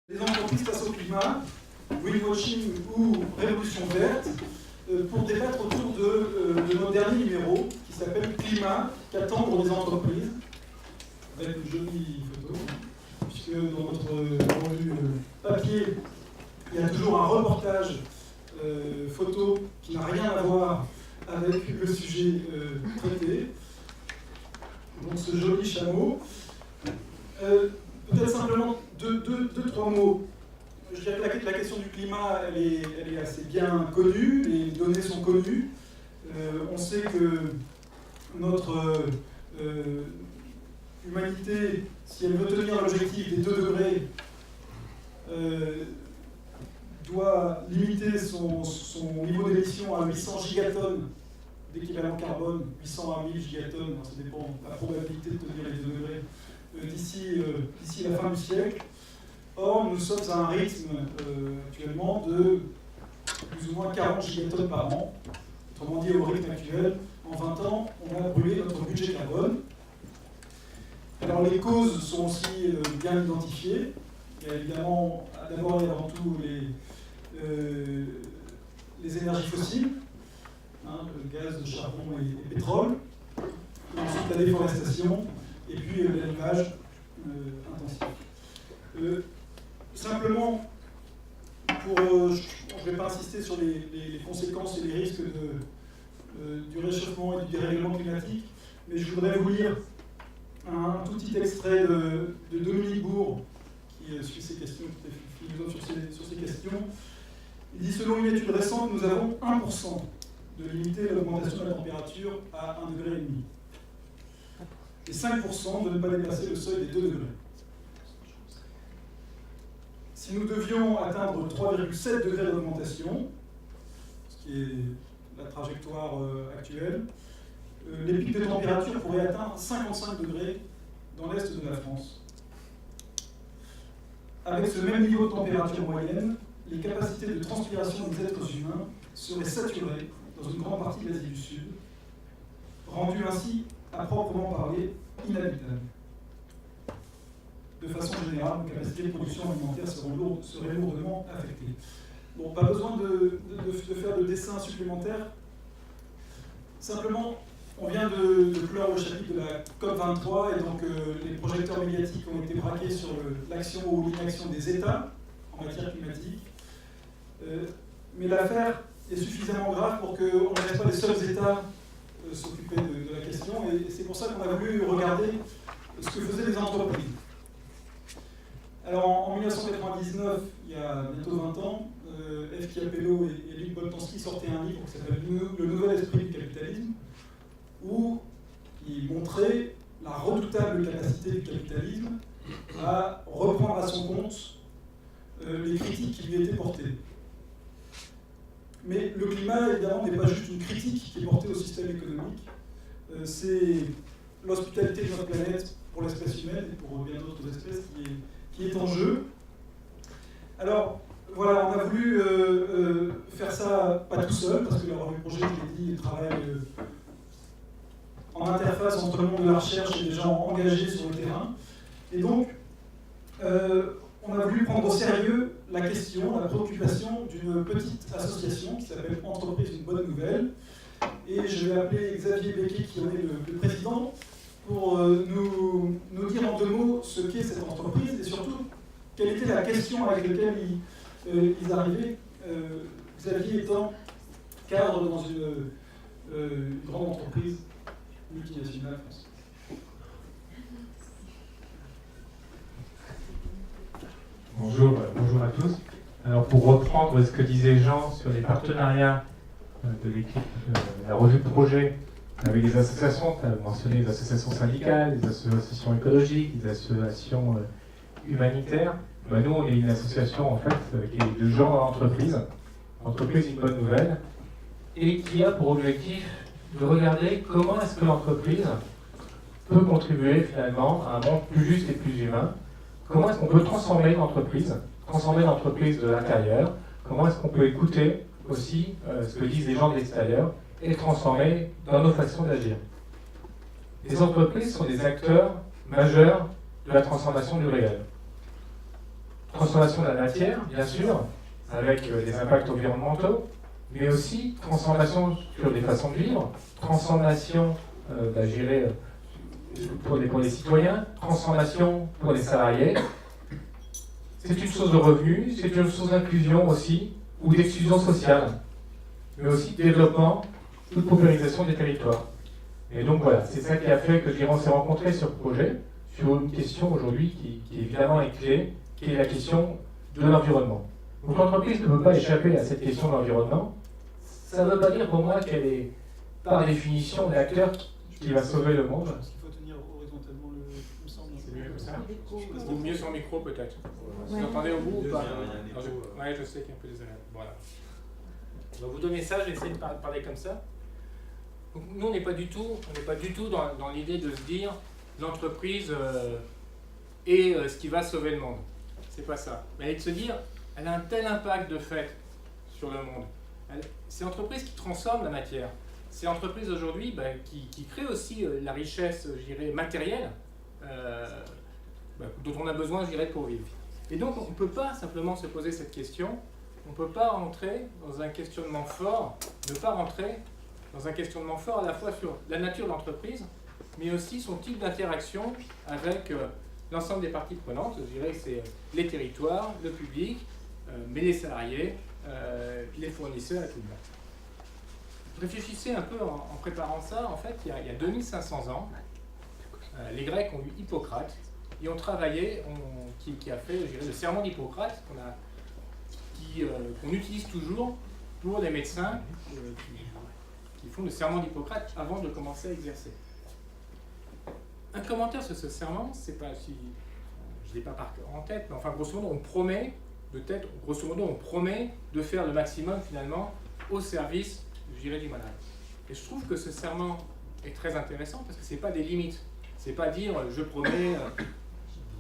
Les entreprises face au climat, greenwashing ou révolution verte, pour débattre autour de notre dernier numéro qui s'appelle Climat, qu'attendre des entreprises, avec une jolie photo, puisque dans notre revue papier, il y a toujours un reportage photo qui n'a rien à voir avec le sujet traité. Donc ce joli chameau. Peut-être simplement trois mots. Je dirais que la question du climat, elle est assez bien connue, les données sont connues. On sait que notre humanité, si elle veut tenir l'objectif des 2 degrés, doit limiter son niveau d'émission à 800 gigatonnes d'équivalent carbone, 800 à 1000 gigatonnes, ça dépend de la probabilité de tenir les 2 degrés, d'ici la fin du siècle. Or, nous sommes à un rythme actuellement de plus ou moins 40 gigatonnes par an. Autrement dit, au rythme actuel, en 20 ans, on a brûlé notre budget carbone. Alors, les causes sont aussi bien identifiées. Il y a évidemment, d'abord et avant tout, les énergies fossiles, le gaz, le charbon et pétrole. Et ensuite, la déforestation, et puis l'élevage intensif. Simplement, je ne vais pas insister sur les conséquences et les risques du réchauffement et du dérèglement climatique, mais je voudrais vous lire un tout petit extrait de Dominique Bourg, qui suit ces questions, qui est philosophe sur ces questions. Il dit: selon une étude récente, nous avons 1% de limiter l'augmentation de la température à 1,5 degré. Et 5% de ne pas dépasser le seuil des 2 degrés. Si nous devions atteindre 3,7 degrés d'augmentation, ce qui est la trajectoire actuelle, les pics de température pourraient atteindre 55 degrés dans l'est de la France. Avec ce même niveau de température moyenne, les capacités de transpiration des êtres humains seraient saturées dans une grande partie de l'Asie du Sud, rendues ainsi, à proprement parler, inhabitables. De façon générale, nos capacités de production alimentaire seraient lourdement affectées. Bon, pas besoin de faire de dessin supplémentaire. Simplement, on vient de clore le chapitre de la COP23 et donc les projecteurs médiatiques ont été braqués sur l'action ou l'inaction des États en matière climatique. Mais l'affaire est suffisamment grave pour qu'on ne laisse pas les seuls États s'occuper de la question, et c'est pour ça qu'on a voulu regarder ce que faisaient les entreprises. Alors en 1999, il y a bientôt 20 ans, F. Chiapello et Luc Boltanski sortaient un livre qui s'appelle Le nouvel esprit du capitalisme, où ils montraient la redoutable capacité du capitalisme à reprendre à son compte les critiques qui lui étaient portées. Mais le climat, évidemment, n'est pas juste une critique qui est portée au système économique, c'est l'hospitalité de notre planète pour l'espèce humaine et pour bien d'autres espèces qui est en jeu. Alors, voilà, on a voulu faire ça pas tout seul, parce que la revue Projet, je l'ai dit, travaille en interface entre le monde de la recherche et des gens engagés sur le terrain. Et donc, on a voulu prendre au sérieux la question, la préoccupation d'une petite association qui s'appelle Entreprise une bonne nouvelle. Et je vais appeler Xavier Becquet, qui en est le président, pour nous dire en 2 mots ce qu'est cette entreprise et surtout quelle était la question avec laquelle ils arrivaient, Xavier étant cadre dans une grande entreprise multinationale française. Bonjour à tous. Alors pour reprendre ce que disait Jean sur les partenariats de l'équipe de la revue Projet avec les associations, tu as mentionné les associations syndicales, les associations écologiques, les associations humanitaires. Nous, on est une association en fait qui est de genre d'entreprise, Entreprise une bonne nouvelle, et qui a pour objectif de regarder comment est-ce que l'entreprise peut contribuer finalement à un monde plus juste et plus humain. Comment est-ce qu'on peut transformer l'entreprise de l'intérieur? Comment est-ce qu'on peut écouter aussi ce que disent les gens de l'extérieur et transformer dans nos façons d'agir. Les entreprises sont des acteurs majeurs de la transformation du réel. Transformation de la matière, bien sûr, avec des impacts environnementaux, mais aussi transformation sur des façons de vivre, transformation, je dirais, pour les citoyens, transformation pour les salariés. C'est une source de revenus, c'est une source d'inclusion aussi, ou d'exclusion sociale, mais aussi de développement, toute paupérisation des territoires. Et donc voilà, c'est ça qui a fait que on s'est rencontrés sur le projet, sur une question aujourd'hui qui évidemment est clé, qui est la question de l'environnement. Donc l'entreprise ne peut pas échapper à cette question de l'environnement. Ça ne veut pas dire pour moi qu'elle est, par définition, l'acteur qui va sauver le monde. Parce qu'il faut tenir horizontalement le... il me semble. C'est mieux comme ça. Ou mieux sans micro peut-être. Vous entendez au bout ou pas? Oui, je sais qu'il y a un peu désagréable. Voilà. Je vais vous donner ça, j'essaie de parler comme ça. Donc, nous, on n'est pas du tout dans l'idée de se dire l'entreprise est ce qui va sauver le monde. C'est pas ça. Mais de se dire, elle a un tel impact de fait sur le monde. C'est l'entreprise qui transforme la matière. C'est l'entreprise aujourd'hui qui crée aussi la richesse, je dirais, matérielle dont on a besoin, je dirais, pour vivre. Et donc, on ne peut pas simplement se poser cette question. On ne peut pas rentrer dans un questionnement fort, ne pas rentrer dans un questionnement fort à la fois sur la nature de l'entreprise, mais aussi son type d'interaction avec l'ensemble des parties prenantes. Je dirais que c'est les territoires, le public, mais les salariés, les fournisseurs et tout le monde. Réfléchissez un peu en préparant ça. En fait, il y a 2500 ans, les Grecs ont eu Hippocrate et ont travaillé, qui a fait, je dirais, le serment d'Hippocrate qu'on utilise toujours pour les médecins qui font le serment d'Hippocrate avant de commencer à exercer. Un commentaire sur ce serment, c'est pas si je ne l'ai pas en tête, mais enfin grosso modo on promet de faire le maximum finalement au service, je dirais, du malade. Et je trouve que ce serment est très intéressant parce que c'est pas des limites, c'est pas dire je promets,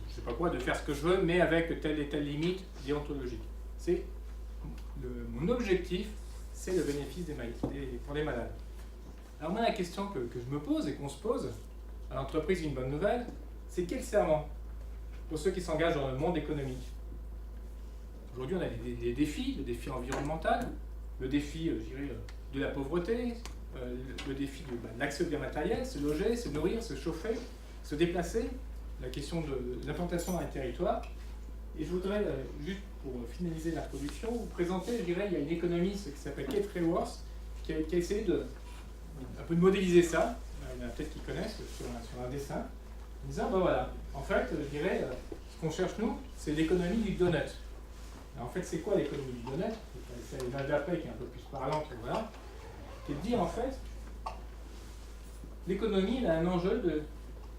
je sais pas quoi, de faire ce que je veux, mais avec telle et telle limite déontologique. C'est mon objectif, c'est le bénéfice pour les malades. Alors moi, la question que je me pose et qu'on se pose à l'entreprise Une Bonne Nouvelle, c'est quel serment pour ceux qui s'engagent dans le monde économique. Aujourd'hui, on a des défis, le défi environnemental, le défi, je dirais, de la pauvreté, le défi de l'accès au bien matériel, se loger, se nourrir, se chauffer, se déplacer, la question de l'implantation dans un territoire. Et je voudrais, juste pour finaliser l'introduction, vous présenter, je dirais, il y a une économiste qui s'appelle Kate Raworth qui a essayé un peu de modéliser ça. Il y en a peut-être qui connaissent sur un dessin, en disant, voilà, en fait, je dirais, ce qu'on cherche nous, c'est l'économie du donut. Alors, en fait, c'est quoi l'économie du donut? C'est l'image d'après qui est un peu plus parlante, voilà. Qui est de dire, en fait, l'économie, elle a un enjeu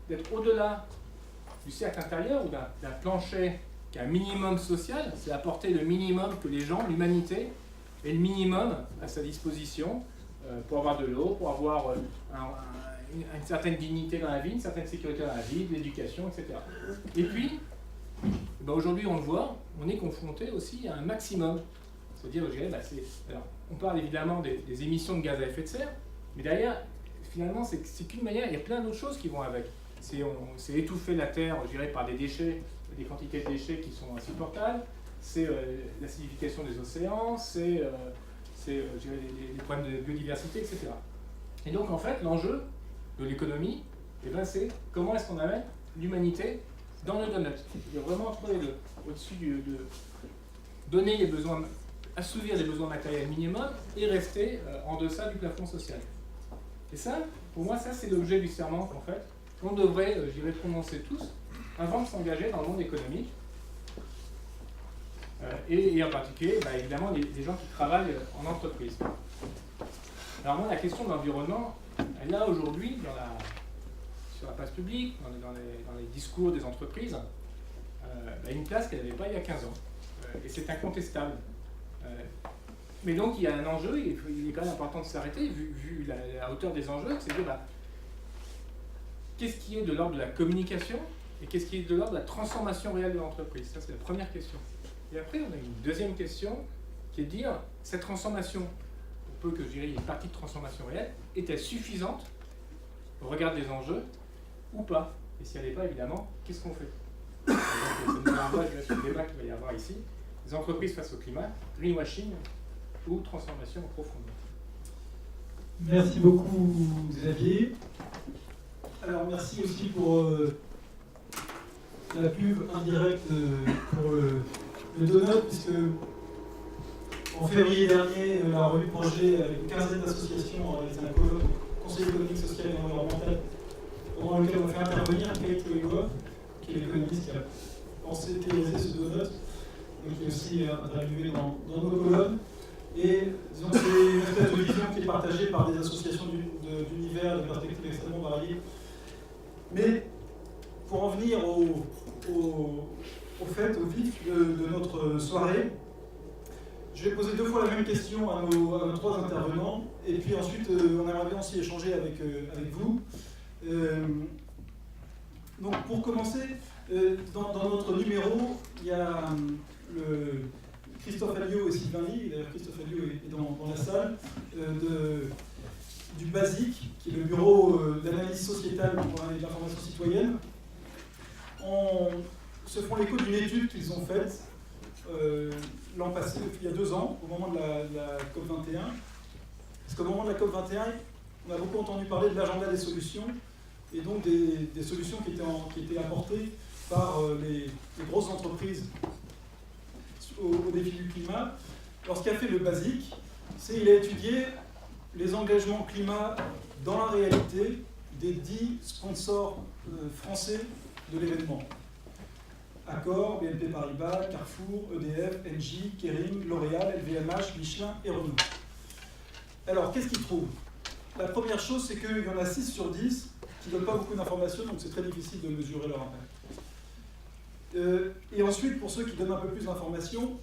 d'être au-delà du cercle intérieur ou d'un plancher qui a un minimum social, c'est apporter le minimum que les gens, l'humanité, aient le minimum à sa disposition pour avoir de l'eau, pour avoir une certaine dignité dans la vie, une certaine sécurité dans la vie, de l'éducation, etc. Et puis, aujourd'hui, on le voit, on est confronté aussi à un maximum. C'est-à-dire, je dirais, alors, on parle évidemment des émissions de gaz à effet de serre, mais derrière, finalement, c'est qu'une manière, il y a plein d'autres choses qui vont avec. C'est étouffer la terre, je dirais, par des déchets, des quantités de déchets qui sont insupportables, c'est l'acidification des océans, c'est les problèmes de biodiversité, etc. Et donc, en fait, l'enjeu de l'économie, c'est comment est-ce qu'on amène l'humanité dans le donut. Il y a vraiment entre les deux, au-dessus de donner les besoins, assouvir les besoins matériels minimums et rester en deçà du plafond social. Et ça, pour moi, ça c'est l'objet du serment en fait, qu'on devrait, je dirais, prononcer tous avant de s'engager dans le monde économique. Et en particulier, évidemment, les gens qui travaillent en entreprise. Alors moi, la question de l'environnement, elle a aujourd'hui, sur la place publique, dans les discours des entreprises, une place qu'elle n'avait pas il y a 15 ans. Et c'est incontestable. Mais donc, il y a un enjeu, il est quand même important de s'arrêter, vu la hauteur des enjeux, c'est de dire, qu'est-ce qui est de l'ordre de la communication et qu'est-ce qui est de l'ordre de la transformation réelle de l'entreprise. Ça, c'est la première question. Et après, on a une deuxième question qui est de dire, cette transformation, peut que gérer une partie de transformation réelle, est-elle suffisante au regard des enjeux ou pas? Et si elle n'est pas, évidemment, qu'est-ce qu'on fait? Donc, ça nous renvoie sur le débat qu'il va y avoir ici. Les entreprises face au climat, greenwashing ou transformation en profondeur. Merci beaucoup Xavier. Alors merci aussi pour la pub indirecte pour le donut, puisque en février dernier, la revue Projet, avec une quinzaine d'associations, avec un colloque Conseil économique, social et environnemental, pendant lequel on a fait intervenir Kate Lewop, qui est l'économiste qui a pensé théoriser ce donut, donc qui est aussi interviewé dans nos colonnes. Et disons que c'est une espèce de vision qui est partagée par des associations d'univers, de perspectives extrêmement variées. Mais pour en venir au vif de notre soirée, je vais poser deux fois la même question à nos trois intervenants, et puis ensuite on aimerait bien aussi échanger avec vous. Donc pour commencer, dans notre numéro, il y a Christophe Alliot et Sylvain Ly, d'ailleurs Christophe Alliot est dans la salle, du BASIC, qui est le bureau d'analyse sociétale pour l'information citoyenne. On se font l'écho d'une étude qu'ils ont faite l'an passé, il y a 2 ans, au moment de la COP21. Parce qu'au moment de la COP21, on a beaucoup entendu parler de l'agenda des solutions, et donc des solutions qui étaient apportées par les grosses entreprises au défi du climat. Alors ce qu'a fait le BASIC, c'est qu'il a étudié les engagements climat dans la réalité des 10 sponsors français de l'événement. Accor, BNP Paribas, Carrefour, EDF, Engie, Kering, L'Oréal, LVMH, Michelin et Renault. Alors qu'est-ce qu'ils trouvent? La première chose, c'est qu'il y en a 6 sur 10 qui ne donnent pas beaucoup d'informations, donc c'est très difficile de mesurer leur impact. Et ensuite, pour ceux qui donnent un peu plus d'informations,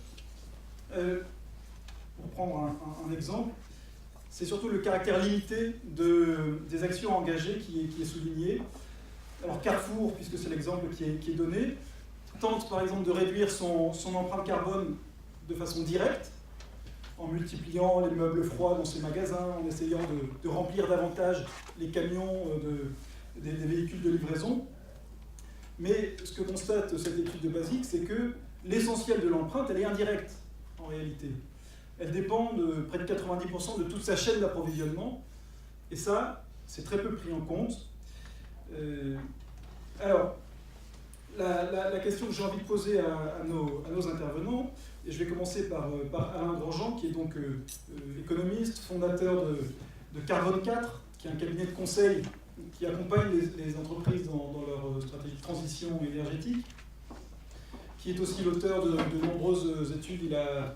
pour prendre un exemple, c'est surtout le caractère limité des actions engagées qui est souligné. Alors Carrefour, puisque c'est l'exemple qui est donné, tente par exemple de réduire son empreinte carbone de façon directe, en multipliant les meubles froids dans ses magasins, en essayant de remplir davantage les camions des véhicules de livraison. Mais ce que constate cette étude de BASIC, c'est que l'essentiel de l'empreinte, elle est indirecte en réalité. Elle dépend de près de 90% de toute sa chaîne d'approvisionnement, et ça, c'est très peu pris en compte. Alors, la question que j'ai envie de poser à nos intervenants, et je vais commencer par Alain Grandjean, qui est donc économiste, fondateur de Carbone 4, qui est un cabinet de conseil qui accompagne les entreprises dans leur stratégie de transition énergétique, qui est aussi l'auteur de nombreuses études. Il a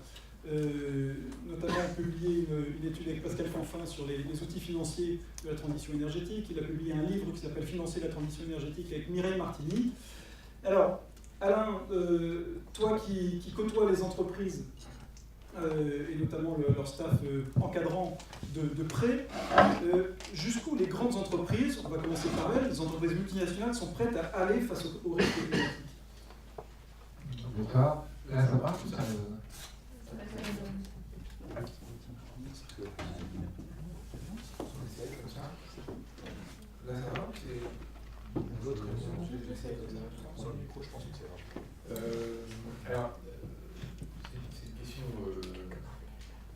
notamment publié une étude avec Pascal Fanfin sur les outils financiers de la transition énergétique. Il a publié un livre qui s'appelle Financer la transition énergétique avec Mireille Martini. Alors, Alain, toi qui côtoies les entreprises, et notamment leur staff encadrant de près, jusqu'où les grandes entreprises, on va commencer par elles, les entreprises multinationales sont prêtes à aller face aux risques climatiques? D'accord. Là, ça marche ou ça Là, ça va? C'est l'autre. Sur le micro, je pense que c'est vrai. Alors, c'est une question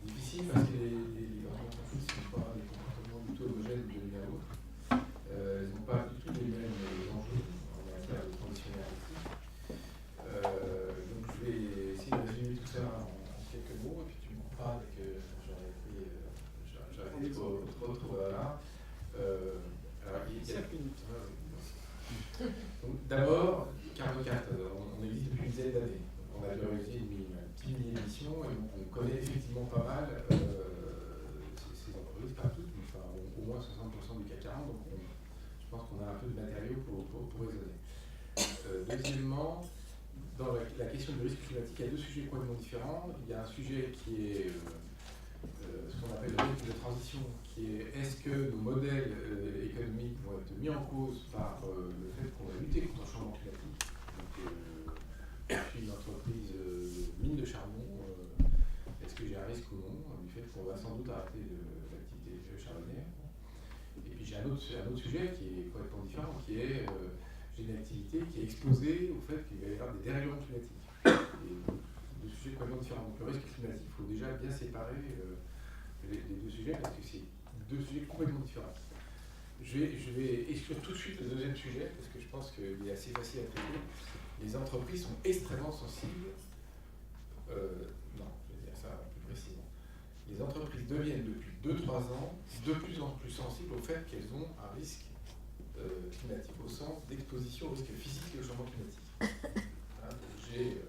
difficile parce que les grandes entreprises ne sont pas des comportements du tout homogènes de l'une à l'autre. Elles n'ont pas du tout les mêmes enjeux en matière de transition énergétique. Donc, je vais essayer de résumer tout ça en quelques mots et puis tu m'en parles avec. J'aurais été autre voilà. Alors, il y a 5 minutes. Donc, d'abord, Carbone 4, on existe depuis une dizaine d'années. On a réalisé une petite mini-émission et on connaît effectivement pas mal ces entreprises, pas toutes, mais enfin, au moins 60% du CAC 40, donc je pense qu'on a un peu de matériaux pour raisonner. Deuxièmement, dans la question du risque climatique, il y a 2 sujets complètement différents. Il y a un sujet qui est ce qu'on appelle le risque de transition, qui est est-ce que nos modèles économiques vont être mis en cause par le fait qu'on a lutté contre le changement climatique. Donc, je suis une entreprise mine de charbon, est-ce que j'ai un risque ou non du fait qu'on va sans doute arrêter de charbonnière. Et puis j'ai un autre sujet qui est complètement différent, qui est j'ai une activité qui est exposée au fait qu'il va y avoir des dérèglements climatiques. Et deux sujets complètement différents. Donc le risque climatique, il faut déjà bien séparer les deux sujets parce que c'est deux sujets complètement différents. Je vais exclure tout de suite le deuxième sujet parce que je pense qu'il est assez facile à traiter. Les entreprises sont extrêmement sensibles. Non, je vais dire ça plus précisément. Les entreprises deviennent depuis 2-3 ans de plus en plus sensibles au fait qu'elles ont un risque climatique au sens d'exposition au risque physique et au changement climatique. Hein, j'ai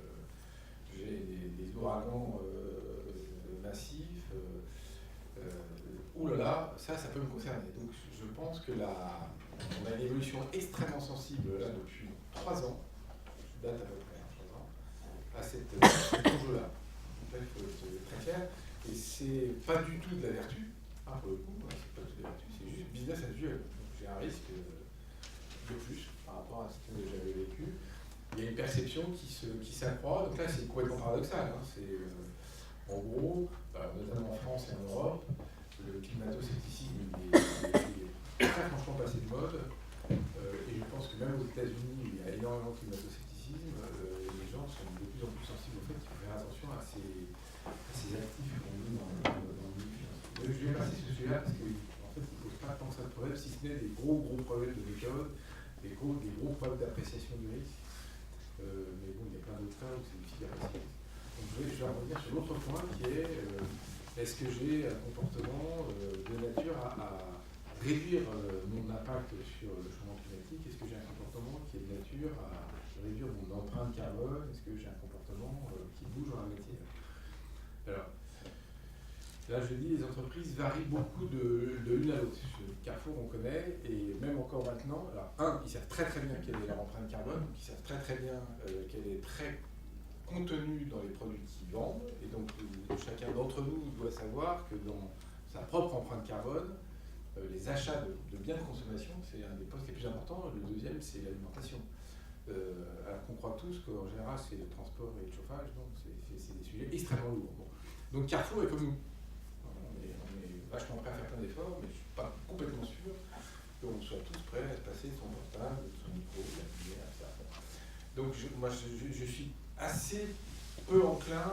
des ouragans massifs. Oulala, ça peut me concerner. Donc je pense que on a une évolution extrêmement sensible là depuis 3 ans, je date à peu près 3 ans, à cet enjeu-là. En fait, il faut être très clair. Et c'est pas du tout de la vertu, hein, pour le coup, c'est pas du tout de la vertu, c'est juste business as usual. Donc j'ai un risque de plus par rapport à ce que j'avais vécu. Il y a une perception qui s'accroît, donc là c'est complètement paradoxal. Hein. En gros, notamment en France et en Europe, le climato-scepticisme est très franchement passé de mode. Et je pense que même aux États-Unis, il y a énormément de climato-scepticisme. Les gens sont de plus en plus sensibles au fait qu'il faut faire attention à ces actifs qu'on met dans le milieu financier. Je vais passer ce sujet-là parce qu'en fait, il ne pose pas tant que ça de problème, si ce n'est des gros problèmes de méthode, des gros problèmes d'appréciation du risque. Mais bon, il y a plein d'autres cas où c'est difficile d'apprécier. Donc je vais revenir sur l'autre point qui est est-ce que j'ai un comportement de nature à réduire mon impact sur le changement climatique? Est-ce que j'ai un comportement qui est de nature à réduire mon empreinte carbone? Est-ce que j'ai un comportement qui bouge en la matière? Alors, là je dis, les entreprises varient beaucoup de l'une à l'autre. Carrefour, on connaît, et même encore maintenant, alors ils savent très très bien quelle est leur empreinte carbone, donc ils savent très très bien qu'elle est très contenue dans les produits qu'ils vendent, et donc chacun d'entre nous doit savoir que dans sa propre empreinte carbone, les achats de biens de consommation, c'est un des postes les plus importants. Le deuxième, c'est l'alimentation. Alors qu'on croit tous qu'en général, c'est le transport et le chauffage, donc c'est des sujets extrêmement lourds. Bon. Donc Carrefour est comme nous. On est vachement prêt à faire plein d'efforts, mais je ne suis pas complètement sûr qu'on soit tous prêts à passer son portable, son micro, la lumière, etc. Donc moi, je suis assez peu enclin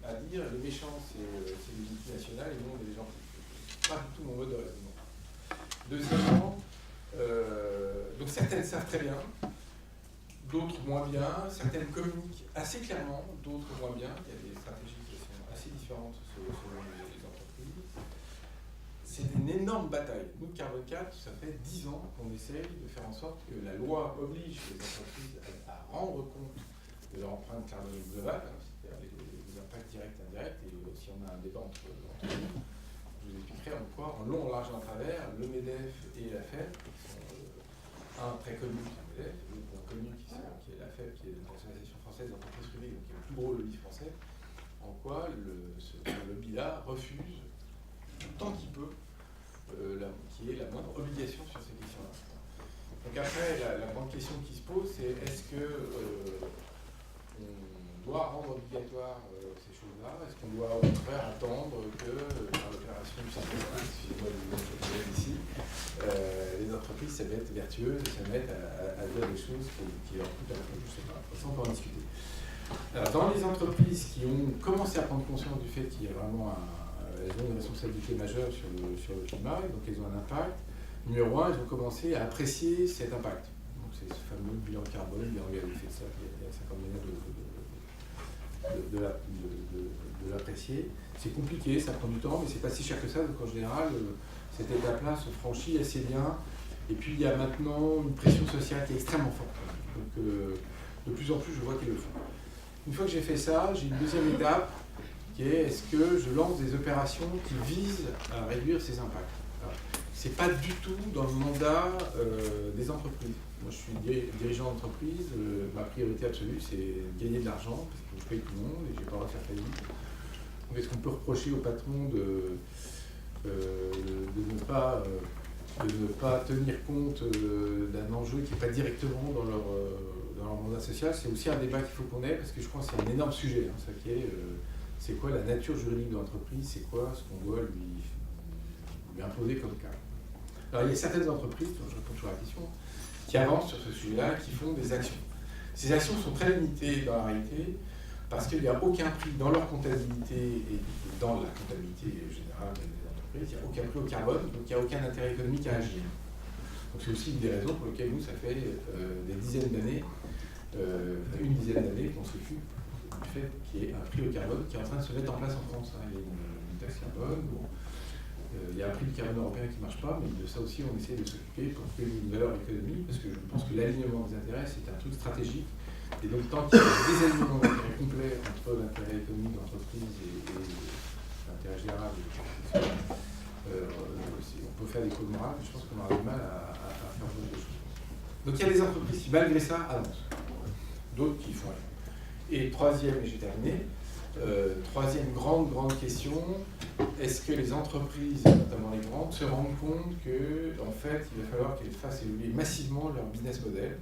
à dire les méchants, c'est les multinationales et non les gens. Pas du tout mon mode de raisonnement. Deuxièmement, donc certaines savent très bien, d'autres moins bien, certaines communiquent assez clairement, d'autres moins bien. Il y a des stratégies qui sont assez différentes selon les entreprises. C'est une énorme bataille. Nous, Carbone 4, ça fait 10 ans qu'on essaye de faire en sorte que la loi oblige les entreprises à rendre compte de leur empreinte carbone globale, hein, c'est-à-dire les impacts directs et indirects, et si on a un débat entre nous, je vous expliquerai en quoi, en long, en large et en travers, le MEDEF et la FEB, qui sont un très connu qui est le MEDEF, l'autre moins connu qui est la FEB, qui est l'Association française d'entreprises privées, donc qui est le plus gros lobby français, en quoi ce lobby-là refuse, tant qu'il peut, qu'il y ait la moindre obligation sur ces questions-là. Donc après, la grande question qui se pose, c'est est-ce que on doit rendre obligatoire ces choses-là? Est-ce qu'on doit au contraire attendre que, par l'opération du sacrifice, excusez-moi de vous dire ici, les entreprises se mettent vertueuses et se mettent à dire des choses qui leur coûtent un peu, je ne sais pas, ça on peut en discuter. Alors, dans les entreprises qui ont commencé à prendre conscience du fait qu'il y a vraiment elles ont une responsabilité majeure sur le climat, et donc elles ont un impact, numéro 1, elles ont commencé à apprécier cet impact. Donc c'est ce fameux bilan carbone, regardez, fait ça il y a 50 manières de l'apprécier. C'est compliqué, ça prend du temps, mais c'est pas si cher que ça, donc en général, cette étape-là se franchit assez bien. Et puis il y a maintenant une pression sociale qui est extrêmement forte. Donc de plus en plus, je vois qu'ils le font. Une fois que j'ai fait ça, j'ai une deuxième étape qui est est-ce que je lance des opérations qui visent à réduire ces impacts. Ce n'est pas du tout dans le mandat des entreprises. Moi, je suis dirigeant d'entreprise. Ma priorité absolue, c'est gagner de l'argent, parce que je paye tout le monde et je n'ai pas le droit de faire faillite. Donc, est-ce qu'on peut reprocher au patron de ne pas tenir compte d'un enjeu qui n'est pas directement dans leur mandat social? C'est aussi un débat qu'il faut qu'on ait, parce que je pense que c'est un énorme sujet. Hein, ça qui est, c'est quoi la nature juridique de l'entreprise? C'est quoi ce qu'on doit lui lui imposer comme cadre. Alors il y a certaines entreprises, je réponds toujours à la question, qui avancent sur ce sujet-là, qui font des actions. Ces actions sont très limitées dans la réalité, parce qu'il n'y a aucun prix dans leur comptabilité et dans la comptabilité générale des entreprises, il n'y a aucun prix au carbone, donc il n'y a aucun intérêt économique à agir. Donc c'est aussi une des raisons pour lesquelles nous, ça fait des dizaines d'années, une dizaine d'années qu'on s'occupe du fait qu'il y ait un prix au carbone qui est en train de se mettre en place en France. Il y a une taxe carbone, il y a un prix du carbone européen qui ne marche pas, mais de ça aussi on essaie de s'occuper pour créer une valeur économique, parce que je pense que l'alignement des intérêts c'est un truc stratégique. Et donc tant qu'il y a un désalignement d'intérêt complet entre l'intérêt économique d'entreprise et l'intérêt général, on peut faire des codes morales, mais je pense qu'on aura du mal à faire beaucoup de choses. Donc il y a des entreprises qui malgré ça avancent, d'autres qui font rien. Et troisième, et j'ai terminé, troisième grande question, est-ce que les entreprises, notamment les grandes, se rendent compte qu'en fait il va falloir qu'elles fassent évoluer massivement leur business model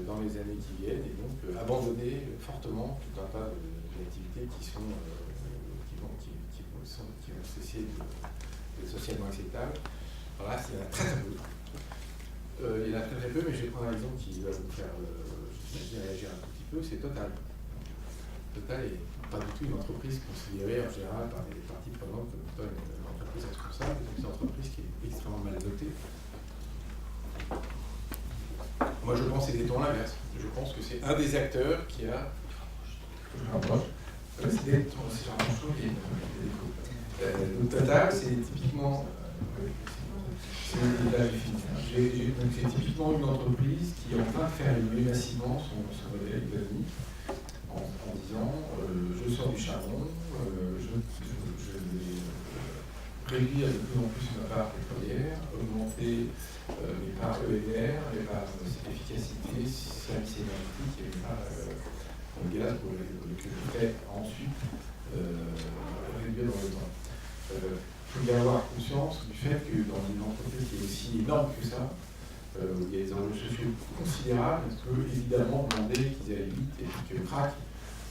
dans les années qui viennent, et donc abandonner fortement tout un tas d'activités qui vont cesser d'être socialement acceptables. Alors là, il y en a très peu. Il y en a très peu, mais je vais prendre un exemple qui va vous faire réagir un tout petit peu, c'est Total. Total n'est pas du tout une entreprise considérée en général par les parties prenantes comme étant une entreprise responsable, c'est une entreprise qui est extrêmement mal notée. Moi, je pense que c'est exactement l'inverse. Je pense que c'est un des acteurs qui a. Total, c'est typiquement. C'est typiquement une entreprise qui est en train de faire évoluer massivement son modèle économique en disant je sors du charbon, je vais réduire de plus en plus ma part pétrolière, augmenter mes parts ENR, mes parts efficacité, services énergétiques et mes parts gaz pour que je ferai ensuite réduire dans le temps. Il faut bien avoir conscience du fait que dans une entreprise qui est aussi énorme que ça, où il y a des enjeux sociaux considérables, il faut évidemment demander qu'ils aillent vite et que craque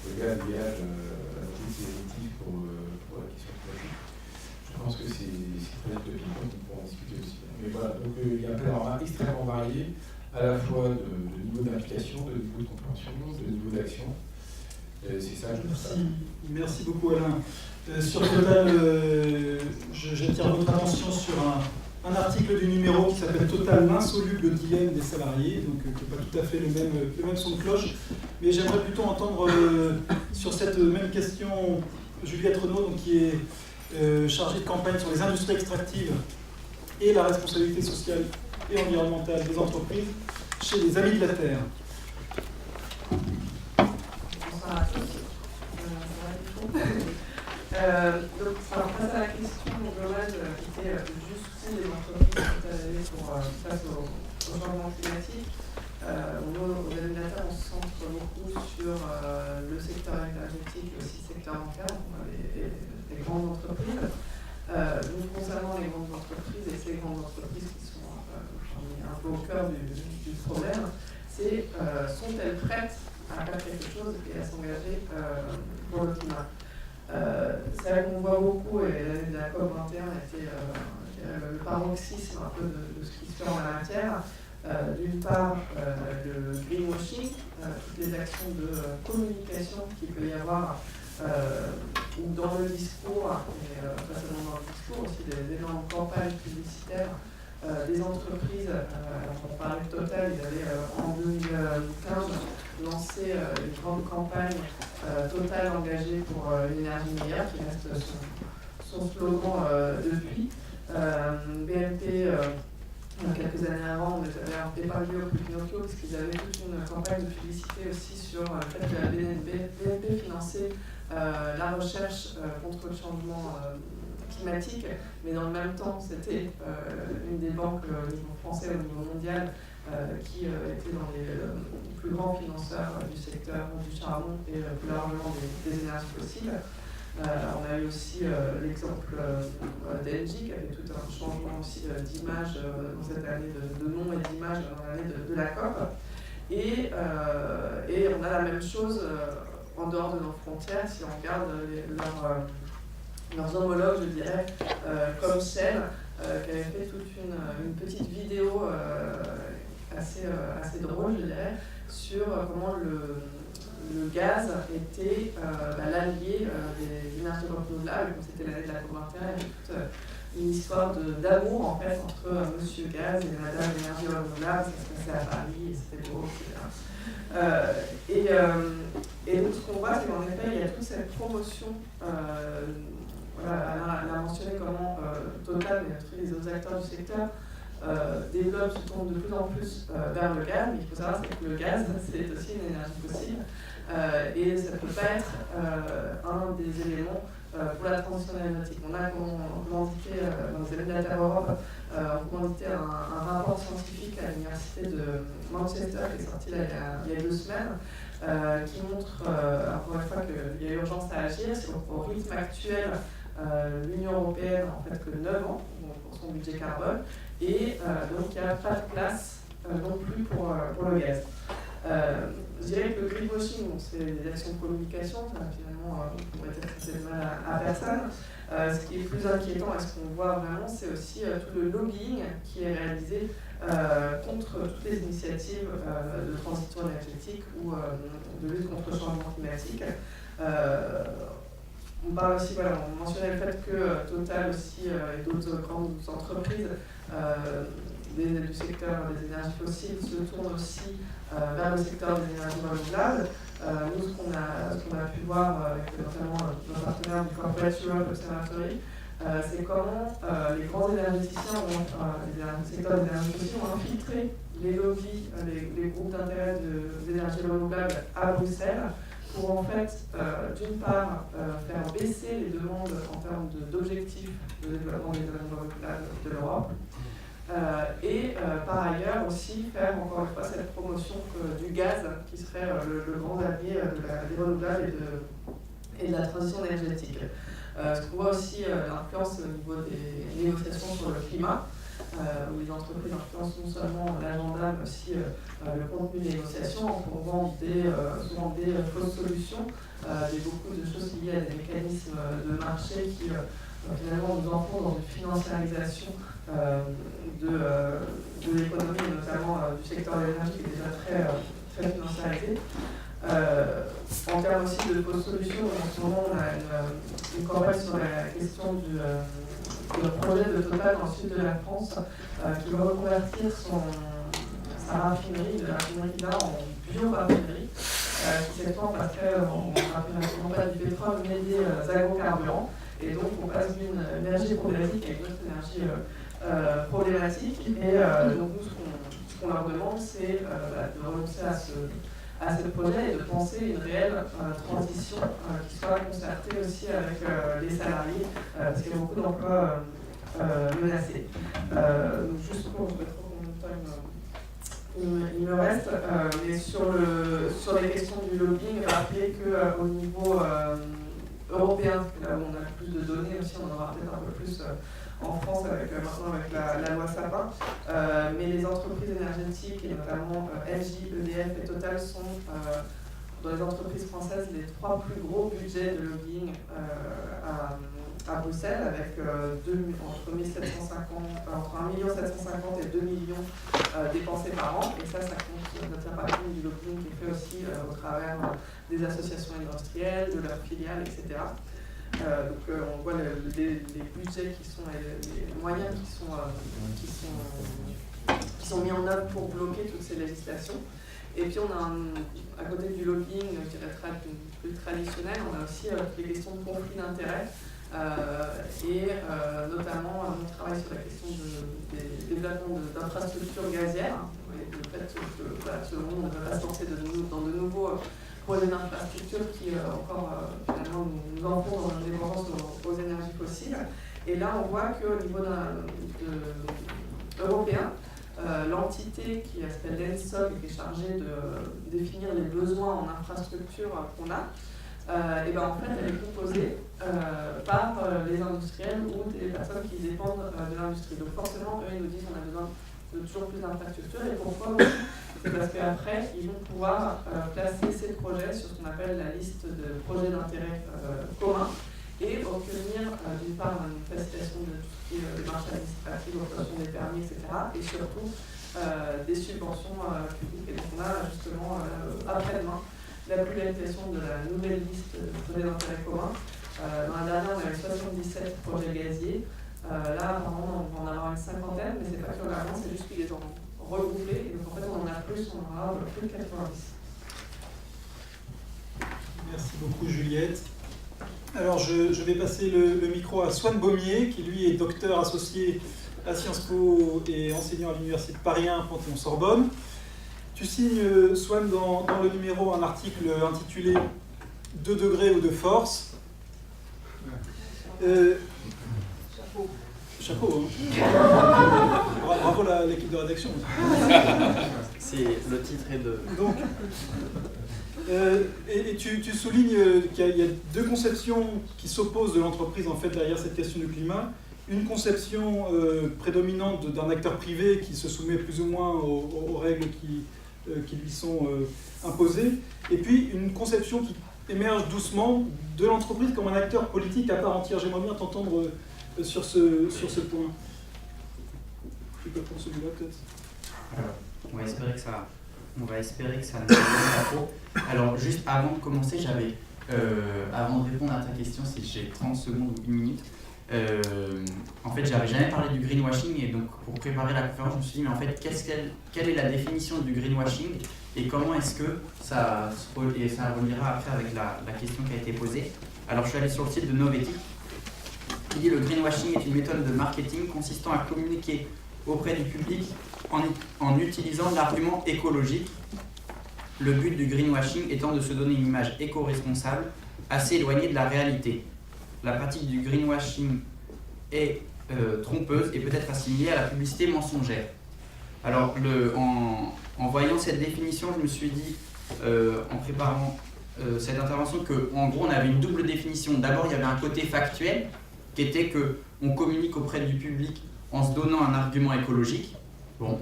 le gaz dégage ses objectifs pour la question climatique. Je pense que c'est très utopique, on pourra en discuter aussi. Mais voilà, donc il y a un panorama extrêmement varié, à la fois de niveau d'implication, de niveau de compréhension, de niveau d'action. C'est ça, Merci beaucoup Alain. Sur Total, j'attire votre attention sur un article du numéro qui s'appelle Total, l'insoluble dilemme des salariés, donc qui n'est pas tout à fait le même son de cloche. Mais j'aimerais plutôt entendre sur cette même question Juliette Renaud, donc, qui est chargée de campagne sur les industries extractives et la responsabilité sociale et environnementale des entreprises chez les Amis de la Terre. Bonsoir à tous. Alors, face à la question globale qui était jusqu'où les entreprises sont allées face au changement climatique, nous, aux Amis de la Terre, on se centre beaucoup sur le secteur énergétique et aussi le secteur bancaire, les grandes entreprises. Donc, concernant les grandes entreprises et ces grandes entreprises qui sont un peu au cœur du problème, c'est sont-elles prêtes à faire quelque chose et à s'engager pour le climat? C'est là qu'on voit beaucoup, et l'année de la COP21 a été le paroxysme un peu de ce qui se fait en la matière. D'une part, le greenwashing, toutes les actions de communication qu'il peut y avoir ou dans le discours, et pas seulement dans le discours, aussi des énormes campagnes publicitaires. Les entreprises, on parlait de Total, ils avaient en 2015 lancé une grande campagne Total engagée pour une énergie meilleure, qui reste son slogan depuis. BNP, quelques années avant, on les avait épargnés au Pinocchio parce qu'ils avaient toute une campagne de publicité aussi sur le fait que la BNP finançait la recherche contre le changement climatique, mais dans le même temps, c'était une des banques au niveau français, au niveau mondial, qui était dans les plus grands financeurs du secteur du charbon et plus largement des énergies fossiles. On a eu aussi l'exemple d'Engie qui avait tout un changement aussi d'image dans cette année de nom et d'image dans l'année de la COP. Et on a la même chose en dehors de nos frontières si on regarde leurs homologues, je dirais, comme Shell, qui avait fait toute une petite vidéo assez drôle, je dirais, sur comment le gaz était l'allié des énergies renouvelables. C'était l'année de la COP21, il y avait toute une histoire d'amour en fait entre Monsieur Gaz et Madame Énergie renouvelable. Ça se passait à Paris, et c'était beau, etc. Et donc ce qu'on voit, c'est qu'en effet, il y a toute cette promotion. Voilà, elle a mentionné comment Total, mais aussi les autres acteurs du secteur, développent, se tournent de plus en plus vers le gaz. Mais il faut savoir que le gaz, c'est aussi une énergie fossile. Et ça ne peut pas être un des éléments pour la transition énergétique. On a commandité, dans les éléments Europe, commandité un rapport scientifique à l'université de Manchester qui est sorti là, il y a 2 semaines, qui montre, encore une fois, qu'il y a urgence à agir. Au rythme actuel, l'Union européenne n'a en fait que 9 ans pour son budget carbone, et donc il n'y a pas de place non plus pour le gaz. Je dirais que le greenwashing, c'est des actions de communication, finalement, on pourrait dire que c'est de mal à personne. Ce qui est plus inquiétant et ce qu'on voit vraiment, c'est aussi tout le lobbying qui est réalisé contre toutes les initiatives de transition énergétique ou de lutte contre le changement climatique. On parle aussi, voilà, on mentionnait le fait que Total aussi et d'autres grandes entreprises du secteur des énergies fossiles se tournent aussi vers le secteur des énergies renouvelables. Nous, ce qu'on a pu voir avec notamment nos partenaires du Corporate Europe Observatory, c'est comment les grands énergéticiens, le secteur des énergies fossiles, ont infiltré les lobbies, les groupes d'intérêt des énergies renouvelables à Bruxelles, pour en fait, d'une part, faire baisser les demandes en termes d'objectifs de développement des énergies renouvelables de l'Europe, et par ailleurs aussi faire encore une fois cette promotion du gaz qui serait le grand allié des renouvelables et de la transition énergétique. Ce qu'on voit aussi l'influence au niveau des négociations sur le climat, où les entreprises influencent non seulement l'agenda, mais aussi le contenu des négociations en proposant souvent des fausses solutions, beaucoup de choses liées à des mécanismes de marché qui finalement nous enfoncent dans une financiarisation de l'économie, notamment du secteur de l'énergie qui est déjà très financiarisé. En termes aussi de fausses solutions, en ce moment on a une campagne sur la question du projet de Total dans le sud de la France qui veut reconvertir sa raffinerie, de la raffinerie qu'il a en bio-raffinerie, qui cette fois passerait en raffinerie non pas du pétrole mais des agrocarburants. Et donc on passe d'une énergie problématique à une autre énergie problématique. Et donc nous, ce qu'on leur demande, c'est de renoncer à ce projet et de penser une réelle transition qui soit concertée aussi avec les salariés, parce qu'il y a beaucoup d'emplois menacés. Donc juste pour, je vais trop combien de temps il me reste, mais sur les questions du lobbying, rappeler qu'au niveau européen, là où on a plus de données aussi, on en aura peut-être un peu plus en France maintenant avec la loi Sapin, mais les entreprises énergétiques, et notamment Engie, EDF et Total, sont dans les entreprises françaises les 3 plus gros budgets de lobbying à Bruxelles, avec entre 1 750 et 2 millions dépensés par an, et ça ne tient pas compte du lobbying qui est fait aussi au travers des associations industrielles, de leurs filiales, etc. Donc on voit les budgets qui sont, les moyens qui sont mis en œuvre pour bloquer toutes ces législations. Et puis on a, à côté du lobbying, je dirais plus traditionnel, on a aussi les questions de conflit d'intérêts, et notamment on travaille sur la question des développements d'infrastructures gazières, et le fait que ce monde ne va pas se lancer dans de nouveaux projets d'infrastructures qui encore finalement nous enfoncent dans une dépendance aux énergies fossiles. Et là on voit qu'au niveau européen, l'entité qui s'appelle l'ENSOG, qui est chargée de définir les besoins en infrastructure qu'on a, et ben en fait elle est composée par les industriels ou des personnes qui dépendent de l'industrie. Donc forcément, eux ils nous disent qu'on a besoin de toujours plus d'infrastructures. Et pourquoi aussi? C'est parce qu'après, ils vont pouvoir placer ces projets sur ce qu'on appelle la liste de projets d'intérêt commun. et obtenir d'une part une facilitation de tout ce qui est démarche administrative, l'obtention des permis, etc. et surtout des subventions publiques. Et donc on a justement après-demain la publication de la nouvelle liste de projets d'intérêt commun. Dans la dernière, on avait 77 projets gaziers. Là, apparemment, on va en avoir une cinquantaine, mais c'est pas que vraiment, c'est juste qu'ils les ont regroupés. Et donc en fait, on en a plus, on en aura plus de 90. Merci beaucoup Juliette. Alors je vais passer le micro à Swan Baumier, qui lui est docteur associé à Sciences Po et enseignant à l'Université de Paris 1, Panthéon-Sorbonne. Tu signes, Swan, dans le numéro un article intitulé « 2 degrés ou de force ». Chapeau, hein. Bravo l'équipe de rédaction. C'est le titre est de... Donc, et tu soulignes qu'il y a deux conceptions qui s'opposent de l'entreprise en fait derrière cette question du climat. Une conception prédominante d'un acteur privé qui se soumet plus ou moins aux règles qui lui sont imposées, et puis une conception qui émerge doucement de l'entreprise comme un acteur politique à part entière. J'aimerais bien t'entendre sur ce point. Tu peux prendre celui-là peut-être. On va espérer que ça ne se passe pas trop. Alors, juste avant de commencer, avant de répondre à ta question, si j'ai 30 secondes ou 1 minute, en fait, j'avais jamais parlé du greenwashing, et donc pour préparer la conférence, je me suis dit, mais en fait, quelle est la définition du greenwashing et comment est-ce que ça reliera après avec la question qui a été posée. Alors, je suis allé sur le site de Novetic, qui dit: le greenwashing est une méthode de marketing consistant à communiquer auprès du public en utilisant l'argument écologique. Le but du greenwashing étant de se donner une image éco-responsable assez éloignée de la réalité. La pratique du greenwashing est trompeuse et peut être assimilée à la publicité mensongère. Alors, en voyant cette définition, je me suis dit, en préparant cette intervention, qu'en gros, on avait une double définition. D'abord, il y avait un côté factuel, qui était qu'on communique auprès du public en se donnant un argument écologique. Bon.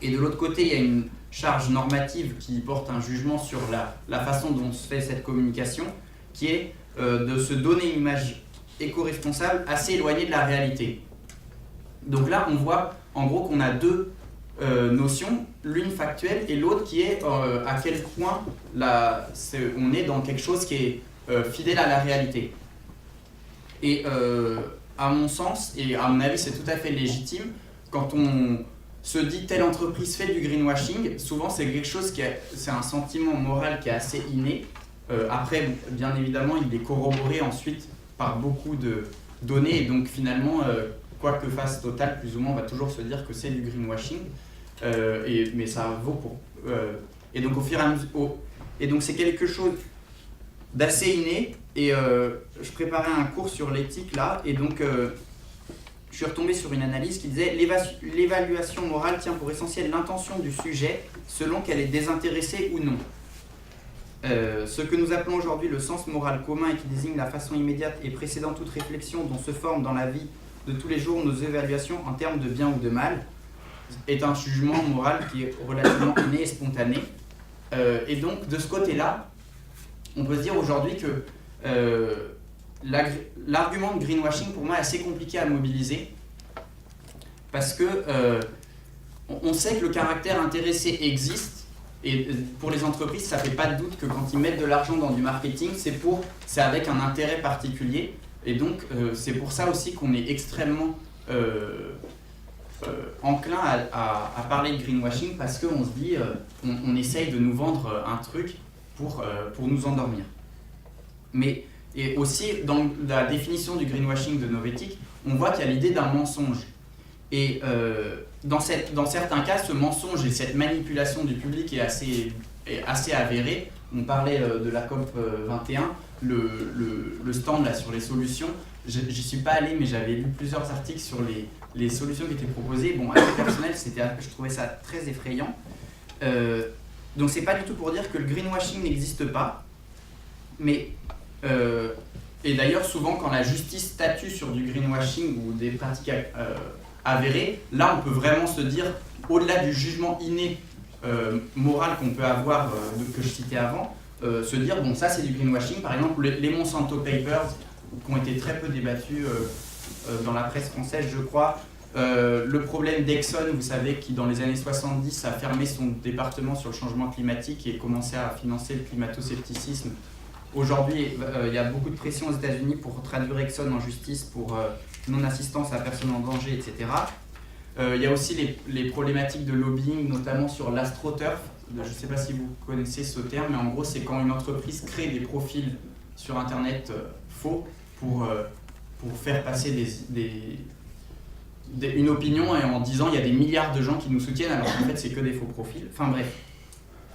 Et de l'autre côté, il y a une charge normative qui porte un jugement sur la façon dont se fait cette communication, qui est de se donner une image éco-responsable assez éloignée de la réalité. Donc là, on voit en gros qu'on a deux notions, l'une factuelle et l'autre qui est à quel point on est dans quelque chose qui est fidèle à la réalité. Et à mon sens, et à mon avis c'est tout à fait légitime, quand on se dit telle entreprise fait du greenwashing, souvent c'est quelque chose c'est un sentiment moral qui est assez inné. Après, bien évidemment, il est corroboré ensuite par beaucoup de données, et donc finalement, quoi que fasse Total, plus ou moins, on va toujours se dire que c'est du greenwashing, mais ça vaut pour... et donc au fur et à mesure... Et donc c'est quelque chose d'assez inné, et je préparais un cours sur l'éthique là, et donc je suis retombé sur une analyse qui disait: l'évaluation morale tient pour essentiel l'intention du sujet selon qu'elle est désintéressée ou non. Ce que nous appelons aujourd'hui le sens moral commun, et qui désigne la façon immédiate et précédant toute réflexion dont se forment dans la vie de tous les jours nos évaluations en termes de bien ou de mal, est un jugement moral qui est relativement inné et spontané. Et donc de ce côté-là, on peut se dire aujourd'hui que l'argument de greenwashing pour moi est assez compliqué à mobiliser, parce que on sait que le caractère intéressé existe. Et pour les entreprises, ça ne fait pas de doute que quand ils mettent de l'argent dans du marketing, c'est avec un intérêt particulier. Et donc, c'est pour ça aussi qu'on est extrêmement enclin à parler de greenwashing, parce qu'on se dit, on essaye de nous vendre un truc pour nous endormir. Mais et aussi, dans la définition du greenwashing de Novetic, on voit qu'il y a l'idée d'un mensonge. Et dans certains cas, ce mensonge et cette manipulation du public est assez avérée. On parlait de la COP 21, le stand là sur les solutions. J'y suis pas allé, mais j'avais lu plusieurs articles sur les solutions qui étaient proposées. Bon, à titre personnel, je trouvais ça très effrayant. Donc c'est pas du tout pour dire que le greenwashing n'existe pas, mais et d'ailleurs souvent quand la justice statue sur du greenwashing ou des pratiques avérées, là on peut vraiment se dire, au-delà du jugement inné moral qu'on peut avoir, que je citais avant, se dire bon, ça c'est du greenwashing. Par exemple les Monsanto Papers qui ont été très peu débattus dans la presse française, je crois. Le problème d'Exxon, vous savez, qui dans les années 70 a fermé son département sur le changement climatique et commencé à financer le climato-scepticisme. Aujourd'hui, il y a beaucoup de pression aux États-Unis pour traduire Exxon en justice pour non-assistance à personne en danger, etc. Il y a aussi les problématiques de lobbying, notamment sur l'astroturf. Je ne sais pas si vous connaissez ce terme, mais en gros, c'est quand une entreprise crée des profils sur Internet faux pour faire passer une opinion et en disant il y a des milliards de gens qui nous soutiennent alors qu'en fait c'est que des faux profils. Enfin bref.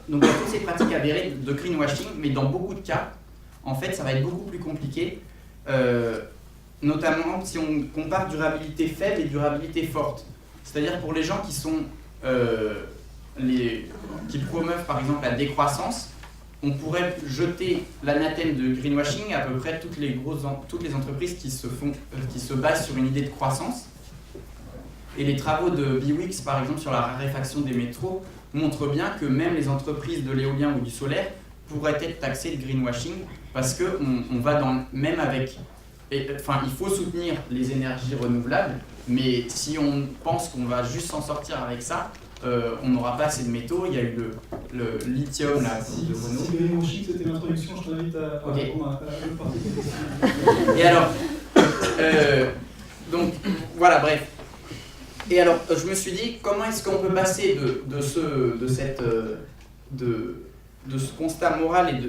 Donc il y a toutes ces pratiques avérées de greenwashing, mais dans beaucoup de cas, en fait ça va être beaucoup plus compliqué, notamment si on compare durabilité faible et durabilité forte. C'est-à-dire pour les gens qui sont qui promeuvent par exemple la décroissance, on pourrait jeter l'anathème de greenwashing à peu près toutes les entreprises qui se basent sur une idée de croissance. Et les travaux de Biwix, par exemple, sur la raréfaction des métaux, montrent bien que même les entreprises de l'éolien ou du solaire pourraient être taxées de greenwashing parce qu'on va même avec... Enfin, il faut soutenir les énergies renouvelables, mais si on pense qu'on va juste s'en sortir avec ça, on n'aura pas assez de métaux. Il y a eu le lithium là, de Renault. Si le greenwashing c'était l'introduction, je t'invite à le parler. Et alors, donc voilà, bref. Et alors, je me suis dit, comment est-ce qu'on peut passer de ce constat moral et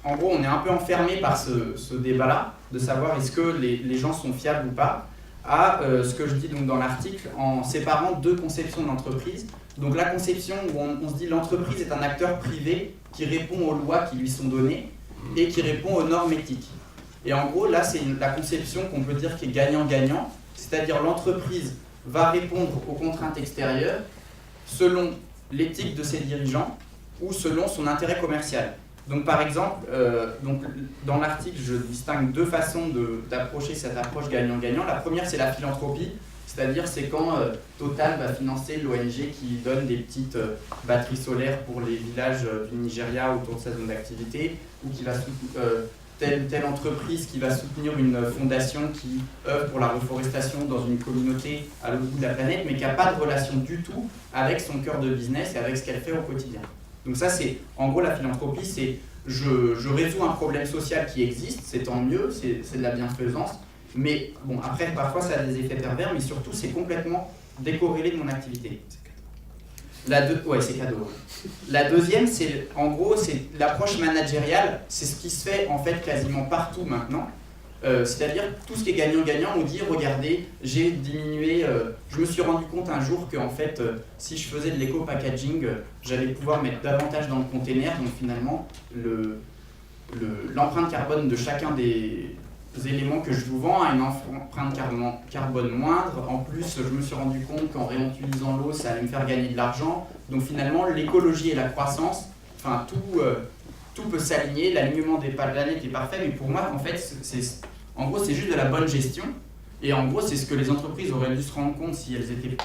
en gros, on est un peu enfermé par ce débat-là, de savoir est-ce que les gens sont fiables ou pas, à ce que je dis donc dans l'article, en séparant deux conceptions de l'entreprise. Donc la conception où on se dit l'entreprise est un acteur privé qui répond aux lois qui lui sont données et qui répond aux normes éthiques. Et en gros, là, c'est la conception qu'on peut dire qui est gagnant-gagnant, c'est-à-dire l'entreprise va répondre aux contraintes extérieures selon l'éthique de ses dirigeants ou selon son intérêt commercial. Donc par exemple, dans l'article, je distingue deux façons d'approcher cette approche gagnant-gagnant. La première, c'est la philanthropie, c'est-à-dire c'est quand Total va financer l'ONG qui donne des petites batteries solaires pour les villages du Nigeria autour de sa zone d'activité, ou qui va telle entreprise qui va soutenir une fondation qui œuvre pour la reforestation dans une communauté à l'autre bout de la planète, mais qui n'a pas de relation du tout avec son cœur de business et avec ce qu'elle fait au quotidien. Donc ça, c'est, en gros, la philanthropie, c'est je résous un problème social qui existe, c'est tant mieux, c'est de la bienfaisance, mais bon, après, parfois, ça a des effets pervers, mais surtout, c'est complètement décorrélé de mon activité. Ouais, c'est cadeau. La deuxième, c'est en gros, c'est l'approche managériale. C'est ce qui se fait en fait quasiment partout maintenant. C'est-à-dire tout ce qui est gagnant-gagnant, on dit regardez, j'ai diminué. Je me suis rendu compte un jour que en fait, si je faisais de l'éco-packaging, j'allais pouvoir mettre davantage dans le container. Donc finalement, l'empreinte carbone de chacun des éléments que je vous vends a une empreinte carbone moindre. En plus, je me suis rendu compte qu'en réutilisant l'eau, ça allait me faire gagner de l'argent. Donc finalement, l'écologie et la croissance, enfin tout peut s'aligner. L'alignement des planètes est parfait, mais pour moi, en fait, en gros, c'est juste de la bonne gestion. Et en gros, c'est ce que les entreprises auraient dû se rendre compte si elles étaient,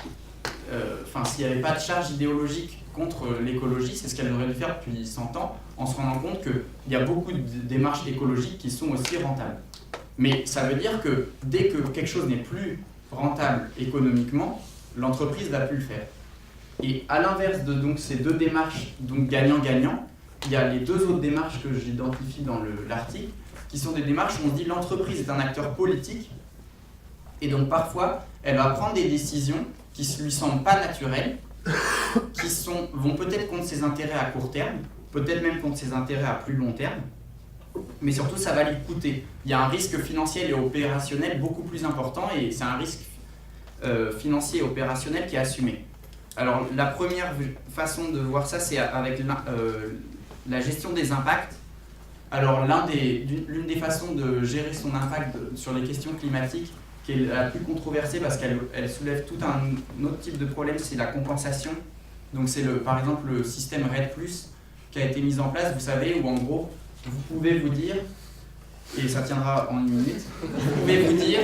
s'il n'y avait pas de charge idéologique contre l'écologie, c'est ce qu'elles auraient dû faire depuis 100 ans, en se rendant compte qu'il y a beaucoup de démarches écologiques qui sont aussi rentables. Mais ça veut dire que dès que quelque chose n'est plus rentable économiquement, l'entreprise ne va plus le faire. Et à l'inverse de donc, ces deux démarches donc gagnant-gagnant, il y a les deux autres démarches que j'identifie dans l'article, qui sont des démarches où on dit l'entreprise est un acteur politique, et donc parfois elle va prendre des décisions qui ne lui semblent pas naturelles, qui vont peut-être contre ses intérêts à court terme, peut-être même contre ses intérêts à plus long terme, mais surtout ça va lui coûter. Il y a un risque financier et opérationnel beaucoup plus important, et c'est un risque financier et opérationnel qui est assumé. Alors la première façon de voir ça, c'est avec la gestion des impacts. Alors l'une des façons de gérer son impact sur les questions climatiques, qui est la plus controversée parce qu'elle soulève tout un autre type de problème, c'est la compensation. Donc c'est par exemple le système REDD+, qui a été mis en place, vous savez, où en gros, vous pouvez vous dire, et ça tiendra en une minute, vous pouvez vous dire,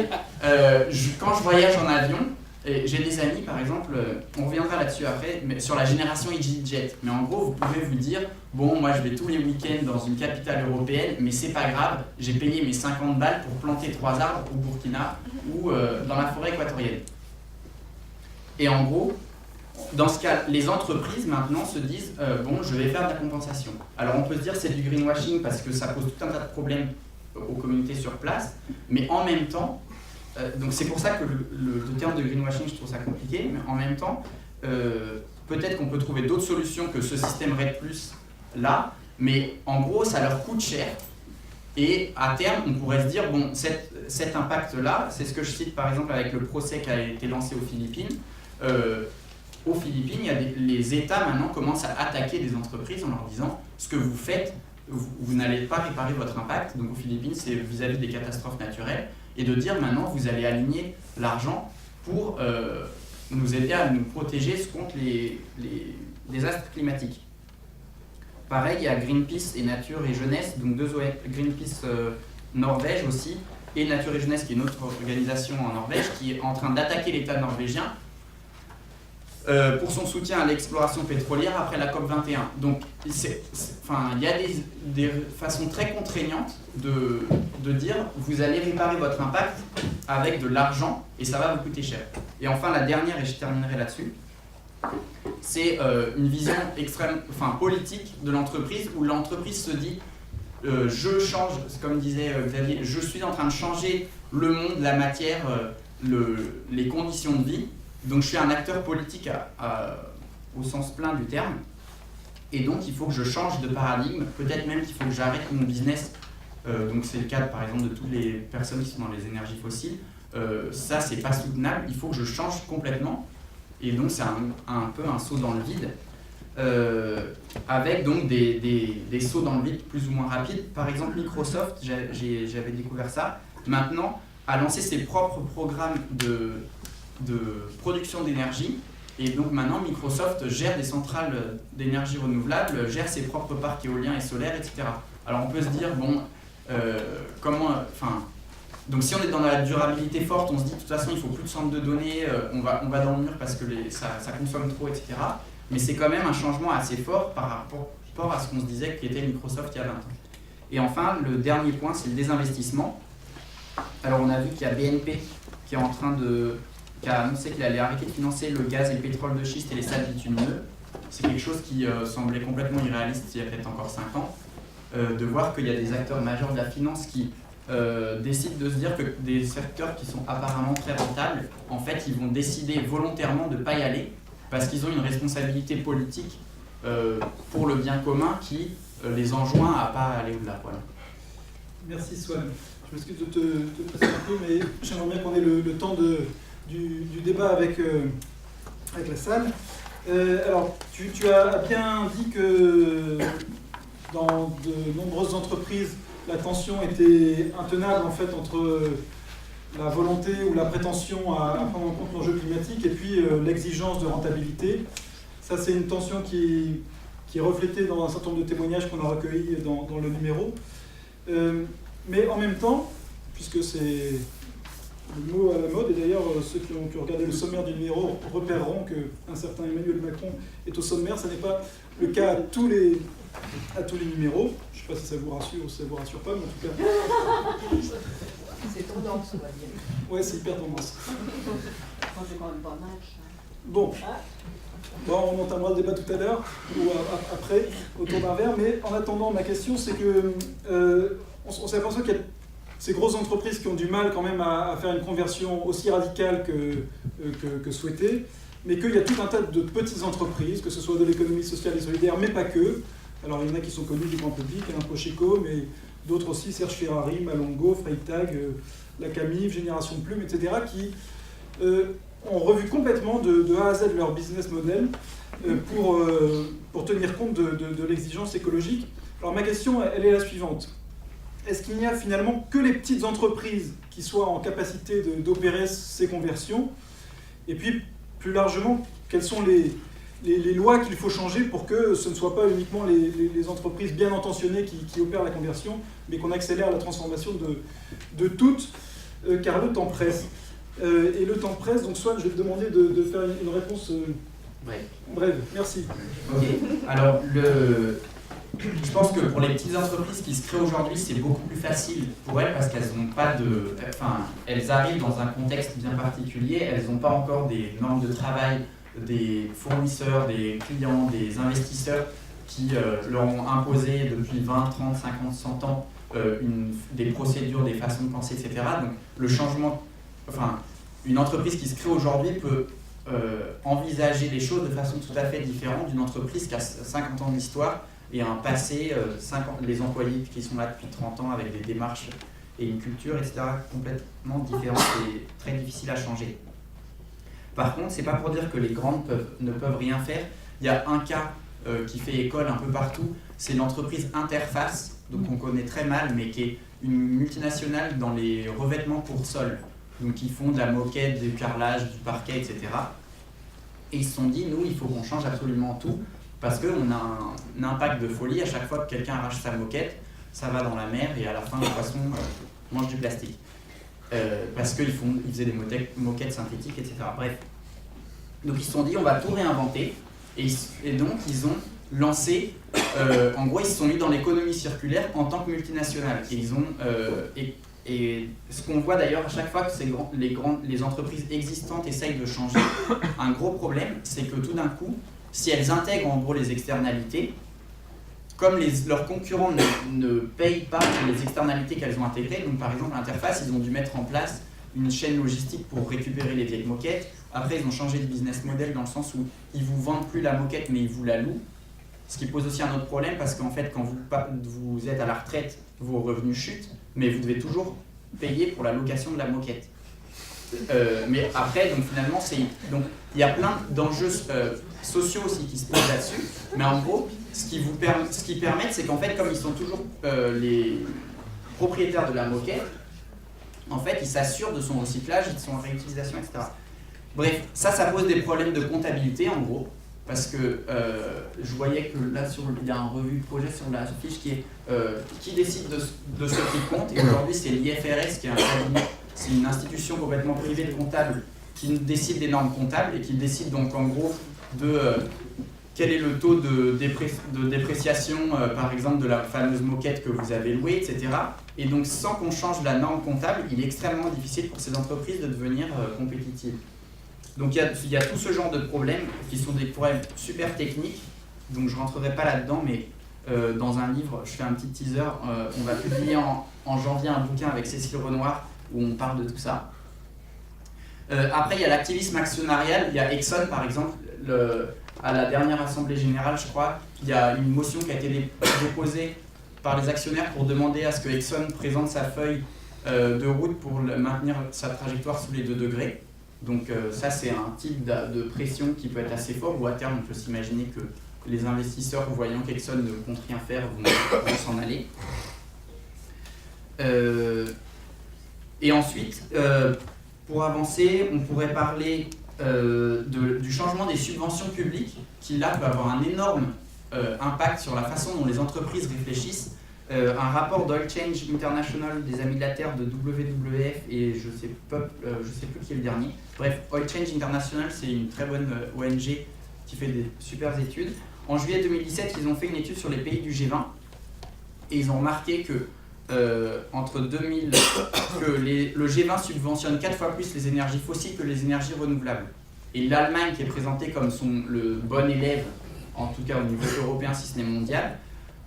quand je voyage en avion, Et j'ai des amis, par exemple, on reviendra là-dessus après, mais sur la génération EasyJet. Mais en gros, vous pouvez vous dire, bon, moi je vais tous les week-ends dans une capitale européenne, mais c'est pas grave, j'ai payé mes 50 balles pour planter 3 arbres au Burkina ou dans la forêt équatorienne. Et en gros, dans ce cas, les entreprises maintenant se disent, bon, je vais faire de la compensation. Alors on peut se dire c'est du greenwashing parce que ça pose tout un tas de problèmes aux communautés sur place, mais en même temps, donc c'est pour ça que le terme de greenwashing, je trouve ça compliqué, mais en même temps, peut-être qu'on peut trouver d'autres solutions que ce système REDD+, là, mais en gros, ça leur coûte cher, et à terme, on pourrait se dire, bon, cet impact-là, c'est ce que je cite par exemple avec le procès qui a été lancé aux Philippines. Aux Philippines, les États maintenant commencent à attaquer des entreprises en leur disant, ce que vous faites, vous n'allez pas réparer votre impact, donc aux Philippines, c'est vis-à-vis des catastrophes naturelles, et de dire maintenant vous allez aligner l'argent pour nous aider à nous protéger contre les désastres climatiques. Pareil, il y a Greenpeace et Nature et Jeunesse, donc deux ONG, Greenpeace Norvège aussi, et Nature et Jeunesse qui est une autre organisation en Norvège qui est en train d'attaquer l'État norvégien pour son soutien à l'exploration pétrolière après la COP21. Donc il y a des façons très contraignantes de dire vous allez réparer votre impact avec de l'argent et ça va vous coûter cher. Et enfin la dernière, et je terminerai là-dessus, c'est une vision politique de l'entreprise où l'entreprise se dit je change, comme disait Xavier, je suis en train de changer le monde, la matière, les conditions de vie. Donc je suis un acteur politique au sens plein du terme, et donc il faut que je change de paradigme, peut-être même qu'il faut que j'arrête mon business, donc c'est le cas par exemple de toutes les personnes qui sont dans les énergies fossiles, ça c'est pas soutenable, il faut que je change complètement, et donc c'est un peu un saut dans le vide, avec donc des sauts dans le vide plus ou moins rapides. Par exemple Microsoft, j'avais découvert ça, maintenant a lancé ses propres programmes de production d'énergie, et donc maintenant Microsoft gère des centrales d'énergie renouvelable, gère ses propres parcs éoliens et solaires, etc. Alors on peut se dire, bon, donc si on est dans la durabilité forte, on se dit de toute façon il faut plus de centres de données, on va dans le mur parce que ça consomme trop, etc. Mais c'est quand même un changement assez fort par rapport à ce qu'on se disait qu'était Microsoft il y a 20 ans. Et enfin, le dernier point, c'est le désinvestissement. Alors on a vu qu'il y a BNP qui a annoncé qu'il allait arrêter de financer le gaz et le pétrole de schiste et les sables bitumineux. C'est quelque chose qui semblait complètement irréaliste il y a peut-être encore 5 ans, de voir qu'il y a des acteurs majeurs de la finance qui décident de se dire que des secteurs qui sont apparemment très rentables, en fait, ils vont décider volontairement de ne pas y aller parce qu'ils ont une responsabilité politique pour le bien commun qui les enjoint à ne pas aller au-delà. Voilà. Merci Swan. Je m'excuse de te passer un peu, mais j'aimerais bien qu'on ait le temps du débat avec la salle. Alors, tu as bien dit que dans de nombreuses entreprises, la tension était intenable en fait entre la volonté ou la prétention à prendre en compte l'enjeu climatique et puis l'exigence de rentabilité. Ça, c'est une tension qui est reflétée dans un certain nombre de témoignages qu'on a recueillis dans le numéro. Mais en même temps, puisque c'est le mot à la mode, et d'ailleurs ceux qui ont regardé le sommaire du numéro repéreront qu'un certain Emmanuel Macron est au sommaire. Ce n'est pas le cas à tous les numéros. Je ne sais pas si ça vous rassure ou si ça ne vous rassure pas, mais en tout cas... C'est tendance, on va dire. Ouais, c'est hyper tendance. C'est quand même pas mal. Bon, on entamera le débat tout à l'heure, ou après, autour d'un verre. Mais en attendant, ma question, c'est que on s'aperçoit qu'il y a ces grosses entreprises qui ont du mal quand même à faire une conversion aussi radicale que souhaitée, mais qu'il y a tout un tas de petites entreprises, que ce soit de l'économie sociale et solidaire, mais pas que. Alors il y en a qui sont connus du grand public, Procheco, mais d'autres aussi, Serge Ferrari, Malongo, Freytag, la Camif, Génération Plume, etc., qui ont revu complètement de A à Z leur business model pour tenir compte de l'exigence écologique. Alors ma question, elle est la suivante. Est-ce qu'il n'y a finalement que les petites entreprises qui soient en capacité d'opérer ces conversions? Et puis, plus largement, quelles sont les lois qu'il faut changer pour que ce ne soient pas uniquement les entreprises bien intentionnées qui opèrent la conversion, mais qu'on accélère la transformation de toutes, car le temps presse. Et le temps presse, donc Swan, je vais te demander de faire une réponse brève. Merci. Ok. Alors, je pense que pour les petites entreprises qui se créent aujourd'hui, c'est beaucoup plus facile pour elles parce qu'elles n'ont pas de... Enfin, elles arrivent dans un contexte bien particulier, elles n'ont pas encore des normes de travail, des fournisseurs, des clients, des investisseurs qui leur ont imposé depuis 20, 30, 50, 100 ans des procédures, des façons de penser, etc. Donc le changement, enfin, une entreprise qui se crée aujourd'hui peut envisager les choses de façon tout à fait différente d'une entreprise qui a 50 ans d'histoire et un passé, les employés qui sont là depuis 30 ans avec des démarches et une culture, etc., complètement différente et très difficile à changer. Par contre, c'est pas pour dire que les grandes ne peuvent rien faire. Il y a un cas qui fait école un peu partout, c'est l'entreprise Interface, donc on connaît très mal, mais qui est une multinationale dans les revêtements pour sol. Donc ils font de la moquette, du carrelage, du parquet, etc. Et ils se sont dit, nous, il faut qu'on change absolument tout, parce qu'on a un impact de folie. À chaque fois que quelqu'un arrache sa moquette, ça va dans la mer et à la fin, le poisson mange du plastique. Parce qu'ils faisaient des moquettes synthétiques, etc. Bref. Donc ils se sont dit, on va tout réinventer. Et donc ils ont lancé, en gros, ils se sont mis dans l'économie circulaire en tant que multinationale. Et ils ont... Et ce qu'on voit d'ailleurs à chaque fois que les entreprises existantes essayent de changer, un gros problème, c'est que tout d'un coup, si elles intègrent en gros les externalités, comme leurs concurrents ne payent pas pour les externalités qu'elles ont intégrées, donc par exemple Interface, ils ont dû mettre en place une chaîne logistique pour récupérer les vieilles moquettes. Après, ils ont changé de business model dans le sens où ils vous vendent plus la moquette, mais ils vous la louent. Ce qui pose aussi un autre problème parce qu'en fait, quand vous êtes à la retraite, vos revenus chutent, mais vous devez toujours payer pour la location de la moquette. Mais après, donc finalement, il y a plein d'enjeux sociaux aussi qui se posent là-dessus. Mais en gros, ce qui permet, c'est qu'en fait, comme ils sont toujours les propriétaires de la moquette, en fait, ils s'assurent de son recyclage, de son réutilisation, etc. Bref, ça pose des problèmes de comptabilité, en gros. Parce que je voyais que là, il y a un revue de projet sur la fiche qui décide de ce qui compte. Et aujourd'hui, c'est l'IFRS qui est un cabinet, c'est une institution complètement privée de comptables qui décide des normes comptables et qui décide donc en gros de quel est le taux de dépréciation, par exemple, de la fameuse moquette que vous avez louée, etc. Et donc, sans qu'on change la norme comptable, il est extrêmement difficile pour ces entreprises de devenir compétitives. Donc il y a tout ce genre de problèmes qui sont des problèmes super techniques, donc je ne rentrerai pas là-dedans, mais dans un livre, je fais un petit teaser, on va publier en janvier un bouquin avec Cécile Renoir où on parle de tout ça. Après, il y a l'activisme actionnarial, il y a Exxon par exemple, à la dernière assemblée générale, je crois, il y a une motion qui a été déposée par les actionnaires pour demander à ce que Exxon présente sa feuille de route pour maintenir sa trajectoire sous les 2 degrés. Donc ça, c'est un type de pression qui peut être assez fort, ou à terme, on peut s'imaginer que les investisseurs, voyant qu'Exxon ne compte rien faire, vont s'en aller. Et ensuite, pour avancer, on pourrait parler du changement des subventions publiques, qui là peut avoir un énorme impact sur la façon dont les entreprises réfléchissent. Un rapport d'Oil Change International, des Amis de la Terre, de WWF, et je sais plus qui est le dernier. Bref, Oil Change International, c'est une très bonne ONG qui fait des super études. En juillet 2017, ils ont fait une étude sur les pays du G20, et ils ont remarqué que entre 2000, le G20 subventionne 4 fois plus les énergies fossiles que les énergies renouvelables. Et l'Allemagne, qui est présentée comme le bon élève, en tout cas au niveau européen, si ce n'est mondial,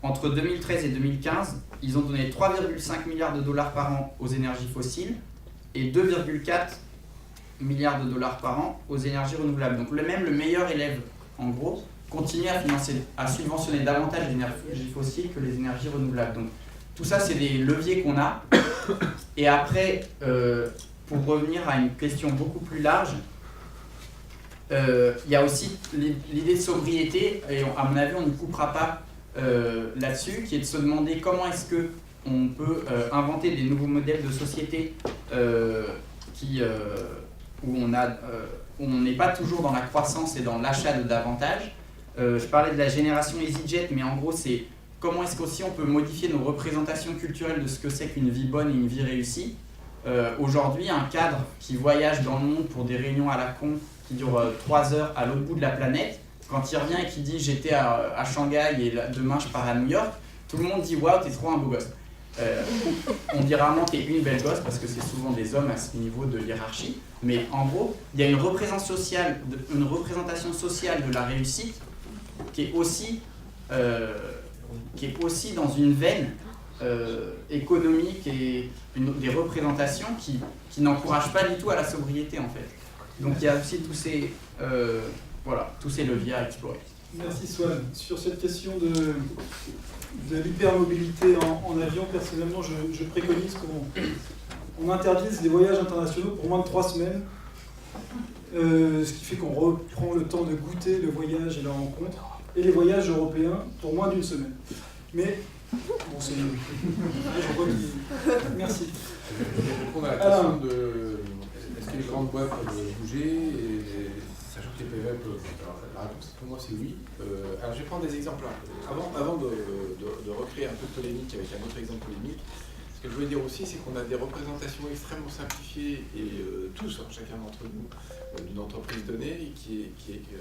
entre 2013 et 2015, ils ont donné 3,5 milliards de dollars par an aux énergies fossiles et 2,4 milliards de dollars par an aux énergies renouvelables. Donc même le meilleur élève, en gros, continue à subventionner davantage les énergies fossiles que les énergies renouvelables. Donc tout ça, c'est des leviers qu'on a. Et après, pour revenir à une question beaucoup plus large, il y a aussi l'idée de sobriété, et à mon avis, on ne coupera pas là-dessus, qui est de se demander comment est-ce qu'on peut inventer des nouveaux modèles de société où on n'est pas toujours dans la croissance et dans l'achat de davantage. Je parlais de la génération EasyJet, mais en gros, c'est comment est-ce qu'aussi on peut modifier nos représentations culturelles de ce que c'est qu'une vie bonne et une vie réussie, Aujourd'hui, un cadre qui voyage dans le monde pour des réunions à la con qui durent 3 heures à l'autre bout de la planète, quand il revient et qu'il dit j'étais à Shanghai et demain je pars à New York, tout le monde dit waouh, t'es trop un beau gosse. On dit rarement t'es une belle gosse parce que c'est souvent des hommes à ce niveau de hiérarchie, mais en gros, il y a une représentation sociale de la réussite qui est aussi dans une veine économique et des représentations qui n'encouragent pas du tout à la sobriété en fait. Donc il y a aussi tous ces leviers à explorer. Merci Swan. Sur cette question de l'hypermobilité en avion, personnellement, je préconise qu'on interdise les voyages internationaux pour moins de 3 semaines, ce qui fait qu'on reprend le temps de goûter le voyage et la rencontre, et les voyages européens pour moins d'1 semaine. Mais, bon, c'est... Merci. Je vais répondre à la question de est-ce que les grandes boîtes peuvent bouger, et sachant que les PME peuvent... Alors, la réponse pour moi c'est oui. Alors je vais prendre des exemples là. Avant de recréer un peu de polémique avec un autre exemple polémique, ce que je voulais dire aussi, c'est qu'on a des représentations extrêmement simplifiées, et tous, chacun d'entre nous, d'une entreprise donnée,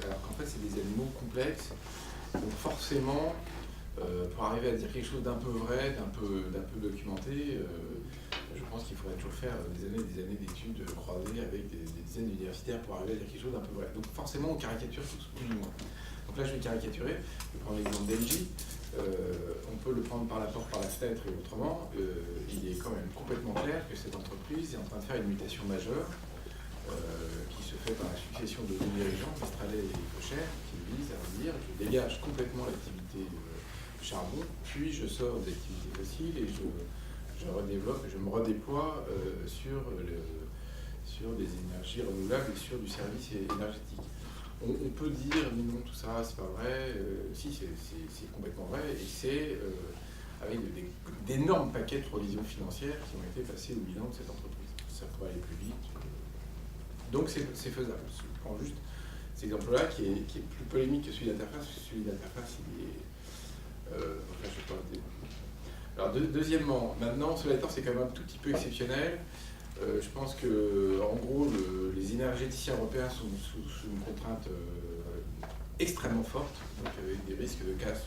alors qu'en fait c'est des animaux complexes. Donc forcément, pour arriver à dire quelque chose d'un peu vrai, d'un peu documenté, je pense qu'il faudrait toujours faire des années d'études croisées avec des dizaines d'universitaires pour arriver à dire quelque chose d'un peu vrai. Donc forcément on caricature tous, plus ou moins. Donc là je vais caricaturer, je vais prendre l'exemple d'Engie. On peut le prendre par la porte, par la fenêtre et autrement. Il est quand même complètement clair que cette entreprise est en train de faire une mutation majeure qui se fait par la succession de deux dirigeants, Mistralet et Kocher, qui visent à dire je dégage complètement l'activité charbon, puis je sors des activités fossiles et je redéveloppe, je me redéploie sur des énergies renouvelables et sur du service énergétique. On peut dire non, tout ça c'est pas vrai, si c'est complètement vrai, et c'est avec d'énormes paquets de provisions financières qui ont été passés au bilan de cette entreprise. Ça pourrait aller plus vite. Donc c'est faisable. Je prends juste cet exemple-là qui est plus polémique que celui d'Interface, parce que celui d'Interface il est... je sais pas. Alors deuxièmement, maintenant, cela étant, c'est quand même un tout petit peu exceptionnel. Je pense que, en gros, les énergéticiens européens sont sous une contrainte extrêmement forte, donc avec des risques de casse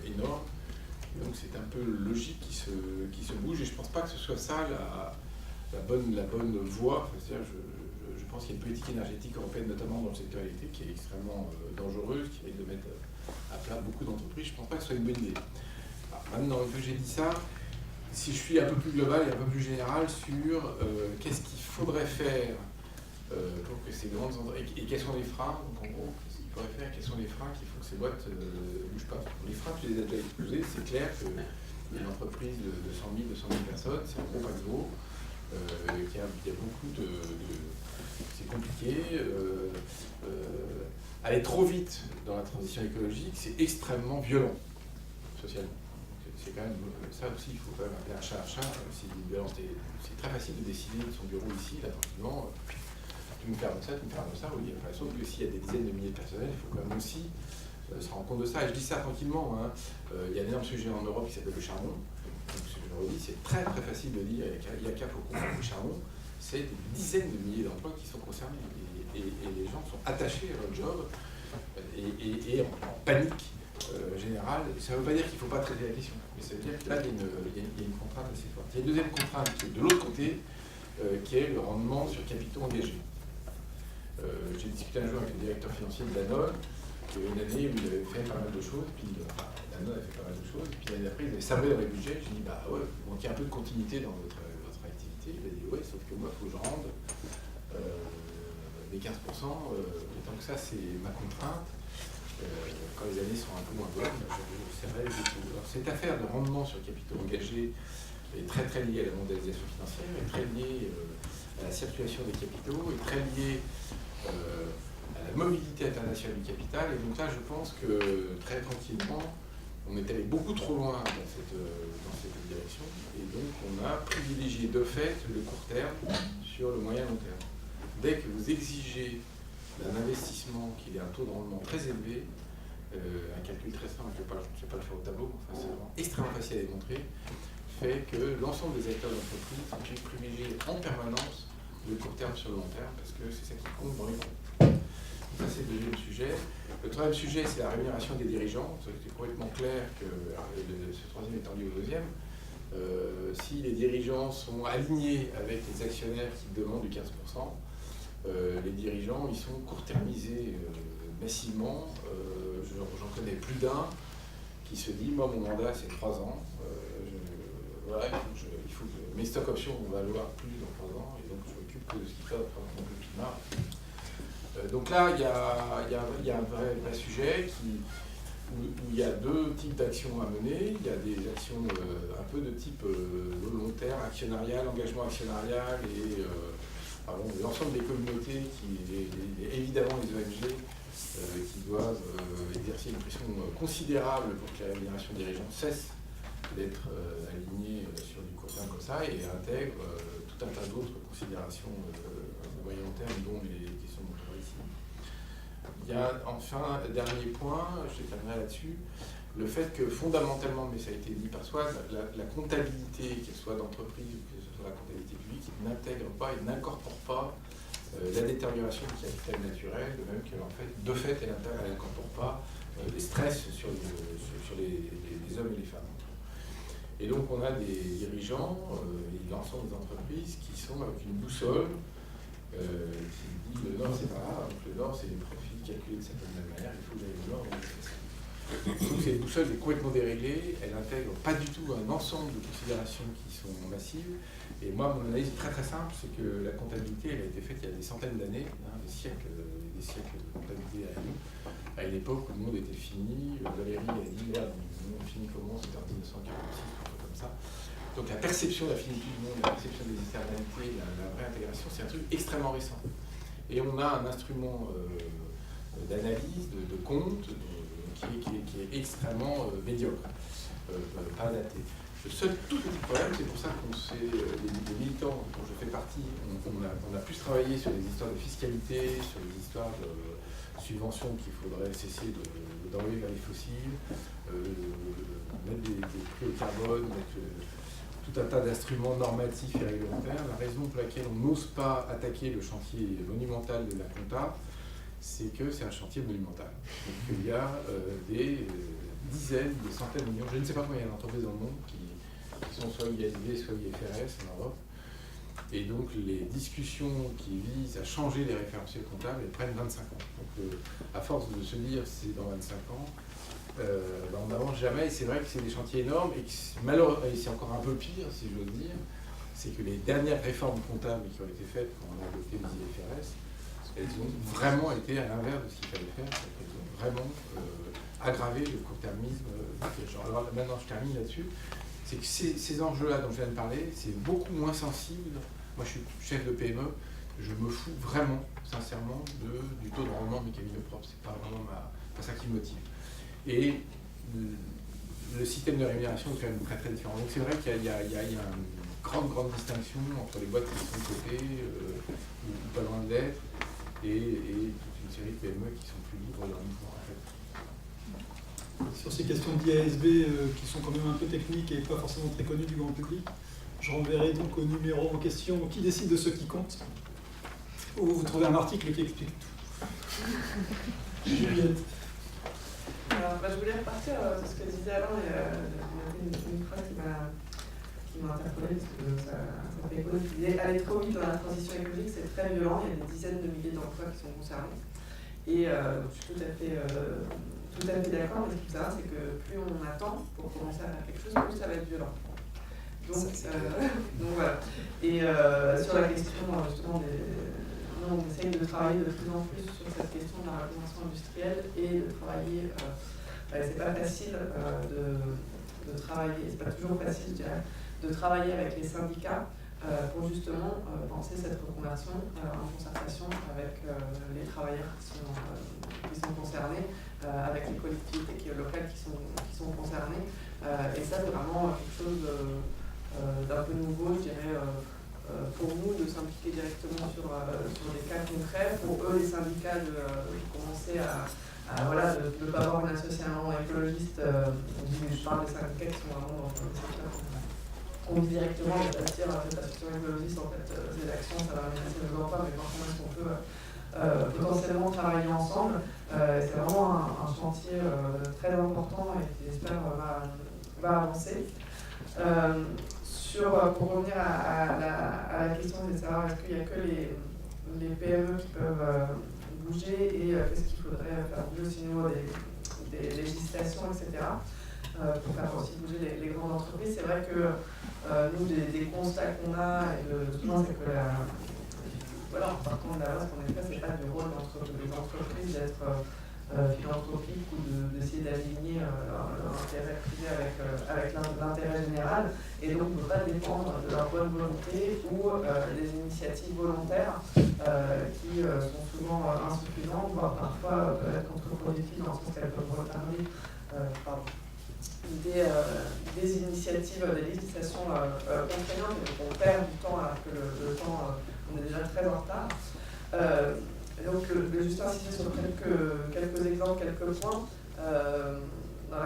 énormes. Donc c'est un peu logique qui se bouge, et je ne pense pas que ce soit ça la bonne voie. C'est-à-dire, je pense qu'il y a une politique énergétique européenne, notamment dans le secteur électrique, qui est extrêmement dangereuse, qui risque de mettre à plat beaucoup d'entreprises. Je ne pense pas que ce soit une bonne idée. Alors, maintenant, une fois que j'ai dit ça, si je suis un peu plus global et un peu plus général sur qu'est-ce qu'il faudrait faire pour que ces grandes entreprises, et quels sont les freins, donc en gros, qu'est-ce qu'il faudrait faire, quels sont les freins qui font que ces boîtes ne bougent pas. Les freins, tu les as déjà exposés, c'est clair que une entreprise de 100 000, 200 000 personnes, c'est un gros paquebot, qu'il y a beaucoup de c'est compliqué. Aller trop vite dans la transition écologique, c'est extrêmement violent, socialement. C'est quand même ça aussi, il faut quand même appeler un chat à chat. C'est très facile de décider de son bureau ici, là, tranquillement. Tu me fermes ça, oui. Enfin, sauf que s'il y a des dizaines de milliers de personnels, il faut quand même aussi se rendre compte de ça. Et je dis ça tranquillement. Hein. Il y a un énorme sujet en Europe qui s'appelle le charbon. Donc, ce que je redis, c'est très très facile de dire, il n'y a qu'à faut comprendre le charbon. C'est des dizaines de milliers d'emplois qui sont concernés. Et les gens sont attachés à leur job et en panique générale. Ça ne veut pas dire qu'il ne faut pas traiter la question, mais ça veut dire que là, il y a une contrainte assez forte. Il y a une deuxième contrainte qui est de l'autre côté, qui est le rendement sur capitaux engagés. J'ai discuté un jour avec le directeur financier de Danone, qui avait une année où il avait fait pas mal de choses, puis Danone a fait pas mal de choses, puis l'année d'après, il avait sabré dans les budgets. J'ai dit, bah ouais, il manquait un peu de continuité dans votre activité. Il a dit, ouais, sauf que moi, il faut que je rende les 15%, tant que ça, c'est ma contrainte. Quand les années sont un peu moins bonnes, j'essaierai de tout. Alors, cette affaire de rendement sur capitaux engagés est très très liée à la mondialisation financière, est très liée à la circulation des capitaux, est très liée à la mobilité internationale du capital. Et donc là, je pense que très tranquillement, on est allé beaucoup trop loin dans cette direction, et donc on a privilégié de fait le court terme sur le moyen long terme. Dès que vous exigez d'un investissement qu'il ait un taux de rendement très élevé, un calcul très simple, je ne vais pas le faire au tableau, enfin, c'est vraiment extrêmement facile à démontrer, fait que l'ensemble des acteurs d'entreprise privilégient en permanence le court terme sur le long terme, parce que c'est ça qui compte dans les comptes. Ça, c'est le deuxième sujet. Le troisième sujet, c'est la rémunération des dirigeants. C'est complètement clair que ce troisième étant lié au deuxième. Si les dirigeants sont alignés avec les actionnaires qui demandent du 15%, les dirigeants, ils sont court-termisés massivement. J'en connais plus d'un qui se dit, moi, mon mandat, c'est 3 ans. Voilà, il faut que mes stock options vont valoir plus dans 3 ans, et donc je m'occupe que de ce qui fait après le climat. Donc là, il y a un vrai sujet où il y a deux types d'actions à mener. Il y a des actions un peu de type volontaire, actionnarial, engagement actionnarial, et l'ensemble des communautés, évidemment les ONG, qui doivent exercer une pression considérable pour que la rémunération des dirigeants cesse d'être alignée sur du court terme comme ça, et intègre tout un tas d'autres considérations de moyen terme, dont les questions dont on va ici. Il y a enfin, dernier point, je terminerai là-dessus, le fait que fondamentalement, mais ça a été dit par soi, la comptabilité, qu'elle soit d'entreprise ou que ce soit la comptabilité publique, n'intègre pas et n'incorpore pas la détérioration du capital naturel, de même qu'en fait, de fait, elle n'incorpore pas les stress sur les hommes et les femmes. Et donc on a des dirigeants et l'ensemble des entreprises qui sont avec une boussole qui dit le nord c'est pas grave, donc le nord c'est les profits calculés de certaine manière, il faut que j'aille au nord. Donc cette boussole est complètement déréglée, elle n'intègre pas du tout un ensemble de considérations qui sont massives. Et moi, mon analyse est très très simple, c'est que la comptabilité, elle a été faite il y a des centaines d'années, des siècles de comptabilité à nous, à une époque où le monde était fini. Valérie a dit, regarde, le monde fini comment, c'était en 1946, un peu comme ça. Donc la perception de la finitude du monde, la perception des externalités, la vraie intégration, c'est un truc extrêmement récent. Et on a un instrument d'analyse, de compte, qui est extrêmement médiocre, pas adapté. Le seul tout petit problème, c'est pour ça qu'on sait, les militants dont je fais partie, on a plus travaillé sur les histoires de fiscalité, sur les histoires de subventions qu'il faudrait cesser d'enlever vers les fossiles, mettre des prix au carbone, mettre tout un tas d'instruments normatifs et réglementaires. La raison pour laquelle on n'ose pas attaquer le chantier monumental de la compta, c'est que c'est un chantier monumental. Donc il y a des dizaines, des centaines de millions, je ne sais pas combien il y a d'entreprises dans le monde qui sont soit ISV, soit IFRS en Europe. Et donc les discussions qui visent à changer les référentiels comptables, elles prennent 25 ans. Donc à force de se dire c'est dans 25 ans, on n'avance jamais. Et c'est vrai que c'est des chantiers énormes et malheureusement, et c'est encore un peu pire si j'ose dire, c'est que les dernières réformes comptables qui ont été faites quand on a adopté les IFRS, elles ont vraiment été à l'inverse de ce qu'il fallait faire. Elles ont vraiment aggravé le court-termisme. Alors maintenant, je termine là-dessus. C'est que ces enjeux-là dont je viens de parler, c'est beaucoup moins sensible. Moi, je suis chef de PME. Je me fous vraiment, sincèrement, du taux de rendement de mes cabinets propres. C'est pas vraiment pas ça qui me motive. Et le système de rémunération est quand même très très différent. Donc c'est vrai qu'il y a une grande distinction entre les boîtes qui sont cotées, ou pas loin de l'être, et toute une série de PME qui sont plus libres de leur mouvement. Sur ces questions d'IASB qui sont quand même un peu techniques et pas forcément très connues du grand public, je renverrai donc au numéro en question qui décide de ce qui compte, où vous trouvez un article qui explique tout. Juliette. Alors, je voulais repartir sur ce que disait Alain, et une phrase qui m'a interpellée, parce que ça fait écho. Il disait aller trop vite dans la transition écologique, c'est très violent, il y a des dizaines de milliers d'emplois qui sont concernés. Et je suis tout à fait d'accord, mais ce qu'il faut savoir, c'est que plus on attend pour commencer à faire quelque chose, plus ça va être violent. Donc voilà. Et sur la question justement on essaye de travailler de plus en plus sur cette question de la reconversion industrielle et de travailler. C'est pas facile de travailler, c'est pas toujours facile, je dirais, de travailler avec les syndicats pour justement penser cette reconversion en concertation avec les travailleurs qui sont concernés, avec les collectivités locales qui sont concernées. Et ça, c'est vraiment quelque chose d'un peu nouveau, je dirais, pour nous, de s'impliquer directement sur des cas concrets, pour eux, les syndicats, de commencer à voilà, de ne pas avoir une association écologiste. Je parle des syndicats qui sont vraiment dans le secteur. On dit directement de bâtir cette association écologiste, en fait, ces actions, ça va menacer nos emplois, mais comment est-ce qu'on peut potentiellement travailler ensemble. C'est vraiment un chantier très important et qui, j'espère, va avancer. Pour revenir à la question de savoir est-ce qu'il n'y a que les PME qui peuvent bouger et qu'est-ce qu'il faudrait faire bouger aussi au niveau des législations, etc. Pour faire aussi bouger les grandes entreprises. C'est vrai que nous, des constats qu'on a, souvent, c'est que voilà, en partant de la base, qu'en effet, c'est pas du rôle des entreprises d'être philanthropiques ou d'essayer d'aligner l'intérêt privé avec l'intérêt général, et donc ne pas dépendre de leur bonne volonté ou des initiatives volontaires qui sont souvent insuffisantes, voire parfois peuvent être contre-productives dans le sens qu'elles peuvent retarder des initiatives, des législations contraignantes, et donc on perd du temps alors que le temps, on est déjà très en retard. Donc, je vais juste insister sur quelques exemples, quelques points. Dans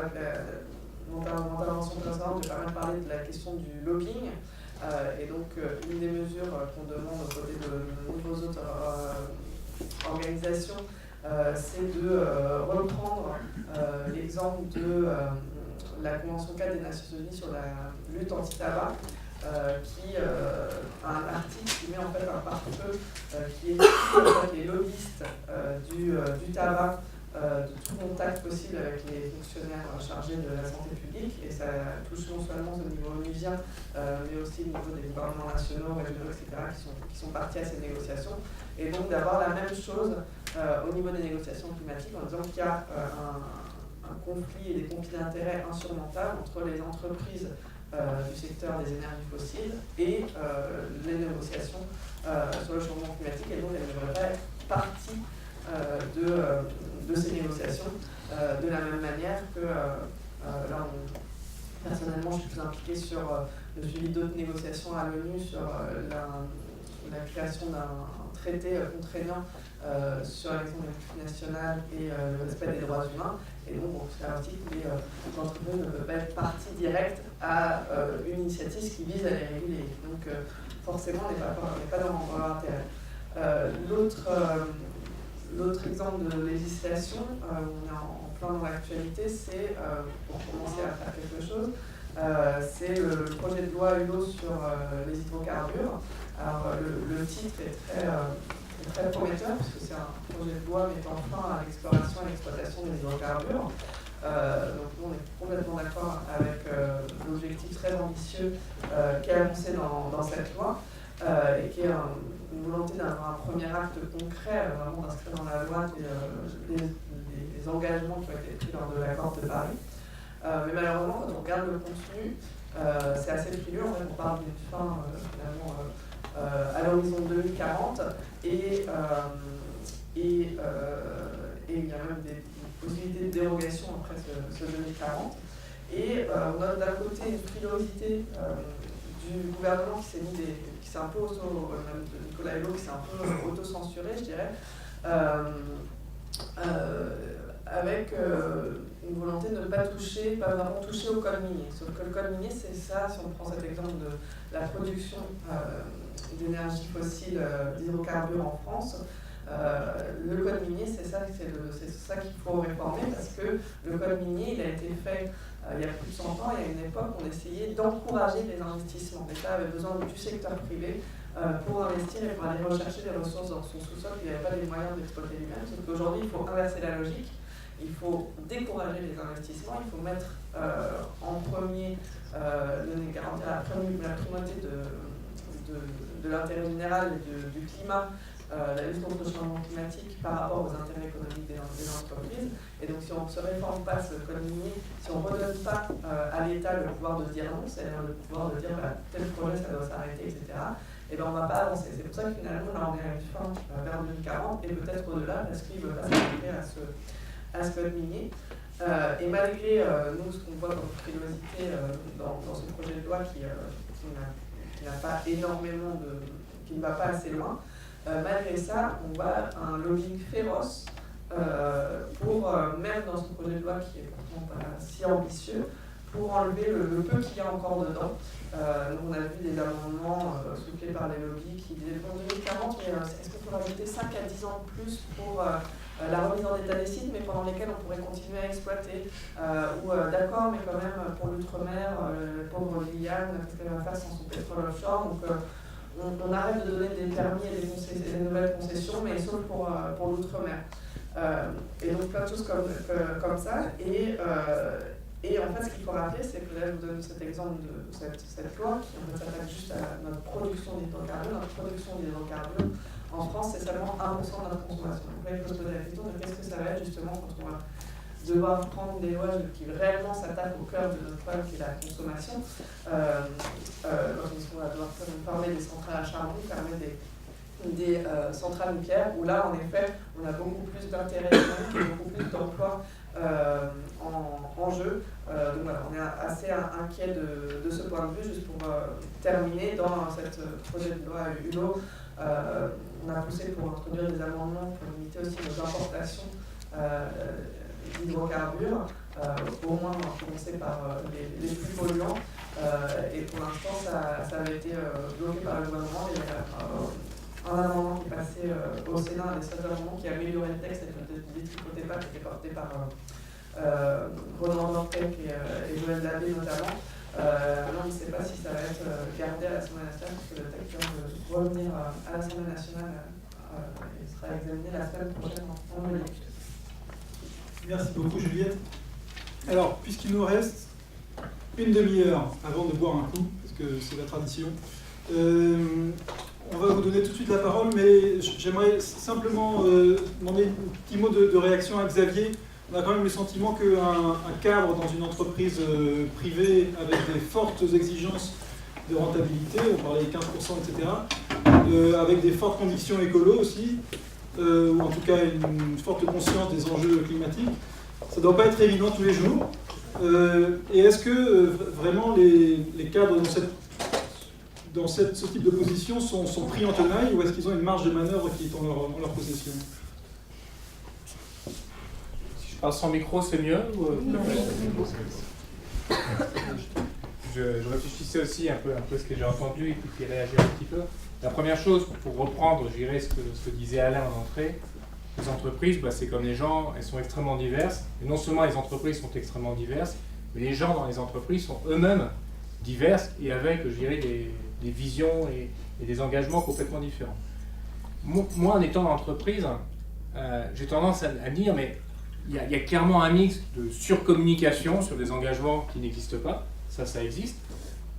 mon intervention précédente, j'ai pas mal parlé de la question du lobbying. Et donc, une des mesures qu'on demande aux côtés de nombreuses autres organisations, c'est de reprendre l'exemple de la Convention 4 des Nations Unies sur la lutte anti-tabac, qui a un article qui met en fait un pare-feu qui est en fait, les lobbyistes du tabac, de tout contact possible avec les fonctionnaires chargés de la santé publique, et ça touche non seulement au niveau onusien, mais aussi au niveau des gouvernements nationaux, régionaux, etc., qui sont partis à ces négociations, et donc d'avoir la même chose au niveau des négociations climatiques, en disant qu'il y a un conflit et des conflits d'intérêts insurmontables entre les entreprises du secteur des énergies fossiles et les négociations sur le changement climatique, et donc elles ne devraient pas être partie de ces négociations de la même manière que là, personnellement, je suis plus impliquée sur le suivi d'autres négociations à l'ONU sur la création d'un traité contraignant sur la question des nationales et le respect des droits humains. Et donc, c'est un article où l'entreprise ne peut pas être partie directe à une initiative qui vise à les réguler. Donc, forcément, on n'est pas dans leur intérêt. L'autre exemple de législation, on est en plein dans l'actualité, c'est, pour commencer à faire quelque chose, c'est le projet de loi ULO sur les hydrocarbures. Alors, le titre est très prometteur, puisque c'est un projet de loi mettant fin à l'exploration et l'exploitation des hydrocarbures. Donc nous, on est complètement d'accord avec l'objectif très ambitieux qui est annoncé dans cette loi, et qui est une volonté d'avoir un premier acte concret, vraiment d'inscrire dans la loi les engagements qui ont été pris lors de l'accord de Paris. Mais malheureusement, quand on regarde le contenu, c'est assez frileux. En fait, on parle d'une fin finalement à l'horizon 2040, et il y a même des possibilités de dérogation après ce 2040. Et on a d'un côté une frilosité du gouvernement qui s'est un peu même de Nicolas Hulot, qui s'est un peu auto-censuré, je dirais, avec une volonté de ne pas vraiment toucher au code minier. Sauf que le code minier, c'est ça, si on prend cet exemple de la production d'énergie fossile, d'hydrocarbures en France, le code minier, c'est ça qu'il faut réformer, parce que le code minier, il a été fait il y a plus de 100 ans, il y a une époque, on essayait d'encourager les investissements. L'État avait besoin du secteur privé pour investir et pour aller rechercher des ressources dans son sous-sol qu'il n'avait pas les moyens d'exploiter lui-même. Sauf qu'aujourd'hui, il faut inverser la logique. Il faut décourager les investissements, il faut mettre en premier, garantir la primauté de l'intérêt général et du climat, la lutte contre le changement climatique par rapport aux intérêts économiques des entreprises. Et donc si on ne se réforme pas ce code minier, si on ne redonne pas à l'État le pouvoir de dire non, c'est-à-dire le pouvoir de dire tel projet ça doit s'arrêter, etc., et bien on ne va pas avancer. C'est pour ça que finalement là on est à une fin vers 2040 et peut-être au-delà, parce qu'il ne veut pas s'arrêter à ce code minier. Et malgré nous, ce qu'on voit comme frilosité dans ce projet de loi qui n'a pas énormément qui ne va pas assez loin, malgré ça, on voit un lobbying féroce pour, même dans ce projet de loi qui est pourtant pas si ambitieux, pour enlever le peu qu'il y a encore dedans. On a vu des amendements soutenus par les lobbies qui disaient en 2040, mais est-ce qu'il faut rajouter 5 à 10 ans de plus pour la remise en état des sites, mais pendant lesquels on pourrait continuer à exploiter, ou d'accord, mais quand même pour l'outre-mer, le pauvre Liliane, qu'est-ce qu'elle va faire sans son pétrole offshore. Donc on arrête de donner des permis et des nouvelles concessions, mais sauf pour l'outre-mer. Et donc plein de choses comme ça. Et en fait, ce qu'il faut rappeler, c'est que là, je vous donne cet exemple de cette loi qui en fait s'attaque juste à notre production d'hydrocarbures. Notre production d'hydrocarbures, en France, c'est seulement 1% de notre consommation. Donc là, il faut se poser la question de qu'est-ce que ça va être justement quand on va devoir prendre des lois qui réellement s'attaquent au cœur de notre problème qui est la consommation. Quand on va devoir fermer des centrales à charbon, fermer des centrales nucléaires, où là, en effet, on a beaucoup plus d'intérêt économique et beaucoup plus d'emplois en jeu. Donc voilà, on est assez inquiet de ce point de vue. Juste pour terminer, dans cette projet de loi Hulot, on a poussé pour introduire des amendements pour limiter aussi nos importations d'hydrocarbures, au moins commencer par les plus polluants. Et pour l'instant, ça avait été bloqué par le gouvernement. Il y a un amendement qui est passé au Sénat, un des seuls amendements qui a amélioré le texte, et ne détricotait pas, qui était porté par Ronan Dantec et Joël Labbé notamment. On ne sait pas si ça va être gardé à l'Assemblée nationale, parce que le texte vient de revenir à l'Assemblée nationale et sera examiné la semaine prochaine en mai. Merci beaucoup Juliette. Alors, puisqu'il nous reste une demi-heure avant de boire un coup, parce que c'est la tradition, on va vous donner tout de suite la parole, mais j'aimerais simplement demander un petit mot de réaction à Xavier. On a quand même le sentiment qu'un cadre dans une entreprise privée avec des fortes exigences de rentabilité, on parlait 15%, etc., avec des fortes convictions écolo aussi, ou en tout cas une forte conscience des enjeux climatiques, ça ne doit pas être évident tous les jours. Et est-ce que vraiment les cadres dans ce type de position sont pris en tenaille, ou est-ce qu'ils ont une marge de manœuvre qui est en leur possession? Si je parle sans micro, c'est mieux ou... Je réfléchissais aussi un peu à ce que j'ai entendu et puis réagir un petit peu. La première chose, pour reprendre, je dirais, ce que disait Alain en entrée, les entreprises, c'est comme les gens, elles sont extrêmement diverses. Et non seulement les entreprises sont extrêmement diverses, mais les gens dans les entreprises sont eux-mêmes diverses et avec, je dirais, des visions et des engagements complètement différents. Moi, en étant dans l'entreprise, j'ai tendance à dire, mais il y a clairement un mix de surcommunication sur des engagements qui n'existent pas, ça existe.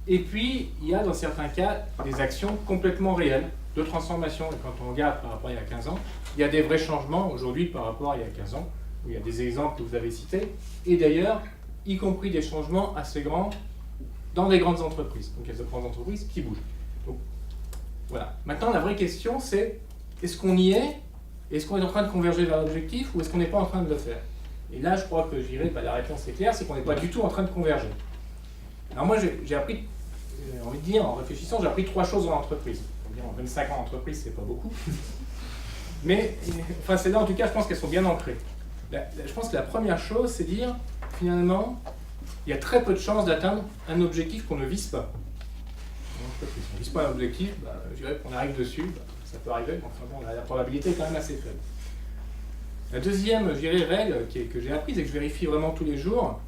Et puis, il y a dans certains cas des actions complètement réelles de transformation. Et quand on regarde par rapport à il y a 15 ans, il y a des vrais changements aujourd'hui par rapport à il y a 15 ans, où il y a des exemples que vous avez cités, et d'ailleurs, y compris des changements assez grands dans des grandes entreprises. Donc il y a de grandes entreprises qui bougent. Donc, voilà. Maintenant, la vraie question, c'est est-ce qu'on y est? Est-ce qu'on est en train de converger vers l'objectif ou est-ce qu'on n'est pas en train de le faire? Et là, je crois que je dirais, la réponse est claire, c'est qu'on n'est pas du tout en train de converger. Alors moi, j'ai appris, j'ai envie de dire, en réfléchissant, j'ai appris 3 choses dans l'entreprise. En 25 ans d'entreprise, c'est pas beaucoup. Mais, enfin, celles-là, en tout cas, je pense qu'elles sont bien ancrées. Je pense que la première chose, c'est dire, finalement, il y a très peu de chances d'atteindre un objectif qu'on ne vise pas. Si on ne vise pas un objectif, je dirais qu'on arrive dessus, ça peut arriver, mais enfin bon, la probabilité est quand même assez faible. La deuxième, je dirais, règle que j'ai apprise et que je vérifie vraiment tous les jours,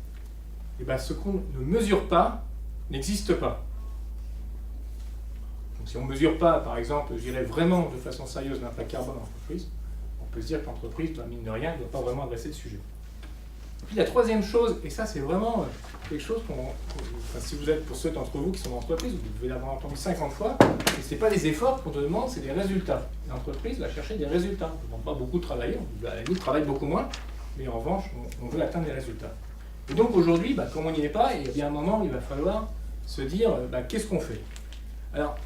ce qu'on ne mesure pas n'existe pas. Donc, si on ne mesure pas, par exemple, je dirais vraiment de façon sérieuse l'impact carbone de l'entreprise, on peut se dire que l'entreprise, mine de rien, ne doit pas vraiment adresser le sujet. Puis la troisième chose, et ça c'est vraiment quelque chose si vous êtes, pour ceux d'entre vous qui sont dans l'entreprise, vous devez l'avoir entendu 50 fois, et ce n'est pas des efforts qu'on te demande, c'est des résultats. L'entreprise va chercher des résultats. On ne demande pas beaucoup de travailler, à la limite travaille beaucoup moins, mais en revanche, on veut atteindre des résultats. Et donc aujourd'hui, comme on n'y est pas, il y a bien un moment, il va falloir se dire, qu'est-ce qu'on fait? Alors,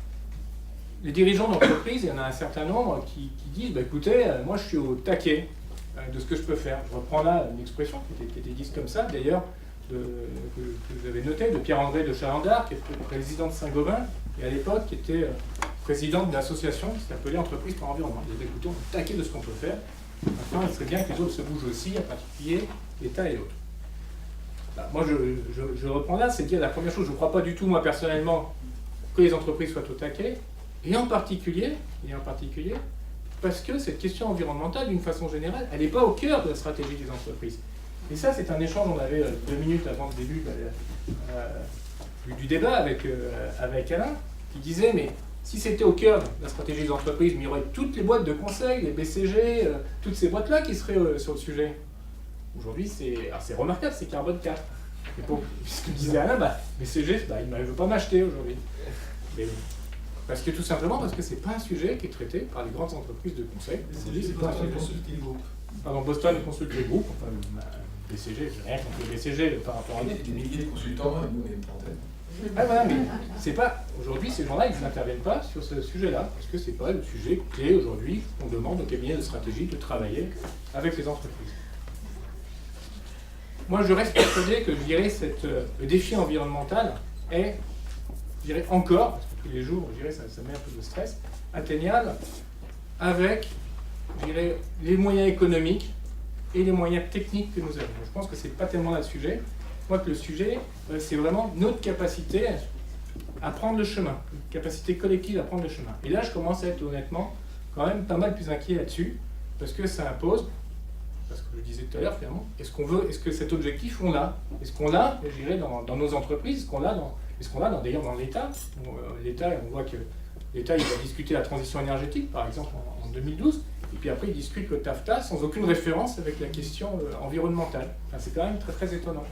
les dirigeants d'entreprise, il y en a un certain nombre qui disent, écoutez, moi je suis au taquet de ce que je peux faire. Je reprends là une expression qui était dite comme ça, d'ailleurs, que vous avez noté, de Pierre-André de Chalandard, qui était président de Saint-Gobain, et à l'époque qui était président d'une association qui s'appelait Entreprise pour l'environnement. Il disait, écoutez, on est au taquet de ce qu'on peut faire, Enfin, il serait bien que les autres se bougent aussi, en particulier l'État et l'autre. Moi, je reprends là, c'est dire la première chose, je ne crois pas du tout, moi, personnellement, que les entreprises soient au taquet, et en particulier, parce que cette question environnementale, d'une façon générale, elle n'est pas au cœur de la stratégie des entreprises. Et ça, c'est un échange, on avait 2 minutes avant le début du débat avec Alain, qui disait, mais si c'était au cœur de la stratégie des entreprises, il y aurait toutes les boîtes de conseil, les BCG, toutes ces boîtes-là qui seraient sur le sujet. Aujourd'hui, c'est remarquable, c'est carbone 4. Et pour ce que disait Alain, BCG, il ne veut pas m'acheter aujourd'hui. Parce que tout simplement, parce que c'est pas un sujet qui est traité par les grandes entreprises de conseil. BCG, c'est pas un Consulting Group. Pardon, Boston Consulting Group, enfin, BCG, j'ai rien contre le BCG par rapport à nous. Des milliers de consultants, nous, on est une trentaine. Ah voilà, mais c'est pas. Aujourd'hui, ces gens-là, ils n'interviennent pas sur ce sujet-là, parce que c'est pas le sujet clé aujourd'hui qu'on demande au cabinet de stratégie de travailler avec les entreprises. Moi, je reste persuadé que je dirais le défi environnemental est, je dirais encore, parce que tous les jours, je dirais, ça met un peu de stress, atteignable avec, je dirais, les moyens économiques et les moyens techniques que nous avons. Je pense que c'est pas tellement là le sujet. Moi, que le sujet, c'est vraiment notre capacité à prendre le chemin, notre capacité collective à prendre le chemin. Et là, je commence à être honnêtement quand même pas mal plus inquiet là-dessus, parce que ça impose, parce que je disais tout à l'heure finalement, est-ce que cet objectif on l'a? Est-ce qu'on l'a, je dirais, dans nos entreprises? Est-ce qu'on l'a d'ailleurs dans l'État? L'État, on voit que l'État il va discuter la transition énergétique, par exemple, en 2012, et puis après il discute le TAFTA sans aucune référence avec la question environnementale. Enfin, c'est quand même très très étonnant.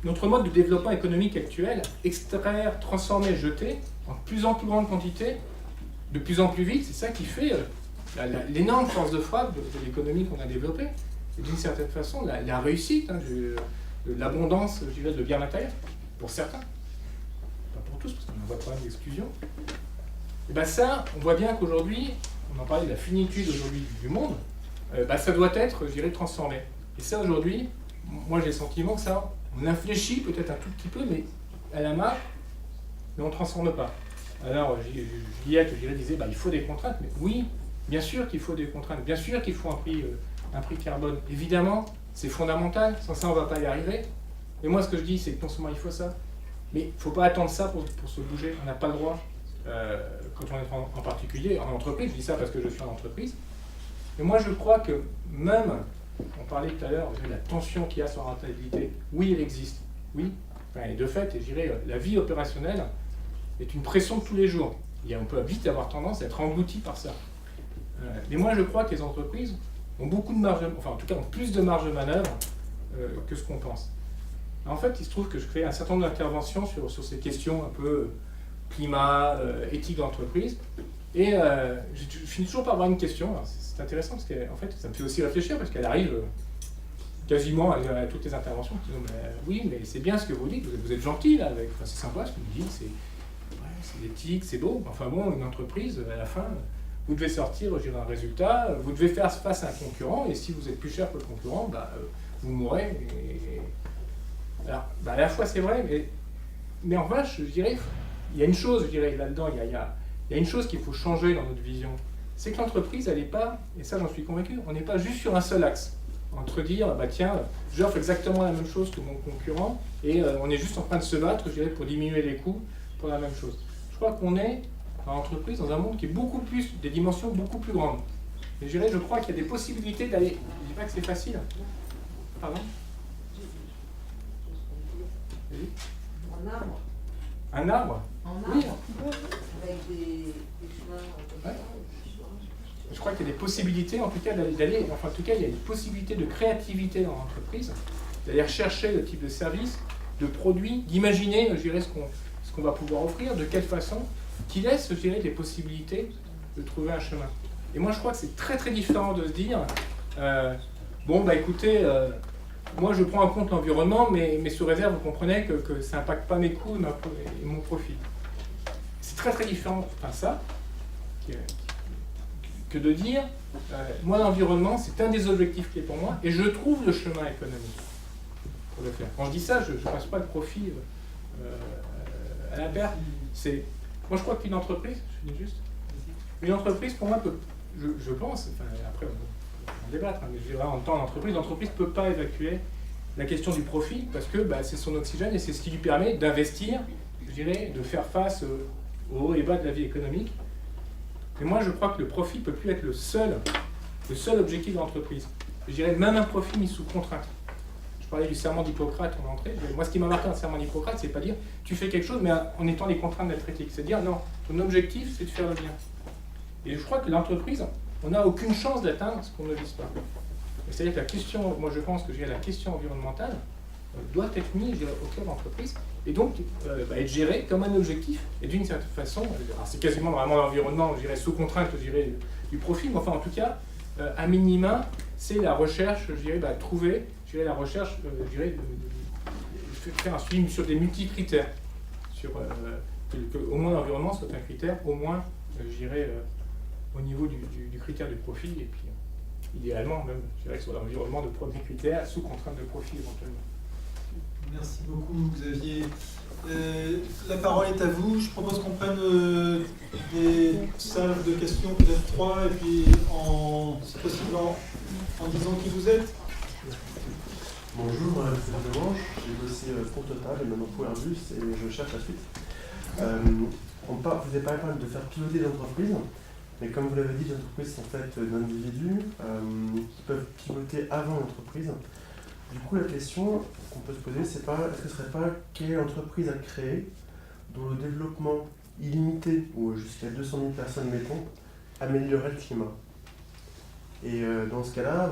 Notre mode de développement économique actuel, extraire, transformer, jeter, en plus grande quantité, de plus en plus vite, c'est ça qui fait l'énorme force de frappe de l'économie qu'on a développée. Et d'une certaine façon, la réussite de l'abondance, je dirais, de biens matériels, pour certains, pas pour tous, parce qu'on en voit quand même d'exclusion. Et bien ça, on voit bien qu'aujourd'hui, on en parlait de la finitude aujourd'hui du monde, ça doit être, je dirais, transformé. Et ça, aujourd'hui, moi j'ai le sentiment que ça, on infléchit peut-être un tout petit peu, mais à la marge, mais on ne transforme pas. Alors, Juliette, je dirais, disait, il faut des contraintes, mais oui, bien sûr qu'il faut des contraintes, bien sûr qu'il faut un prix carbone. Évidemment, c'est fondamental, sans ça on ne va pas y arriver. Mais moi ce que je dis, c'est que non seulement il faut ça, mais il ne faut pas attendre ça pour se bouger, on n'a pas le droit. Quand on est en particulier en entreprise, je dis ça parce que je suis en entreprise, mais moi je crois que même, on parlait tout à l'heure de la tension qu'il y a sur la rentabilité, oui elle existe, oui, et de fait, je dirais, la vie opérationnelle est une pression de tous les jours. On peut vite avoir tendance à être englouti par ça. Mais moi je crois que les entreprises ont beaucoup de marge, enfin en tout cas ont plus de marge de manœuvre que ce qu'on pense. En fait, il se trouve que je fais un certain nombre d'interventions sur ces questions un peu climat, éthique d'entreprise, et je finis toujours par avoir une question. C'est intéressant parce que en fait, ça me fait aussi réfléchir parce qu'elle arrive quasiment à toutes les interventions. Oui, mais c'est bien ce que vous dites, vous êtes gentil là, c'est sympa ce que vous dites, c'est éthique, c'est beau. Enfin bon, une entreprise, à la fin, vous devez sortir, je dirais, un résultat, vous devez faire face à un concurrent, et si vous êtes plus cher que le concurrent, vous mourrez. Alors, à la fois c'est vrai, mais en revanche, je dirais, il y a une chose, je dirais, là-dedans, il y a une chose qu'il faut changer dans notre vision, c'est que l'entreprise, elle n'est pas, et ça j'en suis convaincu, on n'est pas juste sur un seul axe, entre dire, tiens, j'offre exactement la même chose que mon concurrent, et on est juste en train de se battre, je dirais, pour diminuer les coûts pour la même chose. Je crois qu'on est dans l'entreprise dans un monde qui est beaucoup plus, des dimensions beaucoup plus grandes. Et je crois qu'il y a des possibilités d'aller, je ne dis pas que c'est facile. Pardon? Un arbre. Un arbre? En Oui. arbre. Avec des chemins comme ça. Je crois qu'il y a des possibilités, en tout cas, d'aller, enfin, en tout cas, il y a des possibilités de créativité dans l'entreprise, d'aller rechercher le type de service, de produit, d'imaginer, je dirais, ce qu'on va pouvoir offrir, de quelle façon, qui laisse, je dirais, des possibilités de trouver un chemin. Et moi, je crois que c'est très très différent de se dire, écoutez, moi je prends en compte l'environnement, mais sous réserve, vous comprenez que ça n'impacte pas mes coûts et mon profit. C'est très très différent, ça, que de dire, moi l'environnement, c'est un des objectifs clés pour moi, et je trouve le chemin économique pour le faire. Quand je dis ça, je ne passe pas le profit à la perte. Moi je crois qu'une entreprise, une entreprise pour moi peut je pense, enfin, après on va en débattre, hein, mais je dirais en temps d'entreprise, l'entreprise ne peut pas évacuer la question du profit parce que c'est son oxygène et c'est ce qui lui permet d'investir, je dirais, de faire face aux hauts et bas de la vie économique. Mais moi je crois que le profit ne peut plus être le seul objectif de l'entreprise. Je dirais même un profit mis sous contrainte. Je parlais du serment d'Hippocrate en entrée. Moi, ce qui m'a marqué dans le serment d'Hippocrate, c'est pas dire tu fais quelque chose, mais en étant les contraintes d'être éthique. C'est dire non, ton objectif, c'est de faire le bien. Et je crois que l'entreprise, on n'a aucune chance d'atteindre ce qu'on ne vise pas. C'est-à-dire que la question, moi je pense que la question environnementale doit être mise au cœur de l'entreprise et donc être gérée comme un objectif et d'une certaine façon, alors c'est quasiment vraiment l'environnement, je dirais sous contrainte, je dirais du profit, mais enfin en tout cas, à minima, c'est la recherche, je dirais, trouver, je dirais la recherche, je dirais, faire un suivi sur des multi-critères, sur que au moins l'environnement soit un critère, au moins, je dirais, au niveau du critère du profit, et puis idéalement même, je dirais que ce soit l'environnement de premier critère, sous contrainte de profit éventuellement. Merci beaucoup Xavier. La parole est à vous. Je propose qu'on prenne des salves de questions, peut-être 3, et puis si possible en disant qui vous êtes. Bonjour, c'est Philippe Demange, j'ai bossé pour Total et maintenant pour Airbus et je cherche la suite. Vous avez parlé quand même de faire piloter des entreprises, mais comme vous l'avez dit, les entreprises sont faites d'individus qui peuvent piloter avant l'entreprise. Du coup, la question qu'on peut se poser, c'est pas est-ce que ce serait pas quelle entreprise à créer dont le développement illimité, ou jusqu'à 200 000 personnes, mettons, améliorerait le climat. Et dans ce cas-là,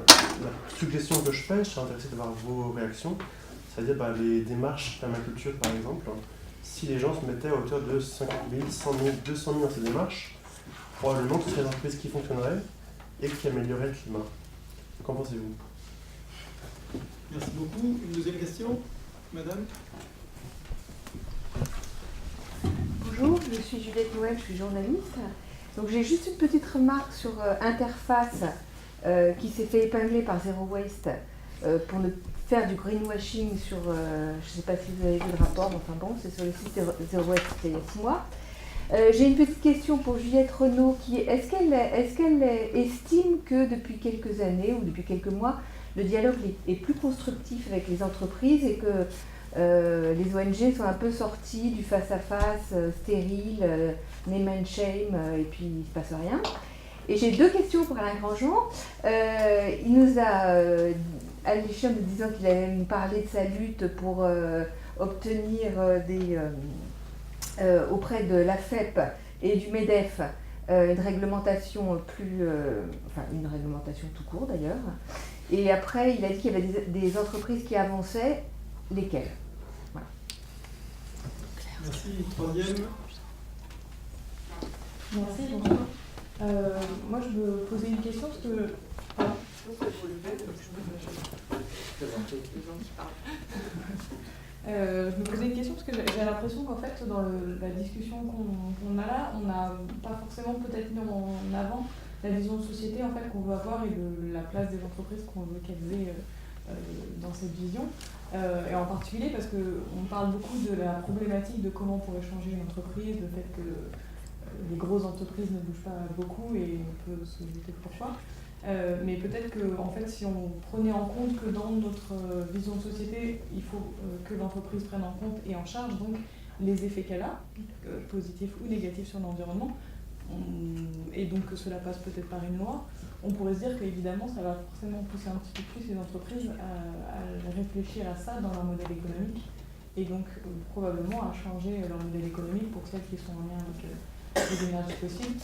la suggestion que je fais, je serais intéressé de voir vos réactions, c'est-à-dire les démarches permaculture par exemple. Si les gens se mettaient à hauteur de 50 000, 100 000, 200 000 dans ces démarches, probablement que ce serait une entreprise qui fonctionnerait et qui améliorerait le climat. Qu'en pensez-vous ? Merci beaucoup. Une deuxième question, madame. Bonjour, je suis Juliette Noël, je suis journaliste. Donc j'ai juste une petite remarque sur Interface qui s'est fait épingler par Zero Waste pour ne faire du greenwashing sur, je ne sais pas si vous avez vu le rapport, mais enfin bon, c'est sur le site Zero Waste, c'était il y a 6 mois. J'ai une petite question pour Juliette Renaud, est-ce qu'elle estime que depuis quelques années ou depuis quelques mois, le dialogue est plus constructif avec les entreprises et que les ONG sont un peu sorties du face-à-face stérile, name and shame, et puis il ne se passe rien. Et j'ai 2 questions pour Alain Grandjean. Il nous a alléché en nous disant qu'il allait nous parler de sa lutte pour obtenir auprès de l'AFEP et du MEDEF une réglementation une réglementation tout court d'ailleurs. Et après, il a dit qu'il y avait des entreprises qui avançaient, lesquelles ? Voilà. Merci. Troisième. Merci, bonjour. Moi, je me posais une question parce que... je me posais une question parce que j'ai l'impression qu'en fait, dans la discussion qu'on a là, on n'a pas forcément peut-être mis en avant la vision de société en fait, qu'on veut avoir et la place des entreprises qu'on veut qu'elles aient dans cette vision. Et en particulier parce qu'on parle beaucoup de la problématique de comment on pourrait changer une entreprise, le fait que les grosses entreprises ne bougent pas beaucoup et on peut se douter pourquoi. Mais peut-être que en fait, si on prenait en compte que dans notre vision de société, il faut que l'entreprise prenne en compte et en charge donc les effets qu'elle a, positifs ou négatifs sur l'environnement, et donc que cela passe peut-être par une loi, on pourrait se dire qu'évidemment ça va forcément pousser un petit peu plus les entreprises à réfléchir à ça dans leur modèle économique et donc probablement à changer leur modèle économique pour celles qui sont en lien avec les énergies fossiles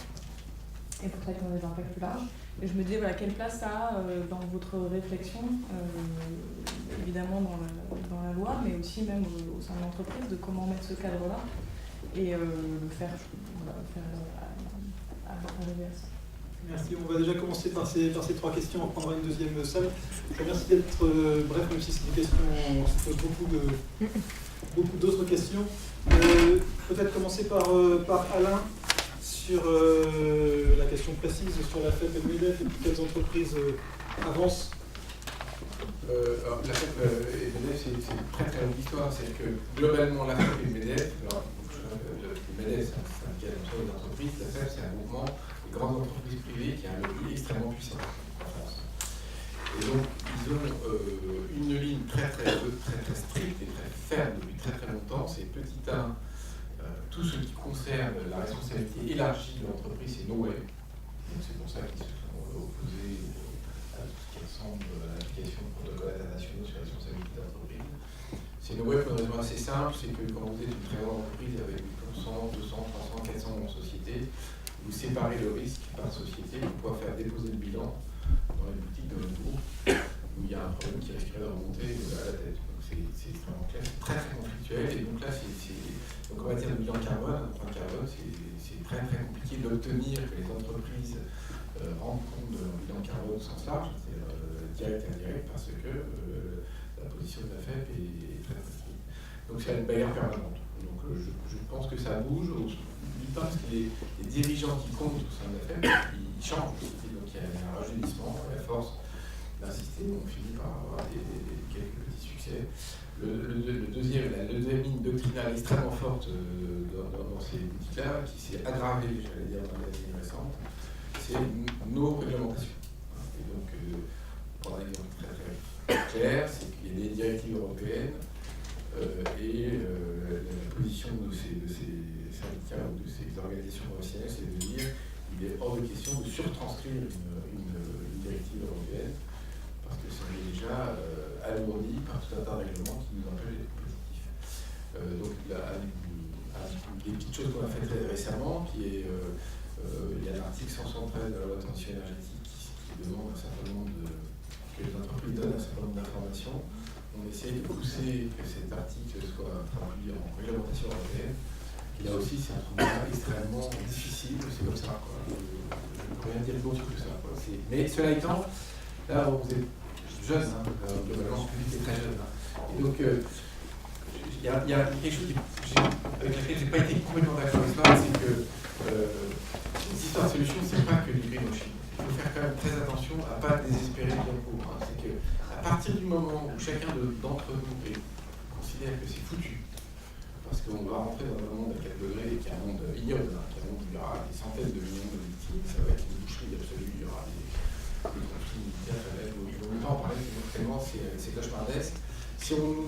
et pour celles qui ont des impacts plus larges. Et je me disais, quelle place ça a dans votre réflexion, évidemment dans la loi, mais aussi même au sein de l'entreprise, de comment mettre ce cadre-là et le faire arriver à ça. Merci. On va déjà commencer par ces 3 questions. On prendra une deuxième salle. Je vous remercie d'être bref, même si c'est des questions, on se pose beaucoup d'autres questions. Peut-être commencer par Alain sur la question précise sur la FEP et le MEDEF et puis quelles entreprises avancent. Alors, la FEP et le MEDEF, c'est une très très longue histoire. C'est que globalement, la FEP et le MEDEF, le MEDEF, c'est un syndicat des entreprises, la FEP, c'est un mouvement grandes entreprises privées qui a un lobby extrêmement puissant en France. Et donc, ils ont une ligne très stricte et très ferme depuis très longtemps. C'est petit 1, tout ce qui concerne la responsabilité élargie de l'entreprise, c'est no way. Donc c'est pour ça qu'ils se sont opposés à tout ce qui ressemble à l'application de protocoles internationaux sur la responsabilité d'entreprise. C'est no way pour une raison assez simple, c'est que quand vous êtes une très grande entreprise avec 8%, 200, 300, 400 sociétés, vous séparez le risque par société pour pouvoir faire déposer le bilan dans les boutiques de votre groupe où il y a un problème qui risquerait de remonter à la tête. Donc c'est extrêmement clair, c'est très conflictuel. Et donc là, donc en matière de bilan carbone, c'est très compliqué d'obtenir que les entreprises rendent compte de leur bilan carbone au sens large, c'est-à-dire direct et indirect, parce que la position de la FEP est très stricte. Donc c'est une bagarre permanente. Donc je pense que ça bouge. Parce que les dirigeants qui comptent au sein de la FEP, ils changent aussi. Donc il y a un rajeunissement, et à force d'insister, on finit par avoir quelques petits succès. La deuxième ligne doctrinale extrêmement forte dans ces boutiques-là, qui s'est aggravée, j'allais dire, dans les années récentes, c'est nos réglementations. Et donc, pour un exemple très clair, c'est qu'il y a des directives européennes et la position de ces syndicats ou de ces organisations professionnelles, c'est de dire qu'il est hors de question de surtranscrire une directive européenne parce que ça est déjà alourdi par tout un tas de règlements qui nous empêchent d'être compétitifs. Donc des petites choses qu'on a faites très récemment, qui est il y a l'article 173 de la loi de transition énergétique qui demande un certain nombre que les entreprises donnent un certain nombre d'informations. On essaye de pousser que cet article soit traduit en réglementation européenne. Et là aussi, c'est un travail extrêmement difficile, c'est comme ça. Je ne peux rien dire d'autre que ça. Mais cela étant, là, vous êtes jeune, globalement, le public est très jeune. Et donc, il y a quelque chose avec laquelle je n'ai pas été complètement d'accord avec ça, c'est que cette histoire de solution, ce n'est pas que du greenwashing. Il faut faire quand même très attention à ne pas désespérer bien court. C'est qu'à partir du moment où chacun d'entre nous considère que c'est foutu, parce qu'on va rentrer dans un monde à 4 degrés qui est un monde ignoble, qui est un monde où il y aura des centaines de millions de victimes, ça va être une boucherie absolue, il y aura des conflits militaires, il vaut mieux pas en parler, tellement c'est cauchemardesque. Si on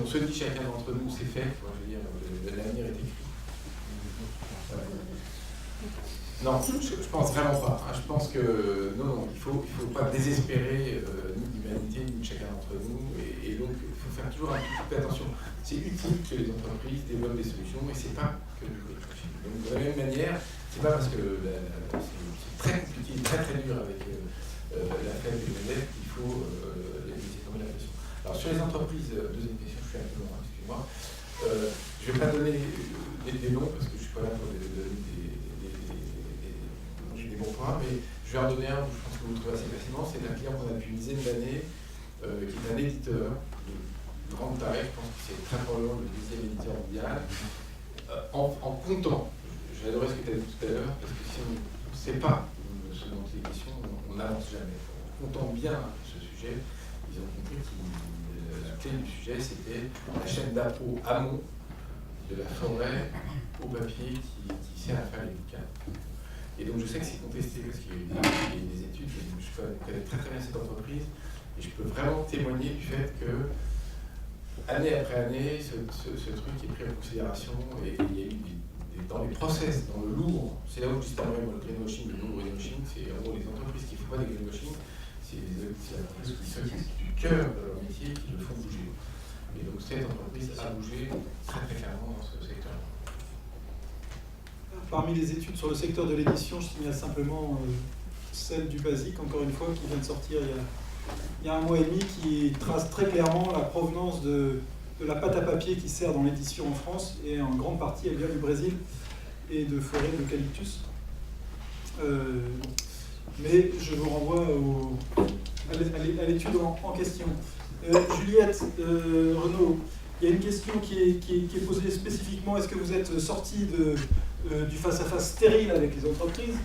se dit chacun d'entre nous c'est fait, je veux dire, l'avenir est écrit. Non, je pense vraiment pas. Je pense que non, il faut pas désespérer ni l'humanité ni chacun d'entre nous. Et donc, il faut faire toujours un petit peu attention. C'est utile que les entreprises développent des solutions, mais c'est pas que du greenwashing. Donc, de la même manière, c'est pas parce que c'est très compliqué, très dur avec la FEP et le MEDEF qu'il faut les laisser tomber la pression. Alors, sur les entreprises, deuxième question, je suis un peu loin, excusez-moi. Je vais pas donner des noms parce que je suis pas là pour donner des bons points, mais je vais en donner un, je pense que vous le trouvez assez facilement, c'est un client qu'on a depuis une dizaine d'années, qui est un éditeur de grande taille, je pense que c'est très probablement le 10e éditeur mondial, en comptant, j'ai adoré ce que tu as dit tout à l'heure, parce que si on ne sait pas ce dont il est question, on n'avance jamais. En comptant bien ce sujet, ils ont compris que la clé du sujet, c'était la chaîne d'appôt amont de la forêt au papier qui sert à faire les bouquins. Et donc je sais que c'est contesté parce qu'il y a eu des études, je connais très bien cette entreprise et je peux vraiment témoigner du fait que année après année, ce truc est pris en considération et il y a eu dans les process, dans le lourd, c'est là où je distingue le greenwashing, le non-greenwashing, c'est en gros les entreprises qui ne font pas des greenwashing, c'est les entreprises qui s'occupent du cœur de leur métier qui le font bouger. Et donc cette entreprise a bougé très clairement dans ce secteur. Parmi les études sur le secteur de l'édition, je signale simplement celle du BASIC, encore une fois, qui vient de sortir il y a un mois et demi, qui trace très clairement la provenance de la pâte à papier qui sert dans l'édition en France, et en grande partie elle vient du Brésil et de forêts d'eucalyptus. Mais je vous renvoie à l'étude en question. Juliette Renaud, il y a une question qui est posée spécifiquement, est-ce que vous êtes sorti du face-à-face stérile avec les entreprises?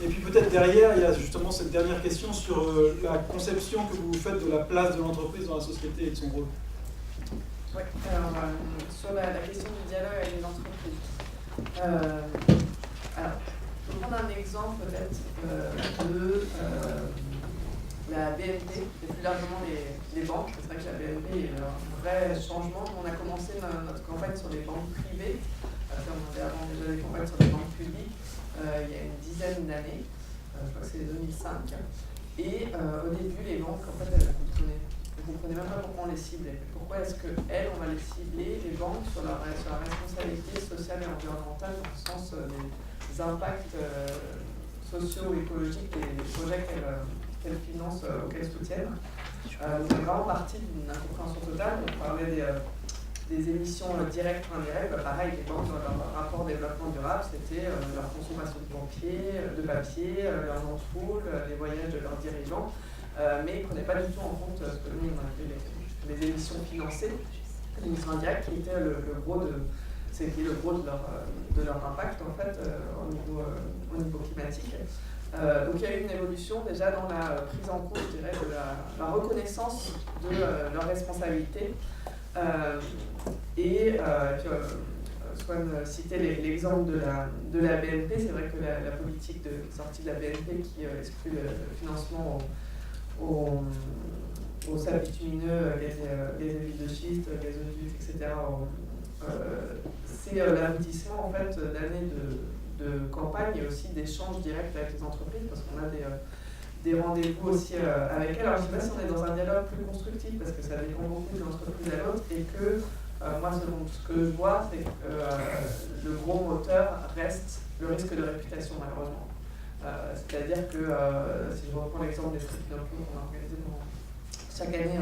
Et puis peut-être derrière, il y a justement cette dernière question sur la conception que vous faites de la place de l'entreprise dans la société et de son rôle. Oui, alors sur la question du dialogue avec les entreprises. Alors, Je vais prendre un exemple peut-être de la BNP et plus largement les banques. C'est vrai que la BNP est un vrai changement. On a commencé notre campagne sur les banques privées. Après, on avait avant déjà des campagnes sur les banques publiques il y a une dizaine d'années. Je crois que c'est 2005. Et au début, les banques, en fait, elles ne comprenaient même pas pourquoi on les ciblait. Pourquoi est-ce qu'elles, on va les cibler, les banques, sur la responsabilité sociale et environnementale, dans le sens des impacts sociaux, écologiques et des projets qu'elles financent, auxquels soutiennent. On est vraiment parti d'une incompréhension totale. On parlait des émissions directes ou indirectes. Pareil, les banques, dans leur rapport développement durable, c'était leur consommation de papier, leurs ampoules, les voyages de leurs dirigeants. Mais ils ne prenaient pas du tout en compte ce que nous, on appelait les émissions financées, les émissions indirectes, qui étaient le gros de leur impact en fait, au niveau climatique. Donc il y a eu une évolution déjà dans la prise en compte, je dirais, de la reconnaissance de leur responsabilité. Swan citait l'exemple de la BNP. C'est vrai que la politique de sortie de la BNP qui exclut le financement aux sables bitumineux, les huiles de schiste, les gazoducs, etc. C'est l'aboutissement en fait d'années de campagne et aussi d'échanges directs avec les entreprises, parce qu'on a des rendez-vous aussi avec elles. Alors je ne sais pas si on est dans un dialogue plus constructif, parce que ça dépend beaucoup d'une entreprise à l'autre, et que moi, selon ce que je vois, c'est que le gros moteur reste le risque de réputation, malheureusement. C'est-à-dire que, si je reprends l'exemple des Street Pinocchio qu'on a organisé chaque année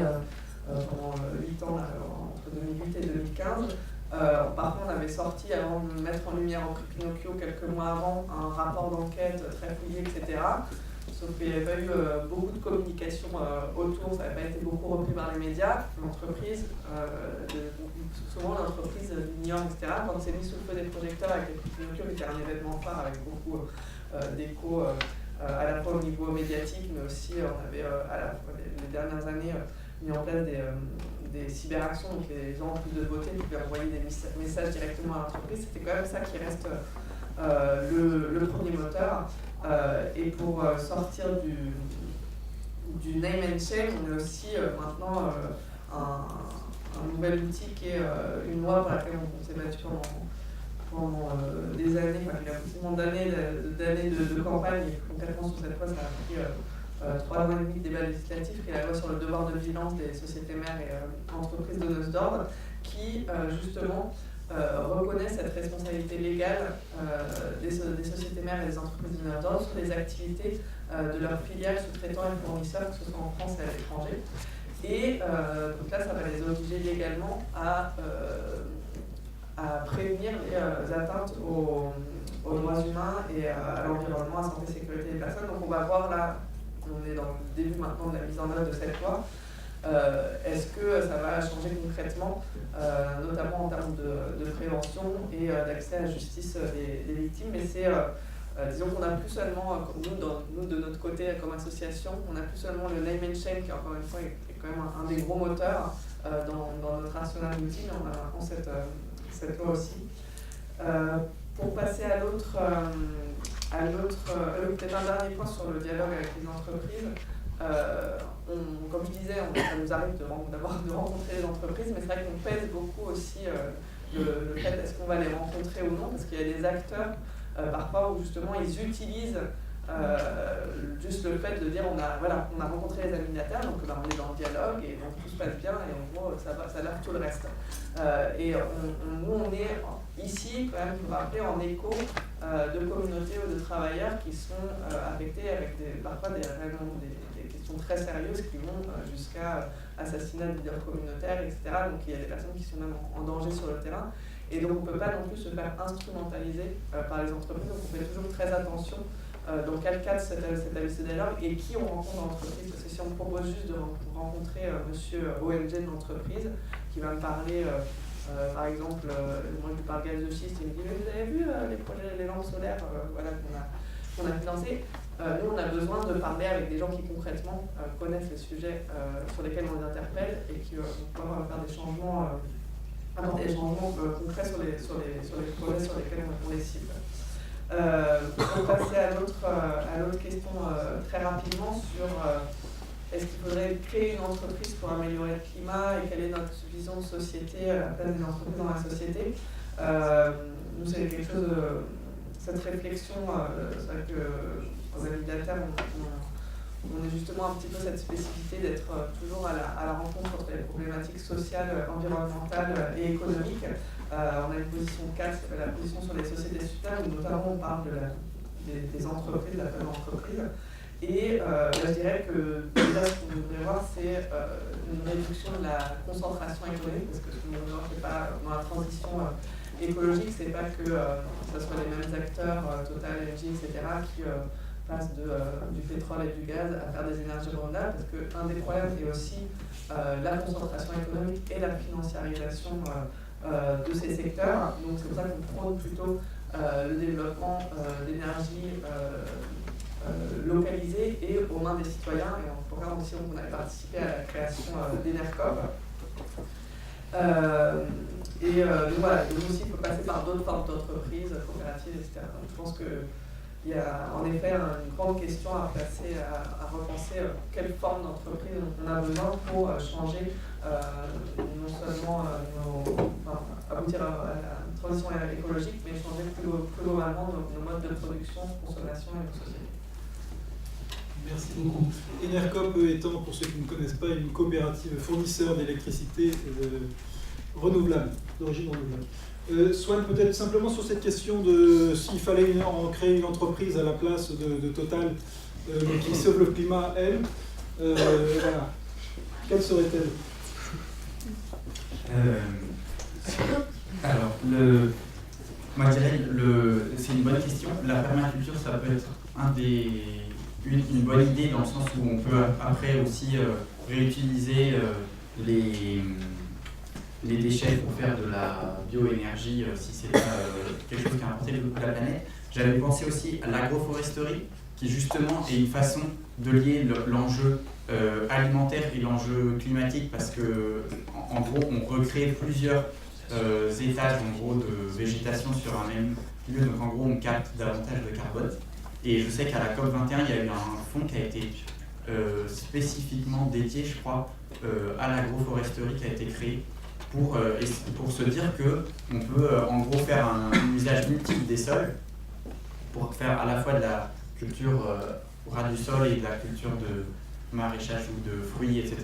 pendant 8 ans, entre 2008 et 2015, par contre, on avait sorti, avant de mettre en lumière au prix Pinocchio quelques mois avant, un rapport d'enquête très fouillé, etc. Sauf qu'il n'y avait pas eu beaucoup de communication autour, ça n'avait pas été beaucoup repris par les médias. L'entreprise, souvent l'entreprise l'ignore, etc. Quand c'est mis sous le feu des projecteurs avec les prix Pinocchio, c'était un événement phare avec beaucoup d'écho à la fois au niveau médiatique, mais aussi on avait les dernières années mis en place des cyberactions, donc les gens en plus de voter pouvaient envoyer des messages directement à l'entreprise. C'était quand même ça qui reste le premier moteur. Et pour sortir du name and shame, on a aussi maintenant un nouvel outil qui est une loi pour laquelle on s'est battu pendant des années, il y a absolument d'années de campagne, et concrètement sur cette loi ça a pris 3 ans et demi de débat législatif, qui est la loi sur le devoir de vigilance des sociétés mères et entreprises donneuses d'ordre, qui justement reconnaît cette responsabilité légale des sociétés mères et des entreprises donneuses d'ordre sur les activités de leurs filiales, sous-traitants et fournisseurs, que ce soit en France et à l'étranger. Et donc là, ça va les obliger légalement à prévenir les atteintes aux droits humains et à l'environnement, à la santé et sécurité des personnes. Donc on va voir là, on est dans le début maintenant de la mise en œuvre de cette loi. Est-ce que ça va changer concrètement, notamment en termes de prévention et d'accès à la justice des victimes? Mais c'est, disons qu'on n'a plus seulement, nous de notre côté comme association, on n'a plus seulement le name and shame, qui encore une fois est quand même un des gros moteurs dans notre arsenal d'outils, mais on a maintenant cette loi aussi. Pour passer à l'autre, peut-être un dernier point sur le dialogue avec les entreprises. Comme je disais, ça nous arrive de rencontrer les entreprises, mais c'est vrai qu'on pèse beaucoup aussi le fait est-ce qu'on va les rencontrer ou non, parce qu'il y a des acteurs parfois où justement ils utilisent juste le fait de dire on a rencontré les animateurs, donc on est dans le dialogue et donc tout se passe bien et en gros ça lave tout le reste. Nous on est ici quand même, il faut rappeler, en écho de communautés ou de travailleurs qui sont affectés avec parfois des questions très sérieuses qui vont jusqu'à assassinat de leaders communautaires, etc. Donc il y a des personnes qui sont même en danger sur le terrain. Et donc on ne peut pas non plus se faire instrumentaliser par les entreprises, donc on fait toujours très attention dans quel cadre cet ABC dialogue et qui on rencontre dans l'entreprise. Parce que si on me propose juste de rencontrer monsieur ONG de l'entreprise qui va me parler, par exemple, moi je lui parle gaz de schiste, il me dit mais vous avez vu les projets, les lampes solaires qu'on a financés. Nous on a besoin de parler avec des gens qui concrètement connaissent les sujets sur lesquels on les interpelle et qui vont pouvoir faire des changements, apporter des changements concrets sur les projets sur lesquels on les cible. Pour passer à l'autre question très rapidement sur est-ce qu'il faudrait créer une entreprise pour améliorer le climat et quelle est notre vision de société, la place des entreprises dans la société. Nous, c'est quelque chose cette réflexion, c'est vrai qu'aux Amis de la Terre, on est justement un petit peu cette spécificité d'être toujours à la rencontre entre les problématiques sociales, environnementales et économiques. On a une position 4, la position sur les sociétés soutenables, où notamment on parle des entreprises, de la femme entreprise. Et je dirais que déjà ce qu'on devrait voir, c'est une réduction de la concentration économique, parce que ce qu'on voit, c'est pas dans la transition écologique, c'est pas que ce soit les mêmes acteurs, Total, Engie, etc., qui passent du pétrole et du gaz à faire des énergies renouvelables, parce qu'un des problèmes est aussi la concentration économique et la financiarisation de ces secteurs. Donc c'est pour ça qu'on prône plutôt le développement d'énergie localisée et aux mains des citoyens. Et en programme aussi, on a participé à la création d'Enercop. Donc voilà, nous aussi, il faut passer par d'autres formes d'entreprises, coopératives, etc. Donc je pense qu'il y a en effet une grande question à passer, à repenser quelle forme d'entreprise on a besoin pour changer non seulement aboutir à la transition écologique, mais changer plus globalement nos modes de production, de consommation et de société. Merci beaucoup. Enercop étant, pour ceux qui ne connaissent pas, une coopérative fournisseur d'électricité renouvelable, d'origine renouvelable. Swan, peut-être simplement sur cette question de s'il fallait en créer une entreprise à la place de Total qui sauve le climat, elle, voilà. Quelle serait-elle? Alors, moi je dirais, c'est une bonne question. La permaculture, ça peut être une bonne idée dans le sens où on peut après aussi réutiliser les déchets pour faire de la bioénergie si c'est quelque chose qui a apporté beaucoup à la planète. J'avais pensé aussi à l'agroforesterie qui justement est une façon de lier l'enjeu alimentaire et l'enjeu climatique parce que en gros on recrée plusieurs étages en gros de végétation sur un même lieu, donc en gros on capte davantage de carbone. Et je sais qu'à la COP21, il y a eu un fonds qui a été spécifiquement dédié, je crois, à l'agroforesterie qui a été créé pour se dire qu'on peut en gros faire un usage multiple des sols pour faire à la fois de la culture ras du sol et de la culture de maraîchage ou de fruits, etc.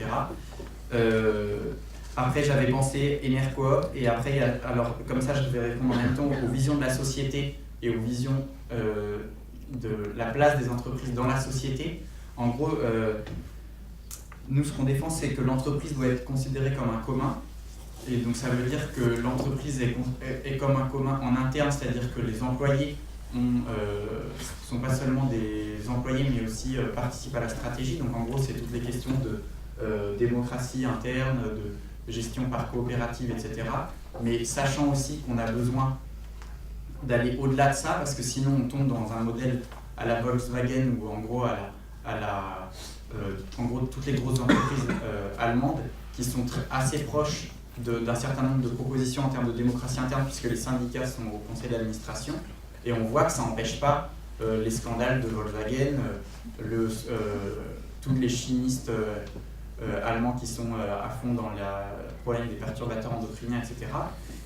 Après, j'avais pensé Enercoop et après, alors comme ça, je vais répondre en même temps aux visions de la société et aux visions de la place des entreprises dans la société. En gros, nous, ce qu'on défend, c'est que l'entreprise doit être considérée comme un commun. Et donc, ça veut dire que l'entreprise est comme un commun en interne, c'est-à-dire que les employés ne sont pas seulement des employés, mais aussi participent à la stratégie. Donc, en gros, c'est toutes les questions de démocratie interne, de gestion par coopérative, etc. Mais sachant aussi qu'on a besoin d'aller au-delà de ça, parce que sinon on tombe dans un modèle à la Volkswagen ou en gros en gros toutes les grosses entreprises allemandes qui sont assez proches d'un certain nombre de propositions en termes de démocratie interne puisque les syndicats sont au conseil d'administration et on voit que ça n'empêche pas les scandales de Volkswagen, tous les chimistes allemands qui sont à fond dans le problème des perturbateurs endocriniens, etc.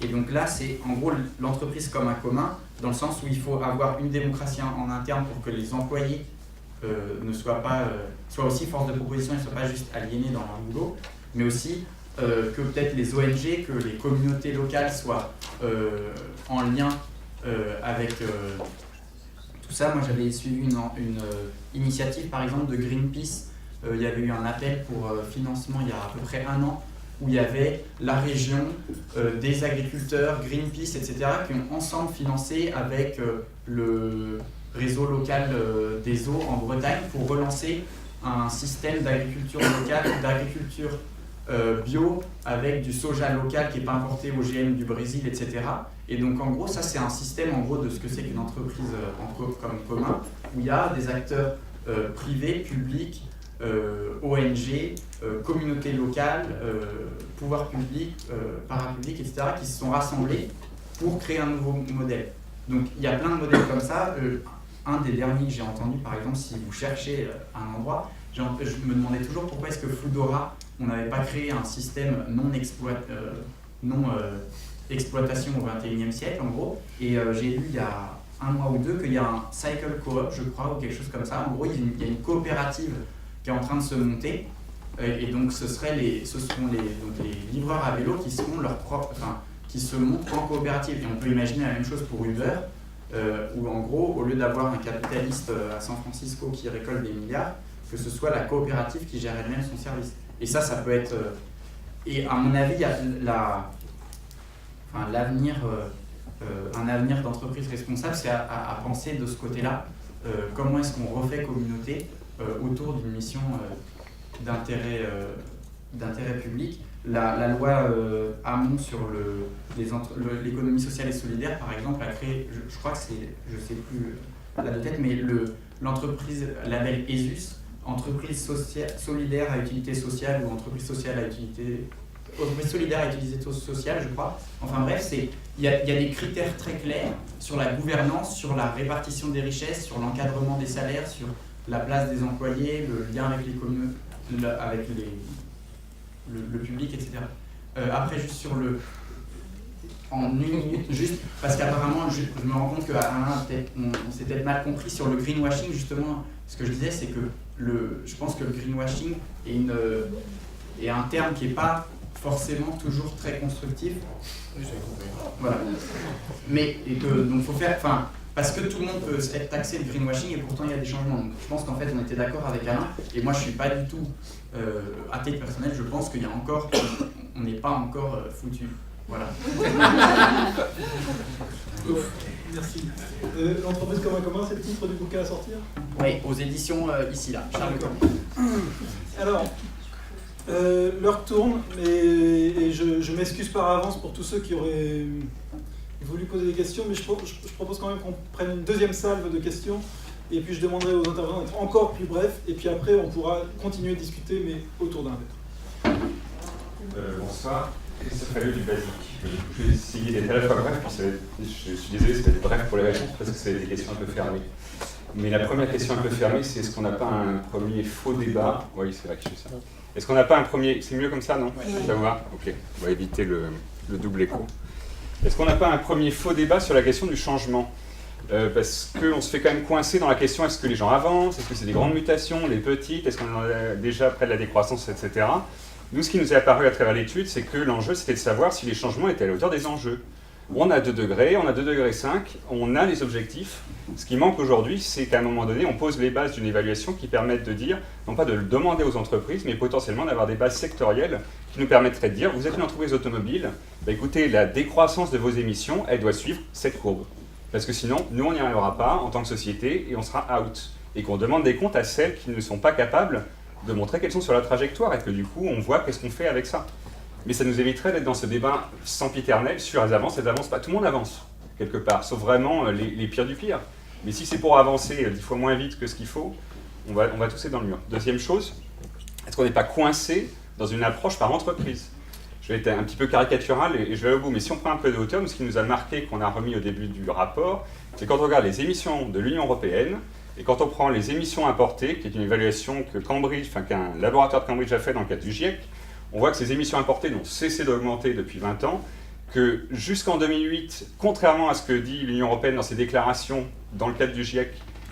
Et donc là, c'est en gros l'entreprise comme un commun, dans le sens où il faut avoir une démocratie en interne pour que les employés ne soient aussi force de proposition et ne soient pas juste aliénés dans leur boulot, mais aussi que peut-être les ONG, que les communautés locales soient en lien avec tout ça. Moi, j'avais suivi une initiative, par exemple, de Greenpeace. Il y avait eu un appel pour financement il y a à peu près 1 an, où il y avait la région, des agriculteurs, Greenpeace, etc., qui ont ensemble financé avec le réseau local des eaux en Bretagne pour relancer un système d'agriculture locale, d'agriculture bio, avec du soja local qui n'est pas importé OGM du Brésil, etc. Et donc en gros, ça c'est un système en gros de ce que c'est qu'une entreprise comme commun, où il y a des acteurs privés, publics, ONG, communautés locales, pouvoirs publics, parapublics, etc., qui se sont rassemblés pour créer un nouveau modèle. Donc il y a plein de modèles comme ça. Un des derniers que j'ai entendu, par exemple, si vous cherchez un endroit, je me demandais toujours pourquoi est-ce que Foodora, on n'avait pas créé un système exploitation au XXIe siècle, en gros. Et j'ai lu il y a un mois ou deux qu'il y a un cycle co-op, je crois, ou quelque chose comme ça. En gros, il y a une coopérative qui est en train de se monter. Et donc, ce seront les livreurs à vélo qui seront leurs propres, qui se montent en coopérative. Et on peut imaginer la même chose pour Uber, où en gros, au lieu d'avoir un capitaliste à San Francisco qui récolte des milliards, que ce soit la coopérative qui gère elle-même son service. Et ça peut être... et à mon avis, il y a l'avenir, un avenir d'entreprise responsable, c'est à penser de ce côté-là. Comment est-ce qu'on refait communauté autour d'une mission d'intérêt public. La loi Hamon sur l'économie sociale et solidaire, par exemple, a créé, je crois que c'est, je ne sais plus la de tête, mais l'entreprise label ESUS, entreprise solidaire à utilité sociale ou entreprise solidaire à utilité sociale, je crois. Enfin bref, il y a des critères très clairs sur la gouvernance, sur la répartition des richesses, sur l'encadrement des salaires, sur la place des employés, le lien avec les communautés, avec le public, etc. Après, juste en une minute, juste parce qu'apparemment, je me rends compte qu'Alain, on s'est peut-être mal compris sur le greenwashing, justement. Ce que je disais, c'est que je pense que le greenwashing est un terme qui n'est pas forcément toujours très constructif. Oui, j'avais compris. Voilà. Mais, donc, faut faire... Parce que tout le monde peut être taxé de greenwashing et pourtant il y a des changements. Donc, je pense qu'en fait on était d'accord avec Alain et moi je ne suis pas du tout à titre personnel, je pense qu'il y a encore, on n'est pas encore foutu. Voilà. Merci. L'entreprise commun, c'est le titre du bouquin à sortir? Oui, aux éditions ici là, Charles Leclerc. Alors, l'heure tourne et je m'excuse par avance pour tous ceux qui auraient voulu poser des questions, mais je propose quand même qu'on prenne une deuxième salve de questions et puis je demanderai aux intervenants d'être encore plus brefs et puis après on pourra continuer de discuter mais autour d'un verre. Bonsoir, Christophe Alleux du Basique. Je vais essayer d'être à la fois bref, puis je suis désolé, ça va être bref pour les réponses parce que c'est des questions un peu fermées. Mais la première question un peu fermée, c'est est-ce qu'on n'a pas un premier faux débat? Oui, c'est vrai que je fais ça. Est-ce qu'on n'a pas un premier... C'est mieux comme ça, non? Oui. Ça vous va? Ok, on va éviter le double écho. Est-ce qu'on n'a pas un premier faux débat sur la question du changement? Parce qu'on se fait quand même coincer dans la question est-ce que les gens avancent? Est-ce que c'est des grandes mutations, les petites? Est-ce qu'on est déjà près de la décroissance, etc. Nous, ce qui nous est apparu à travers l'étude, c'est que l'enjeu, c'était de savoir si les changements étaient à la hauteur des enjeux. On a 2 degrés, on a 2,5 degrés, on a les objectifs. Ce qui manque aujourd'hui, c'est qu'à un moment donné, on pose les bases d'une évaluation qui permettent de dire, non pas de le demander aux entreprises, mais potentiellement d'avoir des bases sectorielles qui nous permettraient de dire, vous êtes une entreprise automobile, bah écoutez, la décroissance de vos émissions, elle doit suivre cette courbe. Parce que sinon, nous, on n'y arrivera pas en tant que société et on sera out. Et qu'on demande des comptes à celles qui ne sont pas capables de montrer qu'elles sont sur la trajectoire et que du coup, on voit qu'est-ce qu'on fait avec ça. Mais ça nous éviterait d'être dans ce débat sempiternel sur elles avancent pas. Tout le monde avance, quelque part, sauf vraiment les pires du pire. Mais si c'est pour avancer 10 fois moins vite que ce qu'il faut, on va tous être dans le mur. Deuxième chose, est-ce qu'on n'est pas coincé dans une approche par entreprise? Je vais être un petit peu caricatural et je vais au bout, mais si on prend un peu de hauteur, ce qui nous a marqué, qu'on a remis au début du rapport, c'est quand on regarde les émissions de l'Union européenne, et quand on prend les émissions importées, qui est une évaluation qu'un laboratoire de Cambridge a fait dans le cadre du GIEC, on voit que ces émissions importées n'ont cessé d'augmenter depuis 20 ans, que jusqu'en 2008, contrairement à ce que dit l'Union européenne dans ses déclarations dans le cadre du GIEC,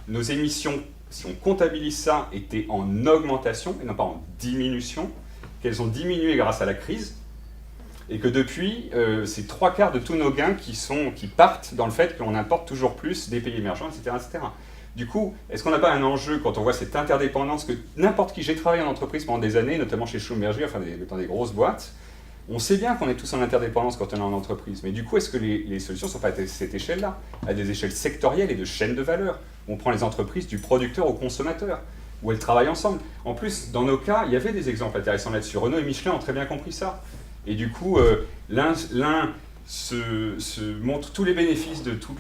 nos émissions, si on comptabilise ça, étaient en augmentation et non pas en diminution, qu'elles ont diminué grâce à la crise, et que depuis, c'est 3/4 de tous nos gains qui partent dans le fait qu'on importe toujours plus des pays émergents, etc. etc. Du coup, est-ce qu'on n'a pas un enjeu quand on voit cette interdépendance que n'importe qui, j'ai travaillé en entreprise pendant des années, notamment chez Schlumberger, dans des grosses boîtes, on sait bien qu'on est tous en interdépendance quand on est en entreprise, mais du coup, est-ce que les solutions ne sont pas à cette échelle-là, à des échelles sectorielles et de chaînes de valeur, où on prend les entreprises du producteur au consommateur, où elles travaillent ensemble. En plus, dans nos cas, il y avait des exemples intéressants là-dessus. Renault et Michelin ont très bien compris ça. Et du coup, l'un se montre tous les bénéfices de tout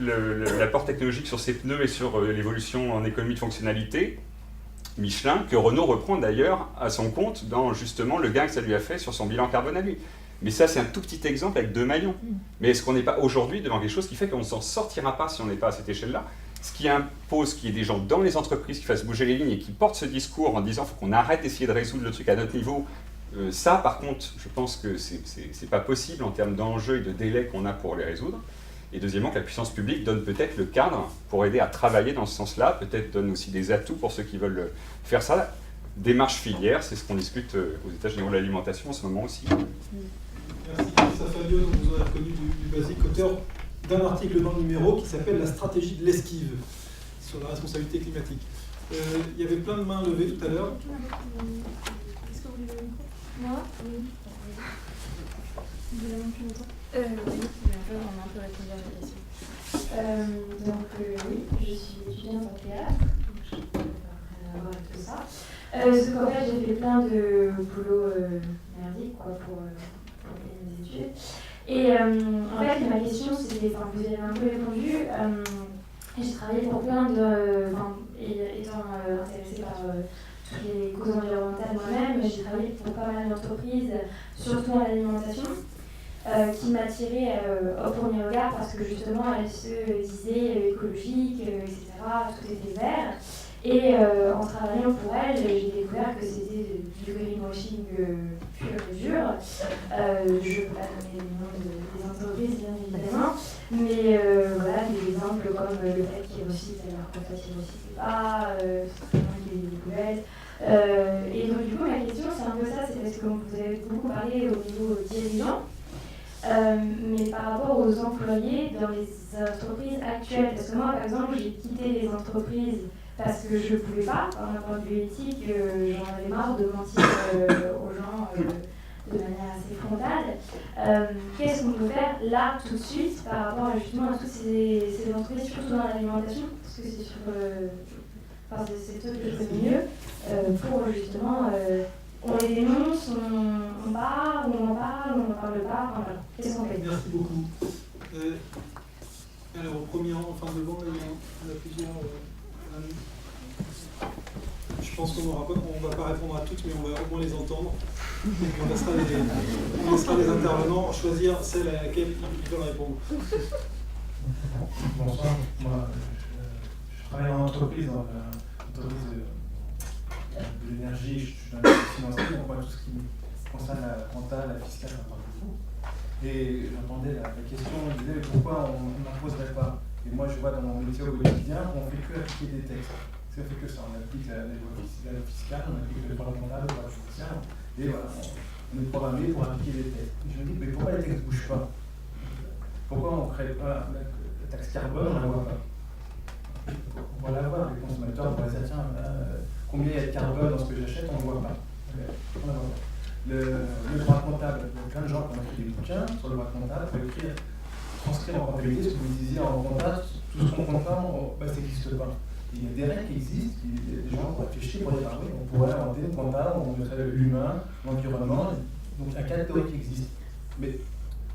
l'apport technologique sur ses pneus et sur l'évolution en économie de fonctionnalité. Michelin, que Renault reprend d'ailleurs à son compte dans justement le gain que ça lui a fait sur son bilan carbone à lui. Mais ça, c'est un tout petit exemple avec 2 maillons. Mais est-ce qu'on n'est pas aujourd'hui devant quelque chose qui fait qu'on ne s'en sortira pas si on n'est pas à cette échelle-là? Ce qui impose qu'il y ait des gens dans les entreprises qui fassent bouger les lignes et qui portent ce discours en disant qu'il faut qu'on arrête d'essayer de résoudre le truc à notre niveau. Ça, par contre, je pense que c'est pas possible en termes d'enjeux et de délais qu'on a pour les résoudre. Et deuxièmement, que la puissance publique donne peut-être le cadre pour aider à travailler dans ce sens-là, peut-être donne aussi des atouts pour ceux qui veulent faire ça. Démarche filière, c'est ce qu'on discute aux États généraux de l'alimentation en ce moment aussi. Merci, Christophe Fabio, donc vous aurez reconnu du basique, auteur d'un article dans le numéro qui s'appelle « La stratégie de l'esquive » sur la responsabilité climatique. Il y avait plein de mains levées tout à l'heure. Est-ce que vous voulez le micro? Moi? Oui. Vous voulez même plus longtemps? Oui, on a un peu répondu à la question. Oui, je suis étudiante en théâtre, donc je ne peux pas rien à voir avec tout ça. Parce qu'en fait, j'ai fait plein de boulot merdique pour payer mes études. Et en fait, ma question, c'était, vous avez un peu répondu, j'ai travaillé pour plein de... étant intéressée par toutes les causes environnementales moi-même, j'ai travaillé pour pas mal d'entreprises, surtout dans l'alimentation. Qui m'attirait au premier regard parce que justement elle se disait écologique, etc., tout était vert. Et en travaillant pour elle, j'ai découvert que c'était du greenwashing pur et dur. Je ne peux pas donner les noms des entreprises, bien évidemment, mais voilà, des exemples comme le fait qu'ils recyclent alors qu'en fait ils ne recyclent pas, les poubelles. Et donc du coup ma question c'est un peu ça, c'est parce que vous avez beaucoup parlé au niveau dirigeant. Mais par rapport aux employés dans les entreprises actuelles, parce que moi par exemple j'ai quitté les entreprises parce que je ne pouvais pas, d'un point de vue éthique, j'en avais marre de mentir aux gens de manière assez frontale. Qu'est-ce qu'on peut faire là tout de suite par rapport justement à toutes ces entreprises, surtout dans l'alimentation, parce que c'est sur c'est eux que je connais mieux, pour justement on les dénonce, on parle, on en parle, on n'en parle pas, enfin voilà. Qu'est-ce qu'on fait? Merci beaucoup. Alors, au premier rang, enfin devant, il y en a plusieurs. Je pense qu'on ne va pas répondre à toutes, mais on va au moins les entendre. Et puis on laissera les intervenants choisir celle à laquelle ils veulent répondre. Bonsoir, moi je travaille en entreprise, dans l'entreprise de l'énergie, je suis dans le financier, donc moi tout ce qui concerne la compta, la fiscale, ça parle beaucoup. Et j'entendais la question, on disait pourquoi on n'imposerait pas. Et moi je vois dans mon métier au quotidien qu'on ne fait que appliquer des textes. On fait que ça, on applique la loi fiscale, on applique le droit comptable, le droit judiciaire, et voilà, on est programmé pour appliquer des textes. Et je me dis, mais pourquoi les textes ne bougent pas? Pourquoi on ne crée pas la taxe carbone, on ne la voit pas? On va la voir, les consommateurs, on va dire, tiens, combien il y a de carbone dans ce que j'achète, on ne le voit pas. On la voit pas. Le droit comptable, il y a plein de gens qui ont écrit des bouquins sur le droit comptable, pour écrire, transcrire en comptabilité ce que vous disiez en comptable, tout ce qu'on comprend, ça n'existe pas. Il y a des règles qui existent, il y a des gens qui ont réfléchi pour dire, oui, on pourrait inventer une comptable, on mettrait l'humain, l'environnement, donc un cadre théorique qui existe. Mais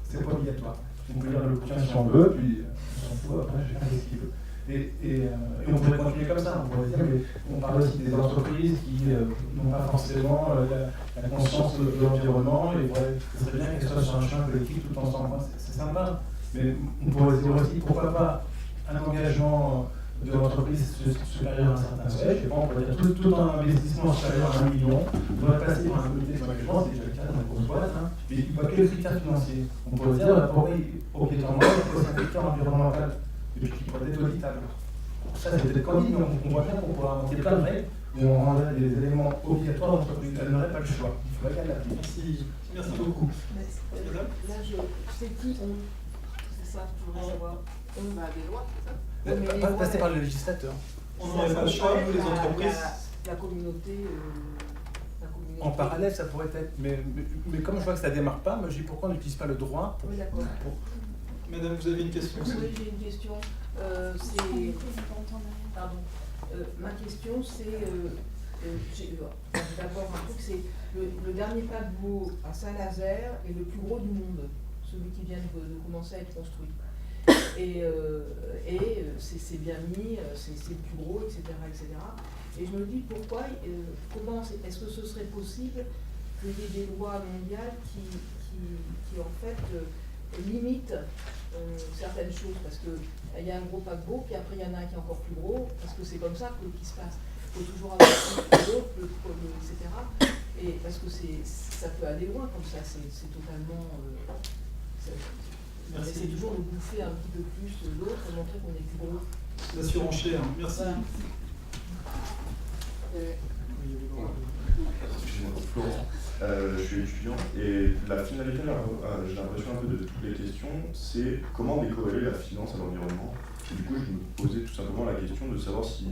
c'est pas obligatoire. On peut lire le bouquin si on veut, puis on s'en fout, après chacun fait ce qu'il veut. Et on pourrait continuer comme ça, on pourrait dire, mais on parle aussi des entreprises qui n'ont pas forcément la conscience de l'environnement, et ce serait bien qu'elles soient sur un chemin collectif tout ensemble. C'est sympa, mais on pourrait dire aussi, pourquoi pas un engagement de l'entreprise supérieur à un certain seuil, je sais pas, on pourrait dire tout un investissement supérieur à 1 million, on devrait passer par un comité d'engagement, c'est déjà le cas dans les grosses boîtes, mais il n'y a pas que les critères financiers. On pourrait dire, pourquoi obligatoirement, il faut aussi un critère environnemental, et puis qui pourrait être auditable. Ça, c'est peut-être candide, mais on voit bien qu'on pourrait inventer plein de règles où on rendrait des éléments obligatoires dans l'entreprise. Elle n'aurait pas le choix. Il faudrait qu'elle l'applique. Merci beaucoup. Là, c'est qui on? C'est ça, je voudrais savoir. On va des lois, c'est ça? Passer par le législateur. On n'aurait pas le choix, nous, les entreprises. La communauté. En parallèle, ça pourrait être. Mais comme je vois que ça ne démarre pas, moi je dis pourquoi on n'utilise pas le droit pour. Oui, d'accord. Madame, vous avez une question? Oui, j'ai une question. Pardon. Ma question, c'est. D'abord, un truc, c'est le dernier paquebot à Saint-Nazaire est le plus gros du monde, celui qui vient de commencer à être construit. Et c'est bien mis, c'est le plus gros, etc., etc. Et je me dis pourquoi, comment est-ce que ce serait possible qu'il y ait des lois mondiales qui qui en fait limite certaines choses, parce qu'il y a un gros paquebot, puis après il y en a un qui est encore plus gros, parce que c'est comme ça qu'il se passe. Il faut toujours avoir l'autre, etc. Et parce que ça peut aller loin comme ça, c'est totalement... on essaie toujours de bouffer un petit peu plus l'autre pour montrer qu'on est plus gros. La surenchère, merci. Voilà. Excusez-moi, Florent. Je suis étudiant et la finalité, j'ai l'impression un peu de toutes les questions, c'est comment décorréler la finance à l'environnement. Et du coup, je me posais tout simplement la question de savoir si,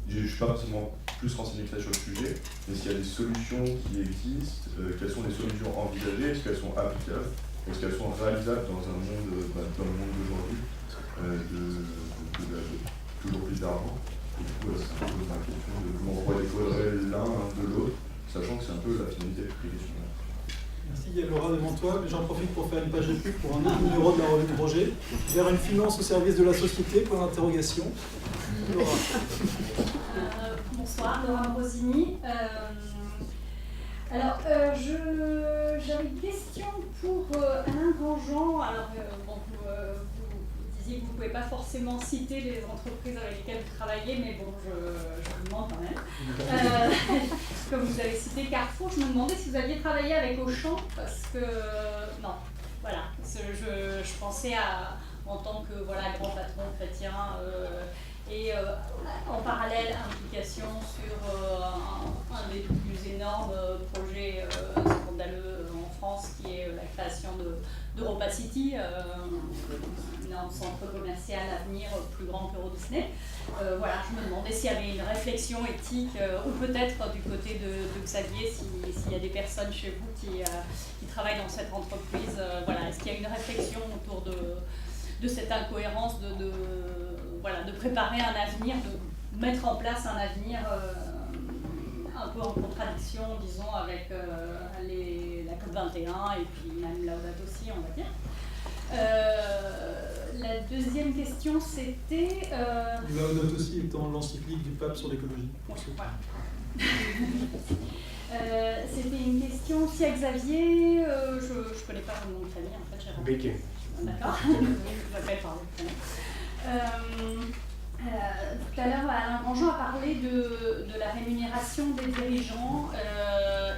je ne suis pas forcément plus renseigné que ça sur le sujet, mais s'il y a des solutions qui existent, quelles sont les solutions envisagées, est-ce qu'elles sont applicables, est-ce qu'elles sont réalisables dans un monde, dans le monde d'aujourd'hui, de toujours plus d'argent. Et du coup, c'est un peu ma question de comment on pourrait décoller l'un de l'autre, sachant que c'est un peu la finalité de la question. Merci, il y a Laura devant toi, mais j'en profite pour faire une page de pub pour un autre numéro de la revue de Roger, vers une finance au service de la société, point d'interrogation. Laura. Bonsoir, Laura Rosini. Alors, j'avais une question pour Alain Grandjean. Alors, bon, vous disiez que vous ne pouvez pas forcément citer les entreprises avec lesquelles vous travaillez, mais bon, je vous demande quand même. Comme vous avez cité Carrefour, je me demandais si vous aviez travaillé avec Auchan, parce que, non, voilà, je pensais en tant que grand patron chrétien, et en parallèle, implication sur un des plus énormes projets scandaleux en France, qui est la création d'Europa City, un énorme centre commercial à venir plus grand qu'Euro Disney. Voilà, je me demandais s'il y avait une réflexion éthique, ou peut-être du côté de Xavier, s'il y a des personnes chez vous qui travaillent dans cette entreprise. Voilà, est-ce qu'il y a une réflexion autour de cette incohérence de préparer un avenir, de mettre en place un avenir un peu en contradiction, disons, avec la COP21 et puis même Laudato Si, on va dire. La deuxième question, c'était... Laudato Si étant l'encyclique du pape sur l'écologie. Voilà. C'était une question aussi à Xavier, je ne connais pas le nom de famille, en fait, j'ai Béquet. D'accord, je m'appelle par tout à l'heure, Alain Grandjean a parlé de la rémunération des dirigeants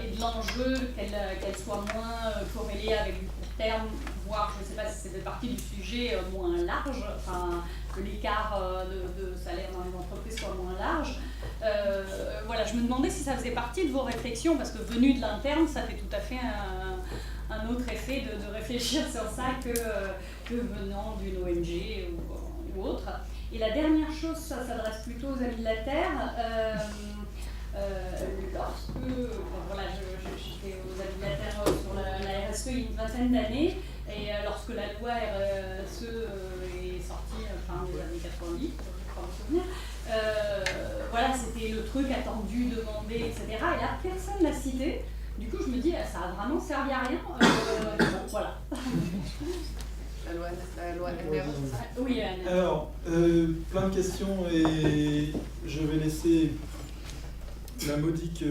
et de l'enjeu qu'elle soit moins corrélée avec du court terme, voire, je ne sais pas si ça fait partie du sujet, moins large, enfin, que l'écart de salaire dans les entreprises soit moins large. Voilà, je me demandais si ça faisait partie de vos réflexions, parce que venu de l'interne, ça fait tout à fait un autre effet de réfléchir sur ça que venant d'une ONG ou autre. Et la dernière chose, ça s'adresse plutôt aux amis de la Terre. J'étais aux amis de la Terre sur la RSE il y a une vingtaine d'années, et lorsque la loi RSE est sortie fin des années 90, je crois me souvenir, c'était le truc attendu, demandé, etc. Et là, personne ne l'a cité. Du coup, je me dis, ça a vraiment servi à rien. Voilà. La loi NR. Oui, alors, plein de questions et je vais laisser la modique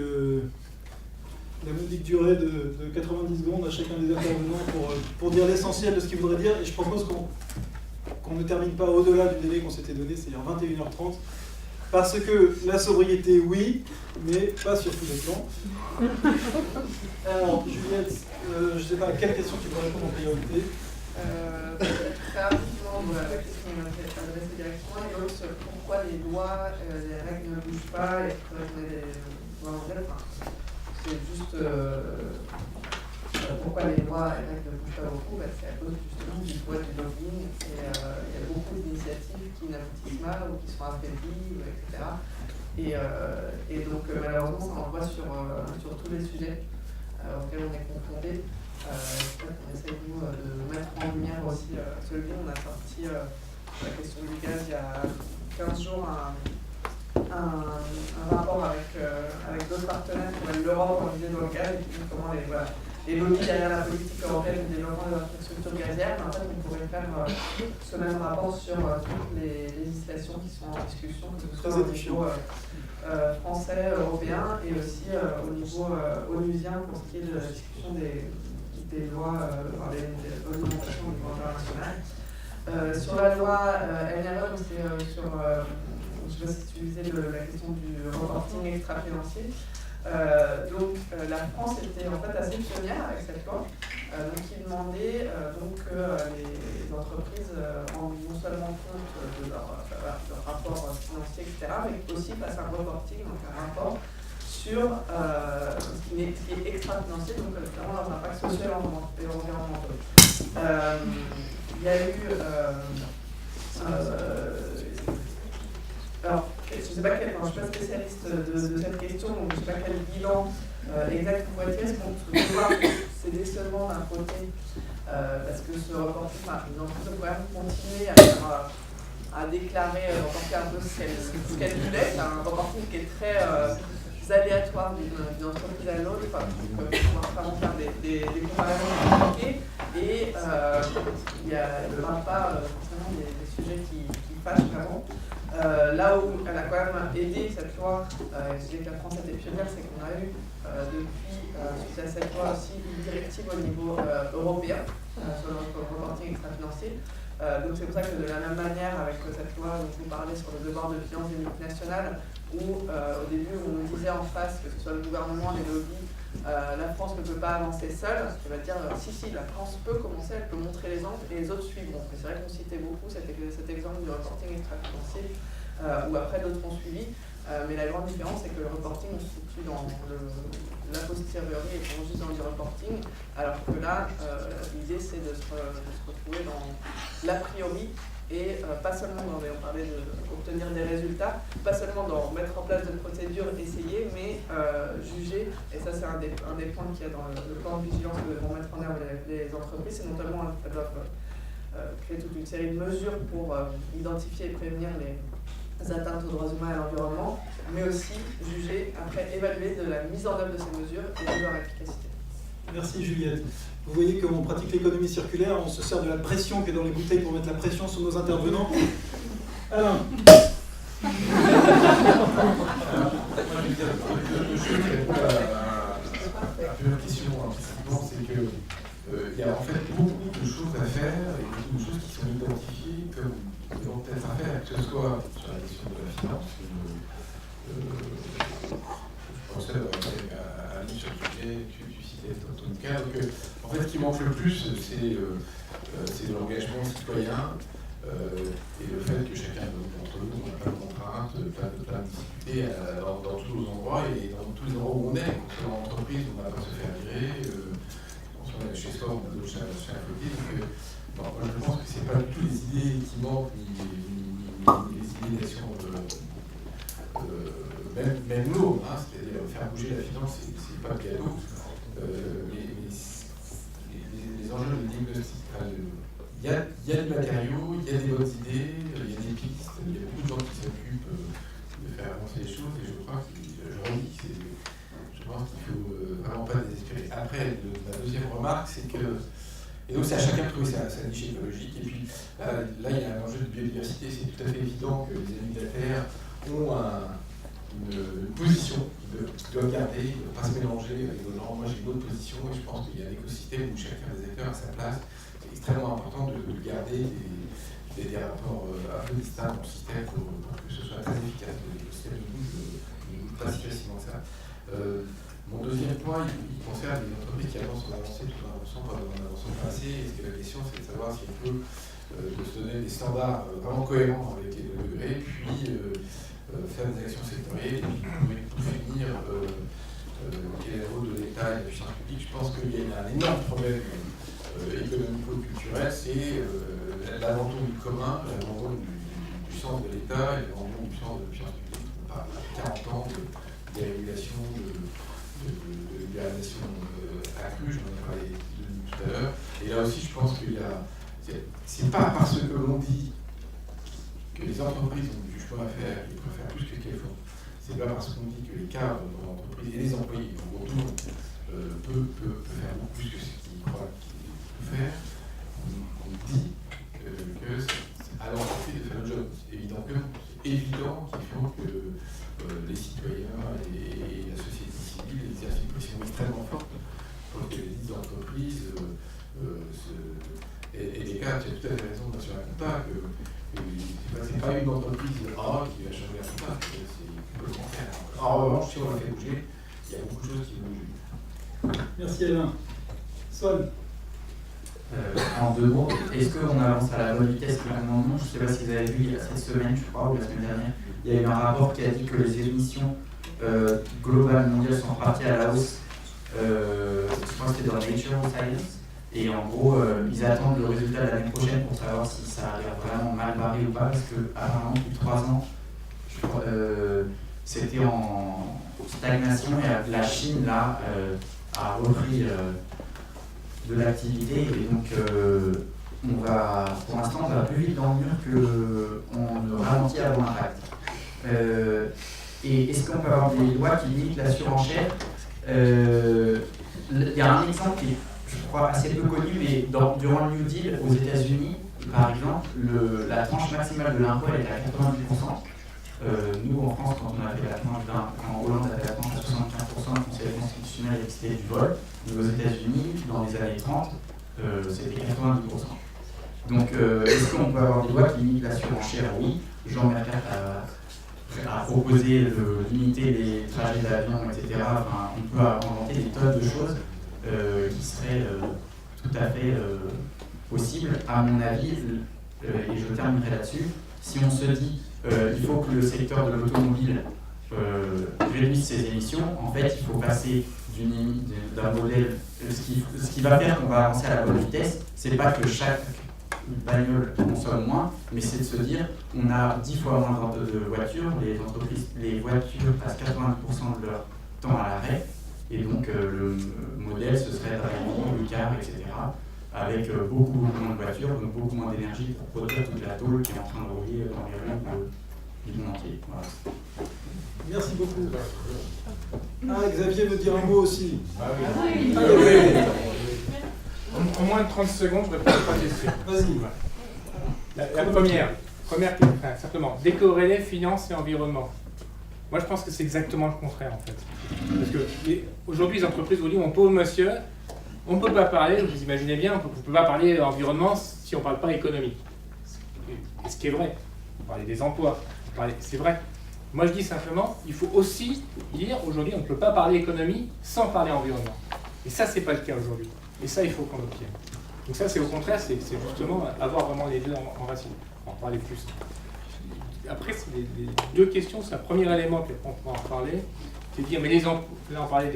durée de 90 secondes à chacun des intervenants pour dire l'essentiel de ce qu'ils voudraient dire. Et je propose qu'on ne termine pas au-delà du délai qu'on s'était donné, c'est-à-dire 21h30. Parce que la sobriété, oui, mais pas sur tous les plans. Alors, Juliette, je ne sais pas à quelle question tu veux répondre en priorité. Très rapidement, la question qui m'a été adressée directement, et l'autre, pourquoi les lois, les règles ne bougent pas, c'est juste pourquoi les lois et les règles ne bougent pas beaucoup, c'est à cause justement du poids du lobbying, et il y a beaucoup d'initiatives qui n'aboutissent pas ou qui sont affaiblies, etc. Et donc malheureusement, ça envoie sur tous les sujets auxquels on est confronté. On essaie nous de mettre en lumière aussi celui on a sorti la question du gaz il y a 15 jours un rapport avec d'autres partenaires qui s'appelle l'Europe en idée dans le gaz et qui dit comment les lobbies derrière la politique européenne du développement des infrastructures gazières. En fait, on pourrait faire ce même rapport sur toutes les législations qui sont en discussion, que ce soit au niveau français, européen et aussi au niveau onusien pour ce qui est de la discussion des des lois, des réglementations au niveau international. Sur la loi LRE, c'est sur, je ne sais pas si tu disais la question du reporting extra-financier. La France était en fait assez pionnière avec cette loi, qui demandait que les entreprises rendent non seulement compte de leur rapport financier, etc., mais aussi fassent un reporting, donc un rapport sur ce qui est extra-financier, donc notamment leurs impacts sociaux et environnementaux. Il y a eu alors, je ne suis pas spécialiste de cette question, donc je ne sais pas quel bilan exact vous pouvez tirer. Ce qu'on peut voir, c'est des seulement d'un côté, parce que ce reporting, les entreprises ont quand même continué à déclarer, reporter un peu ce qu'elles voulaient. C'est un reporting qui est très aléatoire d'une entreprise à l'autre. Enfin, on peut pouvoir vraiment faire des comparaisons compliquées. Et il ne parle pas forcément des sujets qui fâchent vraiment. Là où elle a quand même aidé cette loi, je disais que la France était pionnière, c'est qu'on a eu depuis, suite à cette loi aussi, une directive au niveau européen sur le reporting extra-financier. Donc c'est pour ça que de la même manière, avec cette loi dont vous parlez sur le devoir de vigilance des multinationales, où au début on nous disait en face, que ce soit le gouvernement, les lobbies, la France ne peut pas avancer seule, ce qui va dire si, la France peut commencer, elle peut montrer l'exemple et les autres suivront. Et c'est vrai qu'on citait beaucoup cet exemple du reporting extra-financier, où après d'autres ont suivi, mais la grande différence c'est que le reporting on se situe dans la posteriori et pas juste dans le reporting, alors que là l'idée c'est de se retrouver dans l'a priori et pas seulement dans, on parlait d'obtenir des résultats, pas seulement dans mettre en place de procédures, essayer, mais juger, et ça c'est un des points qu'il y a dans le plan de vigilance que vont mettre en œuvre les entreprises, c'est notamment elles doivent créer toute une série de mesures pour identifier et prévenir les atteintes aux droits humains et à l'environnement, mais aussi juger, après évaluer de la mise en œuvre de ces mesures et de leur efficacité. Merci Juliette. Vous voyez qu'on pratique l'économie circulaire, on se sert de la pression qui est dans les bouteilles pour mettre la pression sur nos intervenants. Alain. Moi, je veux dire deux choses qui répondent à plusieurs questions. C'est qu'il y a en fait beaucoup de choses à faire et beaucoup de choses qui sont identifiées comme devant peut-être à faire, que ce soit sur la question de la finance. Je pensais à un livre sur le sujet que tu citais dans ton cas. Donc, en fait, ce qui manque le plus, c'est de l'engagement citoyen et le fait que chacun d'entre nous n'a pas de contraintes, plein de difficultés dans tous nos endroits et dans tous les endroits où on est. Quand on est en entreprise, on ne va pas se faire virer. Quand on est chez soi, on a d'autres chiens à côté. Donc, moi, je pense que ce n'est pas du tout les idées qui manquent, ni les idées d'action, même lourdes, c'est-à-dire faire bouger la finance, c'est pas le cadeau. Mais les enjeux de diagnostic, il y a des matériaux, il y a des bonnes idées, il y a des pistes, il y a beaucoup de gens qui s'occupent de faire avancer les choses, et je crois que, je redis, je pense qu'il ne faut vraiment pas désespérer. Après, la deuxième remarque, c'est que, et donc c'est à chacun de trouver sa niche écologique, et puis là il y a un enjeu de biodiversité, c'est tout à fait évident que les amis de la Terre ont une position qu'ils doivent garder, ils ne doivent pas se mélanger avec d'autres gens. Moi j'ai une autre position et je pense qu'il y a un écosystème où chacun des acteurs a sa place. C'est extrêmement important de garder des rapports un peu distincts dans le système pour que ce soit très efficace. Le système ne bouge pas si facilement que ça. Mon deuxième point, il concerne les entreprises qui avancent tout en avançant pas assez. Et la question, c'est de savoir si on peut de se donner des standards vraiment cohérents avec les 2 degrés, puis faire des actions sectorielles, et puis pour finir, quel est le rôle de l'État et de la puissance publique. Je pense qu'il y a un énorme problème économico-culturel, c'est l'abandon du commun, l'abandon du sens de l'État et l'abandon du sens de la puissance publique. On parle de 40 ans de dérégulation, de libéralisation accrue, je m'en ai parlé tout à l'heure. Et là aussi, je pense qu'il y a... C'est pas parce que l'on dit que les entreprises ont du choix à faire, qu'ils peuvent faire plus que ce qu'elles font. C'est pas parce qu'on dit que les cadres dans l'entreprise et les employés, en gros tout le monde, peuvent faire beaucoup plus que ce qu'ils croient qu'ils peuvent faire. On dit que c'est à l'entreprise de faire le job. C'est évident qu'il faut que les citoyens et la société civile exercent une pression extrêmement forte pour que les entreprises Et les cas, tu as tout à fait raison sur la compta, que c'est pas une entreprise A qui va changer la compta, c'est le contraire. En revanche, si on la fait bouger, il y a beaucoup de choses qui vont bouger. Merci Alain. Sol. En 2 mots, est-ce qu'on avance à la bonne vitesse finalement? Je ne sais pas si vous avez vu cette semaine, je crois, ou la semaine dernière, il y a eu un rapport qui a dit que les émissions globales mondiales sont reparties à la hausse. Je crois que c'était dans Nature Science. Et en gros, ils attendent le résultat de l'année prochaine pour savoir si ça a vraiment mal barré ou pas, parce que apparemment depuis 3 ans, je crois, c'était en stagnation et la Chine là a repris de l'activité et donc pour l'instant on va plus vite dans le mur qu'on ne ralentit avant l'impact. Et est-ce qu'on peut avoir des lois qui limitent la surenchère? Il y a un exemple qui est, je crois, assez peu connu, mais durant le New Deal aux États-Unis, par exemple, la tranche maximale de l'impôt était à 90%. Nous, en France, quand on a fait la tranche quand Hollande a fait la tranche à 75%, le Conseil constitutionnel a décidé du vol. Mais aux États-Unis, dans les années 30, c'était 90%. Donc, est-ce qu'on peut avoir des lois qui limitent la surenchère? Oui. Jean Mercat a proposé de limiter les trajets d'avion, etc. Enfin, on peut inventer des tonnes de choses qui seraient tout à fait possibles, à mon avis, et je terminerai là-dessus. Si on se dit il faut que le secteur de l'automobile réduise ses émissions, en fait, il faut passer d'un modèle. Ce qui va faire qu'on va avancer à la bonne vitesse, c'est pas que chaque bagnole consomme moins, mais c'est de se dire on a 10 fois moins de voitures, les voitures passent 90% de leur temps à l'arrêt, et donc le modèle ce serait le car, etc., avec beaucoup moins de voitures, donc beaucoup moins d'énergie pour produire toute la tôle qui est en train de rouler dans les rues du monde entier. Voilà. Merci beaucoup. Xavier veut dire un mot aussi. En moins de 30 secondes, je réponds pas à question. Vas-y. La première simplement, décorréler finance et environnement. Moi, je pense que c'est exactement le contraire, en fait. Parce que aujourd'hui, les entreprises vous disent, mon pauvre monsieur, on ne peut pas parler, vous imaginez bien, vous ne pouvez pas parler environnement si on ne parle pas économie. Et ce qui est vrai, on parlait des emplois, c'est vrai. Moi, je dis simplement, il faut aussi dire, aujourd'hui, on ne peut pas parler économie sans parler environnement. Et ça, c'est pas le cas aujourd'hui. Et ça, il faut qu'on l'obtienne. Donc ça, c'est au contraire, c'est justement avoir vraiment les deux en racine. On va en parler plus. Après, c'est les 2 questions. C'est le premier élément, puis on pourra en parler. C'est de dire, mais là, on parlait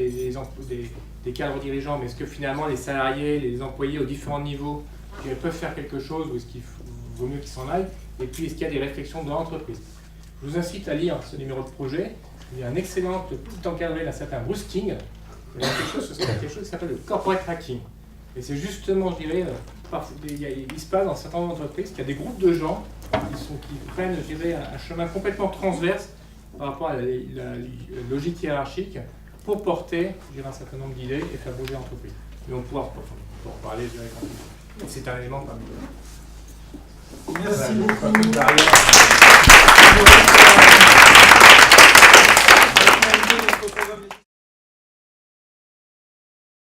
des cadres dirigeants, mais est-ce que finalement, les salariés, les employés aux différents niveaux, peuvent faire quelque chose, ou est-ce qu'il vaut mieux qu'ils s'en aillent? Et puis, est-ce qu'il y a des réflexions dans l'entreprise? Je vous incite à lire ce numéro de projet. Il y a un excellent petit encadré d'un certain Bruce King. Il y a quelque chose qui s'appelle le corporate hacking. Et c'est justement, je dirais, il se passe dans certaines entreprises qu'il y a des groupes de gens qui prennent, je dirais, un chemin complètement transverse par rapport à la logique hiérarchique pour porter, je dirais, un certain nombre d'idées et faire bouger l'entreprise. Et on pourra en parler, je dirais, quand c'est un élément parmi eux. Merci beaucoup.